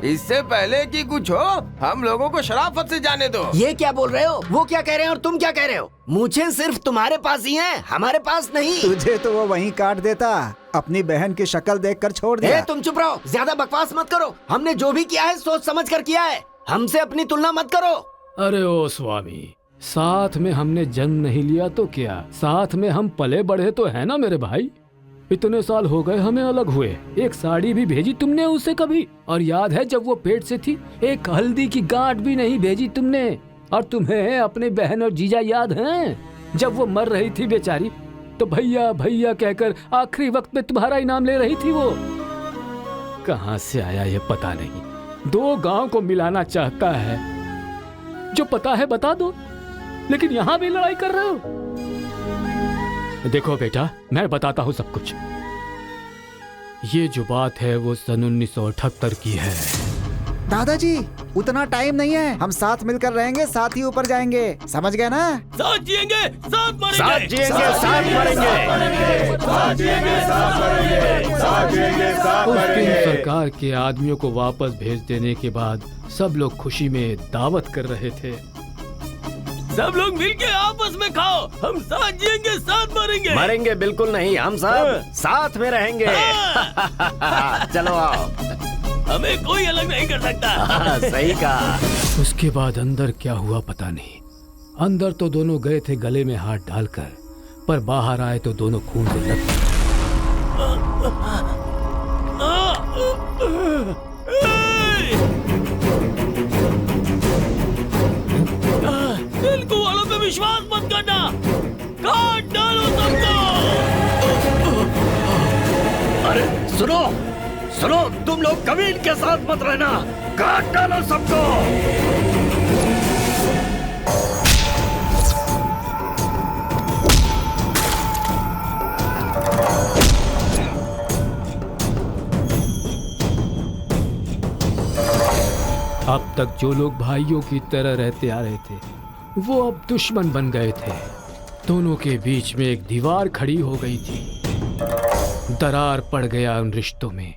इससे पहले कि कुछ हो, हम लोगों को शराफत से जाने दो। ये क्या बोल रहे हो? वो क्या कह रहे हैं और तुम क्या कह रहे हो? मुझे सिर्फ तुम्हारे पास ही है, हमारे पास नहीं। तुझे तो वो वहीं काट देता, अपनी बहन की शक्ल देखकर छोड़ दिया। तुम चुप रहो, ज्यादा बकवास मत करो। हमने जो भी किया है सोच समझ कर किया है, हमसे अपनी तुलना मत करो। अरे ओ स्वामी, साथ में हमने जन्म नहीं लिया तो क्या, साथ में हम पले बढ़े तो है ना मेरे भाई। इतने साल हो गए हमें अलग हुए, एक साड़ी भी भेजी तुमने उसे कभी? और याद है जब वो पेट से थी, एक हल्दी की गांठ भी नहीं भेजी तुमने। और तुम्हें अपने बहन और जीजा याद हैं? जब वो मर रही थी बेचारी, तो भैया भैया कहकर आखिरी वक्त में तुम्हारा इनाम ले रही थी। वो कहाँ से आया ये पता नहीं। 2 गांव को मिलाना चाहता है, जो पता है बता दो, लेकिन यहाँ भी लड़ाई कर रहे हो। देखो बेटा, मैं बताता हूँ सब कुछ। ये जो बात है वो सन 1978 की है। दादाजी, उतना टाइम नहीं है, हम साथ मिलकर रहेंगे, साथ ही ऊपर जाएंगे, समझ गए ना? साथ जिएंगे, साथ मरेंगे, साथ जिएंगे, साथ मरेंगे, साथ जिएंगे, साथ मरेंगे, साथ जिएंगे, साथ उस दिन मरेंगे। सरकार के आदमियों को वापस भेज देने के बाद सब लोग खुशी में दावत कर रहे थे। सब लोग मिलके आपस में खाओ, हम साथ जिएंगे, साथ मरेंगे। मरेंगे बिल्कुल नहीं, हम सब साथ में रहेंगे। चलो आओ, हमें कोई अलग नहीं कर सकता। सही कहा। उसके बाद अंदर क्या हुआ पता नहीं। अंदर तो दोनों गए थे गले में हाथ डालकर, पर बाहर आए तो दोनों खून से लथपथ। तेलुगु वालों पे विश्वास मत करना, काट डालो सबको। अरे सुनो सुनो, तुम लोग कभी इनके साथ मत रहना, काट डालो सबको। अब तक जो लोग भाइयों की तरह रहते आ रहे थे, वो अब दुश्मन बन गए थे। दोनों के बीच में एक दीवार खड़ी हो गई थी, दरार पड़ गया उन रिश्तों में।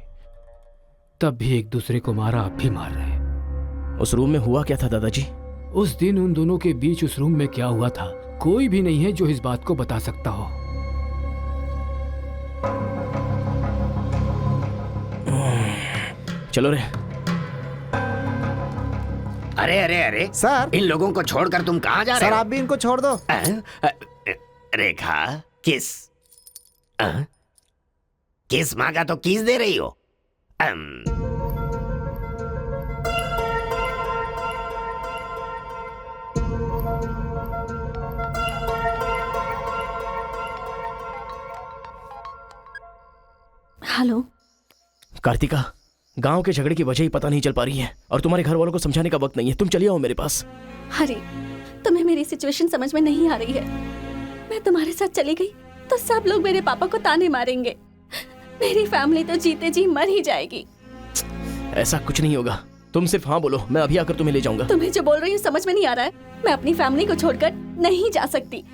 तब भी एक दूसरे को मारा, अब भी मार रहे। उस रूम में हुआ क्या था दादाजी? उस दिन उन दोनों के बीच उस रूम में क्या हुआ था, कोई भी नहीं है जो इस बात को बता सकता हो। चलो रे। अरे अरे अरे सर, इन लोगों को छोड़कर तुम कहाँ जा रहे सर हो? आप भी इनको छोड़ दो। रेखा, किस किस मांगा तो किस दे रही हो? हेलो कार्तिका, गांव के झगड़े की वजह ही पता नहीं चल पा रही है और तुम्हारे घर वालों को समझाने का वक्त नहीं है। तुम चलिए आओ मेरे पास। हरी, तुम्हें मेरी सिचुएशन समझ में नहीं आ रही है। मैं तुम्हारे साथ चली गई तो सब लोग मेरे पापा को ताने मारेंगे, मेरी फैमिली तो जीते जी मर ही जाएगी। ऐसा कुछ नहीं होगा, तुम सिर्फ हाँ बोलो, मैं अभी आकर तुम्हें ले जाऊंगा। तुम्हें जो बोल रही हूँ समझ में नहीं आ रहा है। मैं अपनी फैमिली को छोड़कर नहीं जा सकती।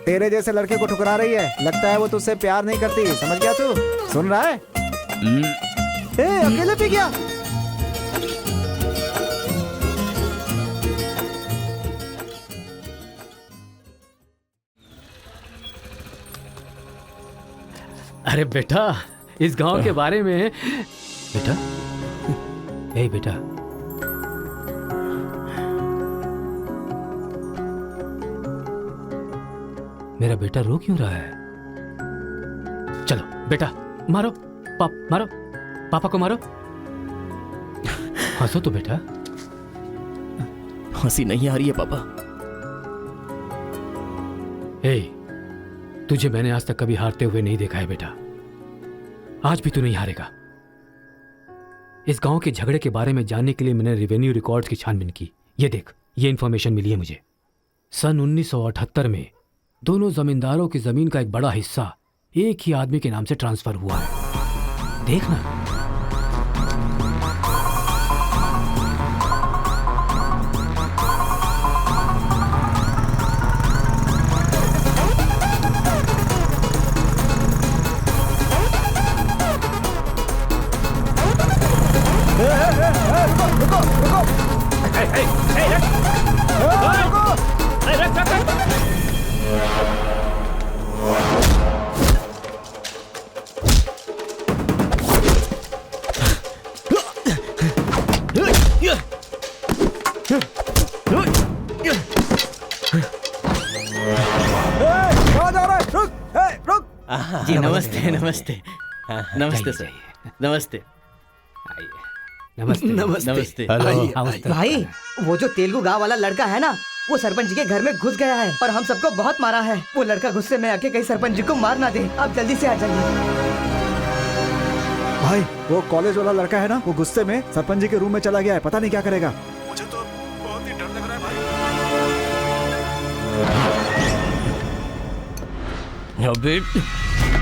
तेरे जैसे लड़के को ठुकरा रही है, लगता है वो तुझसे प्यार नहीं करती। समझ गया तू? सुन रहा है? अकेले पी गया? अरे बेटा, इस गांव के बारे में। बेटा, ए बेटा, मेरा बेटा रो क्यों रहा है? चलो बेटा, मारो मारो, पापा को मारो। हंसो तो बेटा। हंसी नहीं आ रही है पापा। ए, तुझे मैंने आज तक कभी हारते हुए नहीं देखा है बेटा। आज भी तू नहीं हारेगा। इस गांव के झगड़े के बारे में जानने के लिए मैंने रेवेन्यू रिकॉर्ड्स की छानबीन की। ये देख, ये इंफॉर्मेशन मिली है मुझे। सन 1978 में दोनों जमींदारों की जमीन का एक बड़ा हिस्सा एक ही आदमी के नाम से ट्रांसफर हुआ है। देखना। जी नमस्ते नमस्ते नमस्ते सर, नमस्ते नमस्ते नमस्ते। भाई, वो जो तेलुगु गांव वाला लड़का है ना, वो सरपंच जी के घर में घुस गया है और हम सबको बहुत मारा है। वो लड़का गुस्से में आके कहीं सरपंच जी को मार ना दे। आप जल्दी से आ जाइए। भाई, वो कॉलेज वाला लड़का है ना, वो गुस्से में सरपंच जी के रूम में चला गया है। पता नहीं क्या करेगा। मुझे तो बहुत ही डर लग रहा है भाई।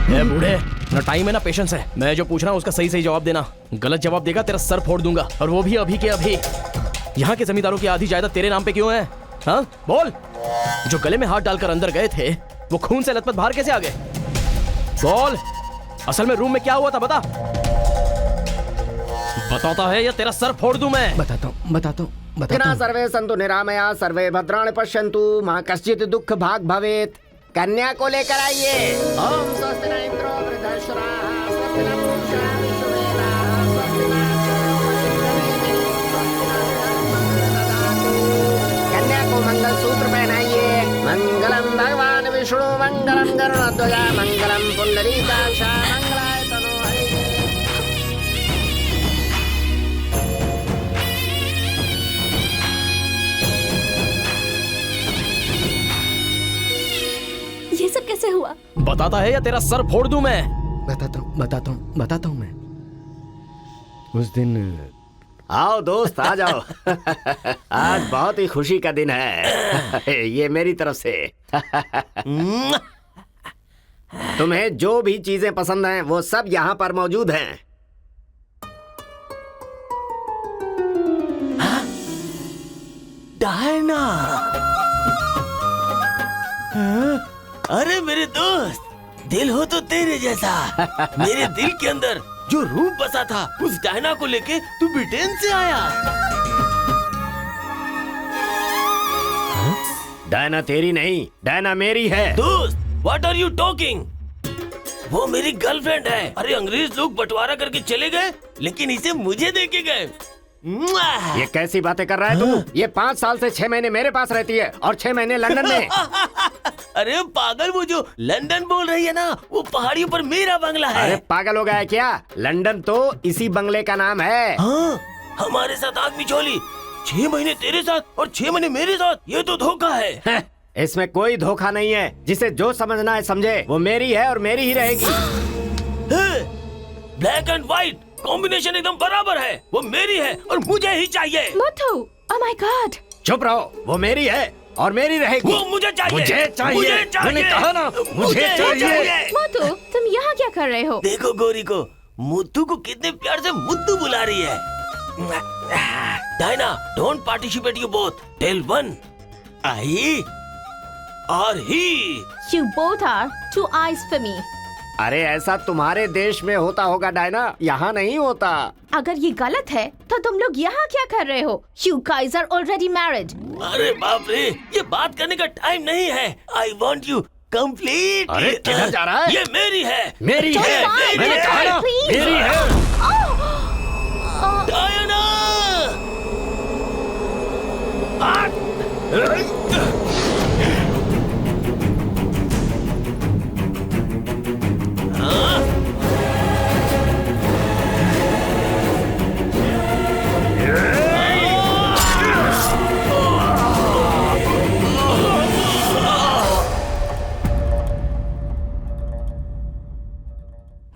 ए बूढ़े, ना टाइम है ना पेशेंस है। मैं जो पूछ रहा हूँ उसका सही सही जवाब देना। गलत जवाब देगा तेरा सर फोड़ दूंगा, और वो भी अभी के अभी। यहाँ के जमींदारों की आधी जायदाद तेरे नाम पे क्यों है? हाँ बोल। जो गले में हाथ डालकर अंदर गए थे, वो खून से लथपथ बाहर कैसे आ गए? बोल, असल में रूम में क्या हुआ था बता। बताता है या तेरा सर फोड़ दूं मैं? बताता हूँ। सर्वे संतु निरामया सर्वे भद्राणि पश्यन्तु मां कश्चित् दुःख भाग भवेत्। कन्या को लेकर आइए। ओम स्वस्ति न इंद्रो वृद्धश्रवाः स्वस्ति न पूषा विश्ववेदाः स्वस्ति न कन्या को मंगल सूत्र पहनाइए। मंगलम भगवान विष्णु मंगलम गरुड़ध्वजा मंगलम पुंडरीकाक्ष मंगलाय तनो हरिः। ये सब कैसे हुआ? बताता है या तेरा सर फोड़ दूं मैं? बताता हूँ मैं। उस दिन आओ दोस्त, आ जाओ। आज बहुत ही खुशी का दिन है। ये मेरी तरफ से। तुम्हें जो भी चीजें पसंद हैं वो सब यहाँ पर मौजूद हैं। डायना, अरे मेरे दोस्त, दिल हो तो तेरे जैसा। मेरे दिल के अंदर जो रूप बसा था, उस डायना को लेके तू ब्रिटेन से आया। डायना तेरी नहीं, डायना मेरी है। दोस्त, व्हाट आर यू टॉकिंग? वो मेरी गर्लफ्रेंड है। अरे अंग्रेज लोग बंटवारा करके चले गए, लेकिन इसे मुझे दे के गए। ये कैसी बातें कर रहा है तू? ये 5 साल से 6 महीने मेरे पास रहती है और 6 महीने लंदन में। अरे पागल, वो जो लंदन बोल रही है ना, वो पहाड़ियों पर मेरा बंगला है। अरे पागल हो गया है क्या? लंदन तो इसी बंगले का नाम है। हाँ, हमारे साथ आग बिछोली। 6 महीने तेरे साथ और 6 महीने मेरे साथ। ये तो धोखा है। इसमें कोई धोखा नहीं है। जिसे जो समझना है समझे। वो मेरी है और मेरी ही रहेगी। ब्लैक एंड व्हाइट कॉम्बिनेशन एकदम बराबर है। वो मेरी है और मुझे ही चाहिए। मोटू, ओह माय गॉड। चुप रहो, वो मेरी है और मेरी रहेगी। वो मुझे चाहिए। मुझे चाहिए। मैंने कहा ना, मुझे चाहिए। मोटू, तुम यहाँ क्या कर रहे हो? देखो गोरी को, मुत्तू को कितने प्यार से मुत्तू बुला रही है। Diana, don't participate you both. Tell one, I और ही। You both are two eyes for me. अरे ऐसा तुम्हारे देश में होता होगा डायना, यहाँ नहीं होता। अगर ये गलत है तो तुम लोग यहाँ क्या कर रहे हो? You guys are already married. अरे बाप रे, ये बात करने का टाइम नहीं है। I want you complete. अरे किधर जा रहा है? ये मेरी है, मेरी है, मैंने कहा ना मेरी है। डायना!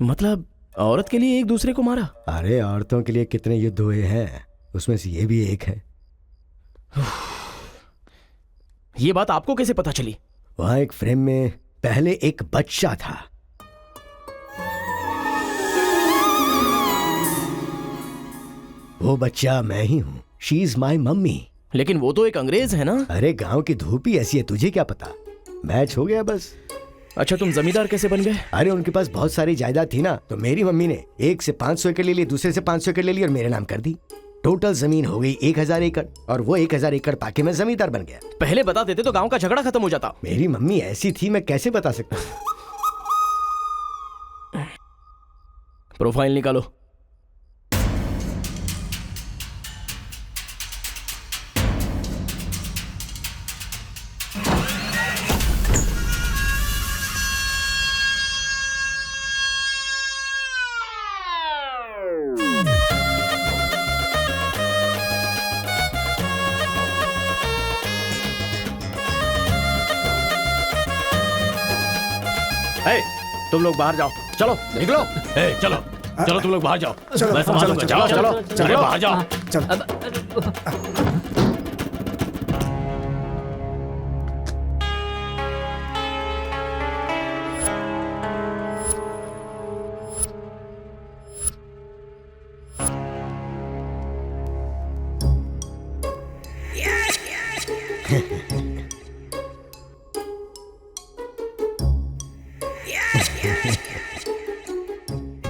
मतलब औरत के लिए एक दूसरे को मारा? अरे औरतों के लिए कितने युद्ध हुए हैं, उसमें से ये भी एक है। ये बात आपको कैसे पता चली? वहां एक फ्रेम में पहले एक बच्चा था। वो बच्चा मैं ही हूँ। She is my mummy. लेकिन वो तो एक अंग्रेज है ना? अरे गांव की धूप ही ऐसी है, तुझे क्या पता। मैच हो गया बस। अच्छा, तुम जमींदार कैसे बन गए? अरे उनके पास बहुत सारी जायदाद थी ना, तो मेरी मम्मी ने एक से 500 एकड़ ले ली, दूसरे से 500 एकड़ ले ली और मेरे नाम कर दी। टोटल जमीन हो गई 1000 एकड़ और वो 1000 एकड़ पाके मैं जमींदार बन गया। पहले बता देते तो गांव का झगड़ा खत्म हो जाता। मेरी मम्मी ऐसी थी, मैं कैसे बता सकता हूँ। प्रोफाइल निकालो। तुम लोग बाहर जाओ, चलो निकलो। चलो चलो तुम लोग बाहर जाओ, मैं संभालूंगा। जाओ चलो बाहर जाओ।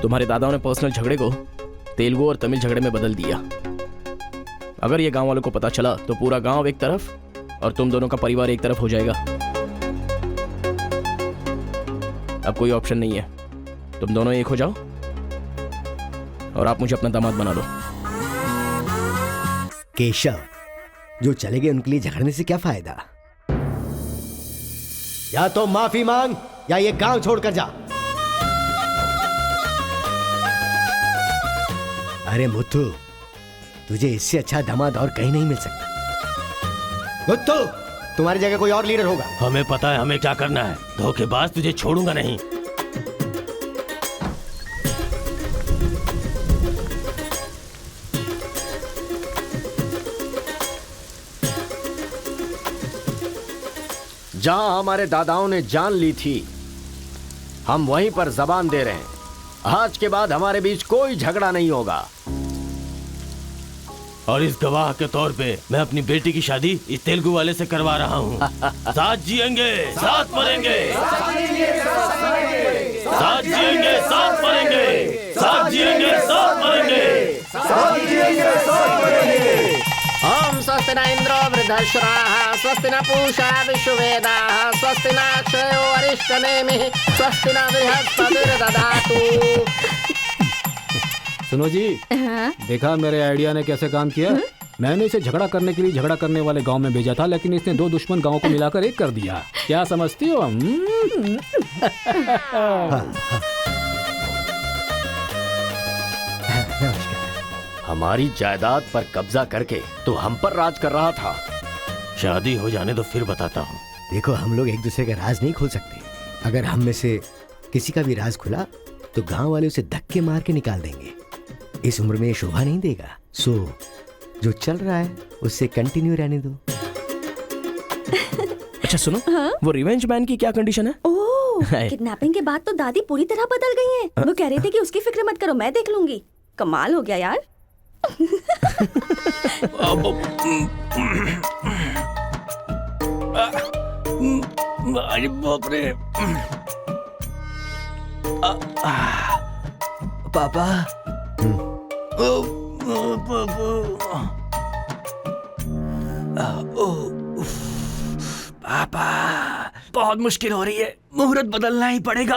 तुम्हारे दादाओं ने पर्सनल झगड़े को तेलुगु और तमिल झगड़े में बदल दिया। अगर ये गांव वालों को पता चला तो पूरा गांव एक तरफ और तुम दोनों का परिवार एक तरफ हो जाएगा। अब कोई ऑप्शन नहीं है, तुम दोनों एक हो जाओ और आप मुझे अपना दामाद बना दो। केशव, जो चले गए उनके लिए झगड़ने से क्या फायदा। या तो माफी मांग या ये गांव छोड़कर जा। अरे मुत्तू, तुझे इससे अच्छा दामाद और कहीं नहीं मिल सकता। मुत्तू, तुम्हारी जगह कोई और लीडर होगा। हमें पता है हमें क्या करना है। धोखेबाज, तुझे छोड़ूंगा नहीं। जहां हमारे दादाओं ने जान ली थी, हम वहीं पर जबान दे रहे हैं। आज के बाद हमारे बीच कोई झगड़ा नहीं होगा। और इस गवाह के तौर पे मैं अपनी बेटी की शादी इस तेलुगु वाले से करवा रहा हूँ। साथ जिएंगे, साथ मरेंगे, साथ जिएंगे, साथ मरेंगे, साथ जिएंगे, साथ मरेंगे, साथ जिएंगे, साथ मरेंगे। ओम स्वस्ति न इंद्रो वृद्धश्राः स्वस्ति न पूषा विश्ववेदाः स्वस्ति न अक्षयो अरिष्टनेमिः स्वस्ति न बृहस्पतिर्दधातु। सुनो जी, देखा मेरे आइडिया ने कैसे काम किया। मैंने इसे झगड़ा करने के लिए झगड़ा करने वाले गांव में भेजा था, लेकिन इसने दो दुश्मन गांवों को मिलाकर एक कर दिया। क्या समझती हो? हमारी जायदाद पर कब्जा करके तो हम पर राज कर रहा था। शादी हो जाने तो फिर बताता हूँ। देखो, हम लोग एक दूसरे का राज नहीं खोल सकते। अगर हम में से किसी का भी राज खुला तो गांव वाले उसे धक्के मार के निकाल देंगे। इस उम्र में ये शोभा नहीं देगा। सो जो चल रहा है उससे कंटिन्यू रहने दो। अच्छा सुनो, वो रिवेंज मैन की क्या कंडीशन है? ओह, किडनैपिंग के बाद तो दादी पूरी तरह बदल गई हैं। वो कह रहे थे कि उसकी फिक्र मत करो, मैं देख लूंगी। कमाल हो गया यार। अरे बाप रे। पापा, पापा, बहुत मुश्किल हो रही है, मुहूर्त बदलना ही पड़ेगा।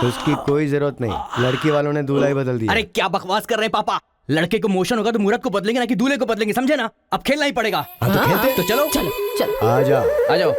उसकी कोई जरूरत नहीं, लड़की वालों ने दूल्हा ही बदल दिया। अरे क्या बकवास कर रहे हैं पापा, लड़के को मोशन होगा तो मुहूर्त को बदलेंगे ना कि दूल्हे को बदलेंगे, समझे ना? अब खेलना ही पड़ेगा। हाँ, तो खेलते। तो चलो चलो चलो आ जाओ आ जाओ।